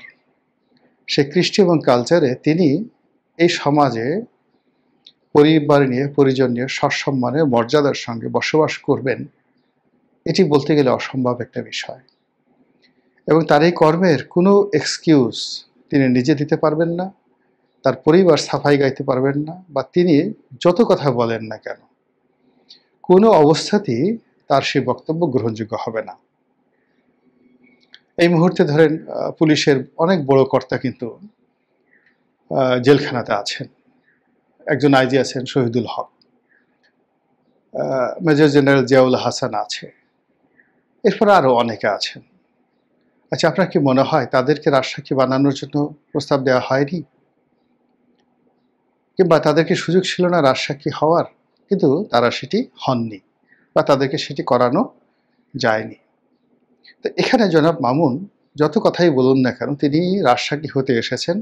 সেই কৃষ্টি এবং কালচারে তিনি এই সমাজে পরিবার নিয়ে, পরিজন নিয়ে সসম্মানে মর্যাদার সঙ্গে বসবাস করবেন, এটি বলতে গেলে অসম্ভব একটা বিষয়। এবং তার এই কর্মের কোনো এক্সকিউজ তিনি নিজে দিতে পারবেন না, তার পরিবার সাফাই গাইতে পারবেন না, বা তিনি যত কথা বলেন না কেন কোনো অবস্থাতেই তার সেই বক্তব্য গ্রহণযোগ্য হবে না। এই মুহূর্তে ধরেন পুলিশের অনেক বড় কর্তা কিন্তু জেলখানাতে আছেন। একজন আইজি আছেন শহীদুল হক, মেজর জেনারেল জিয়াউল হাসান আছে, এরপরে আরও অনেকে আছেন। আচ্ছা, আপনার কি মনে হয় তাদেরকে রাজসাক্ষী বানানোর জন্য প্রস্তাব দেওয়া হয়নি, কিংবা তাদেরকে সুযোগ ছিল না রাজসাক্ষী হওয়ার? কিন্তু তারা সেটি হননি বা তাদেরকে সেটি করানো যায়নি। তো এখানে জনাব মামুন যত কথাই বলুন না কেন, তিনি রাজসাক্ষী হতে এসেছেন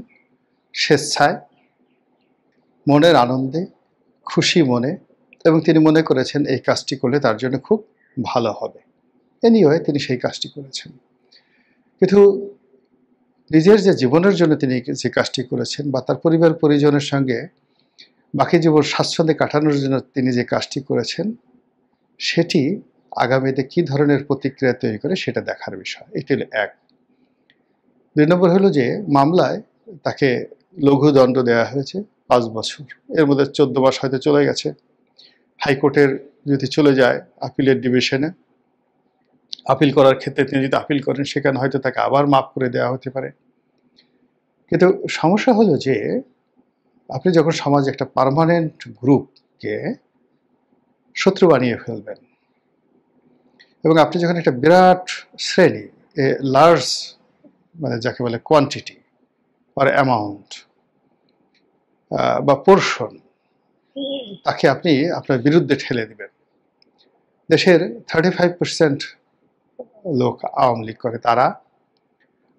স্বেচ্ছায়, মনের আনন্দে, খুশি মনে, এবং তিনি মনে করেছেন এই কাজটি করলে তার জন্য খুব ভালো হবে। এনিওয়ে তিনি সেই কাজটি করেছেন। কিন্তু নিজের যে জীবনের জন্য তিনি যে কাজটি করেছেন বা তার পরিবার পরিজনের সঙ্গে বাকি জীবন স্বাচ্ছন্দ্যে কাটানোর জন্য তিনি যে কাজটি করেছেন, সেটি আগামীতে কী ধরনের প্রতিক্রিয়া তৈরি করে সেটা দেখার বিষয়। এটি হলো এক। 2 নম্বর হলো যে মামলায় তাকে লঘু দণ্ড দেওয়া হয়েছে 5 বছর, এর মধ্যে 14 মাস হয়তো চলে গেছে। হাইকোর্টের যদি চলে যায় আপিলের ডিভিশনে, আপিল করার ক্ষেত্রে তিনি যদি আপিল করেন সেখানে হয়তো তাকে আবার মাফ করে দেওয়া হতে পারে। কিন্তু সমস্যা হলো যে আপনি যখন সমাজে একটা পার্মানেন্ট গ্রুপকে শত্রু বানিয়ে ফেলবেন এবং আপনি যখন একটা বিরাট শ্রেণী, লার্জ মানে যাকে বলে কোয়ান্টিটি আর অ্যামাউন্ট বা পোর্শন, তাকে আপনি আপনার বিরুদ্ধে ঠেলে দিবেন। দেশের 35% লোক আওয়ামী লীগ করে, তারা,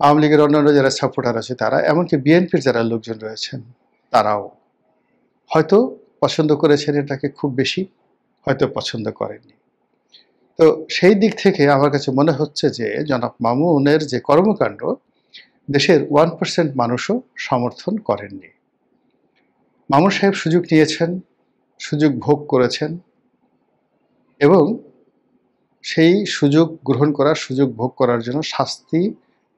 আওয়ামী লীগের অন্যান্য যারা সাপোর্টার আছে তারা, এমনকি বিএনপির যারা লোকজন রয়েছেন তারাও হয়তো পছন্দ করেছেন এটাকে খুব বেশি, হয়তো পছন্দ করেননি। তো সেই দিক থেকে আমার কাছে মনে হচ্ছে যে জনাব মামুনের যে কর্মকাণ্ড দেশের 1% মানুষও সমর্থন করেননি। মামুন সাহেব সুযোগ নিয়েছেন, সুযোগ ভোগ করেছেন এবং সেই সুযোগ গ্রহণ করার, সুযোগ ভোগ করার জন্য শাস্তি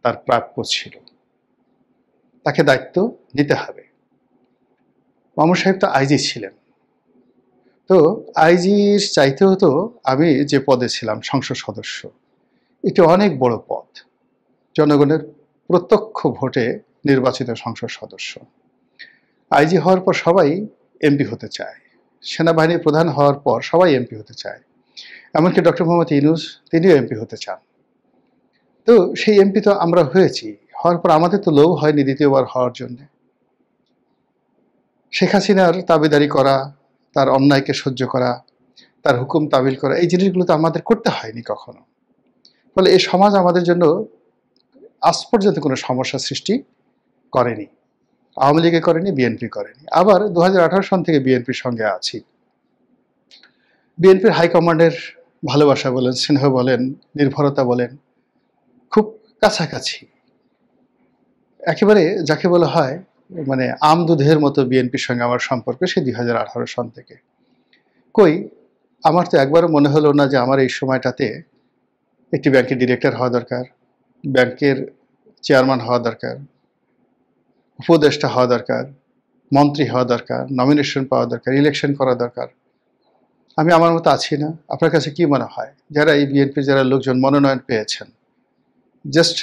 তার প্রাপ্য ছিল। তাকে দায়িত্ব নিতে হবে। মামুন সাহেব তো আইজি ছিলেন, তো আইজির চাইতেও তো আমি যে পদে ছিলাম সংসদ সদস্য, এটি অনেক বড় পদ, জনগণের প্রত্যক্ষ ভোটে নির্বাচিত সংসদ সদস্য। আইজি হওয়ার পর সবাই এমপি হতে চায়, সেনাবাহিনীর প্রধান হওয়ার পর সবাই এমপি হতে চায়, এমনকি ডক্টর মোহাম্মদ ইউনূস তিনিও এমপি হতে চান। তো সেই এমপি তো আমরা হয়েছি, হওয়ার পর আমাদের তো লোভ হয়নি দ্বিতীয়বার হওয়ার জন্য। শেখ হাসিনার তাবেদারি করা, তার অন্যায়কে সহ্য করা, তার হুকুম তাবিল করা, এই জিনিসগুলো তো আমাদের করতে হয়নি কখনো। ফলে এই সমাজ আমাদের জন্য আজ পর্যন্ত কোনো সমস্যা সৃষ্টি করেনি। আওয়ামী লীগে করেনি, বিএনপি করেনি। আবার 2018 সন থেকে বিএনপির সঙ্গে আছি। বিএনপির হাইকমান্ডের ভালোবাসা বলেন, স্নেহ বলেন, নির্ভরতা বলেন, খুব কাছাকাছি, একেবারে যাকে বলা হয় মানে আম দুধের মতো বিএনপির সঙ্গে আমার সম্পর্ক সে 2018 সন থেকে। কই, আমার তো একবারও মনে হলো না যে আমার এই সময়টাতে একটি ব্যাংকের ডিরেক্টর হওয়া দরকার, ব্যাংকের চেয়ারম্যান হওয়া দরকার, উপদেষ্টা হওয়া দরকার, মন্ত্রী হওয়া দরকার, নমিনেশন পাওয়া দরকার, ইলেকশন করা দরকার। আমি আমার মতো আছি না? আপনার কাছে কি মনে হয় যারা এই বিএনপির যারা লোকজন মনোনয়ন পেয়েছেন, জাস্ট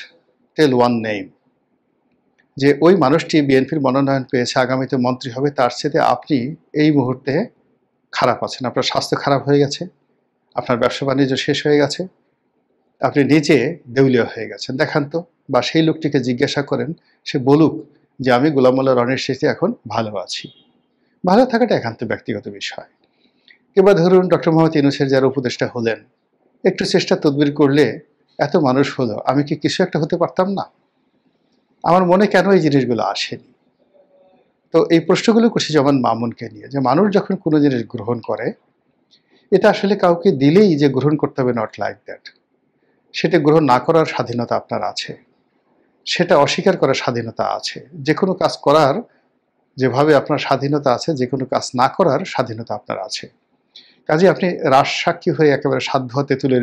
টেল ওয়ান নেম, যে ওই মানুষটি বিএনপির মনোনয়ন পেয়েছে, আগামীতে মন্ত্রী হবে, তার সাথে আপনি এই মুহূর্তে খারাপ আছেন, আপনার স্বাস্থ্য খারাপ হয়ে গেছে, আপনার ব্যবসা বাণিজ্য শেষ হয়ে গেছে, আপনি নিজে দেউলিয়া হয়ে গেছেন, দেখান তো। বা সেই লোকটিকে জিজ্ঞাসা করেন, সে বলুক যে আমি গোলাম মোল্লা রনির শেষে এখন ভালো আছি। ভালো থাকাটা একান্ত ব্যক্তিগত বিষয়। কিংবা ধরুন ডক্টর মোহাম্মদ ইউনূসের যারা উপদেষ্টা হলেন, একটু চেষ্টা তদবির করলে এত মানুষ হলো, আমি কি কিছু একটা হতে পারতাম না? আমার মনে কেন এই জিনিসগুলো আসেনি? তো এই প্রশ্নগুলো করছি যেমন মামুনকে নিয়ে, যে মানুষ যখন কোনো জিনিস গ্রহণ করে, এটা আসলে কাউকে দিলেই যে গ্রহণ করতে হবে, নট লাইক দ্যাট। সেটা গ্রহণ না করার স্বাধীনতা আপনার আছে, সেটা অস্বীকার করার স্বাধীনতা আছে। যে কোনো কাজ করার যেভাবে আপনার স্বাধীনতা আছে, যে কোনো কাজ না করার স্বাধীনতা আপনার আছে। কাজে আপনি রাজসাক্ষী হয়ে একেবারে সাধ্য তেঁতুলের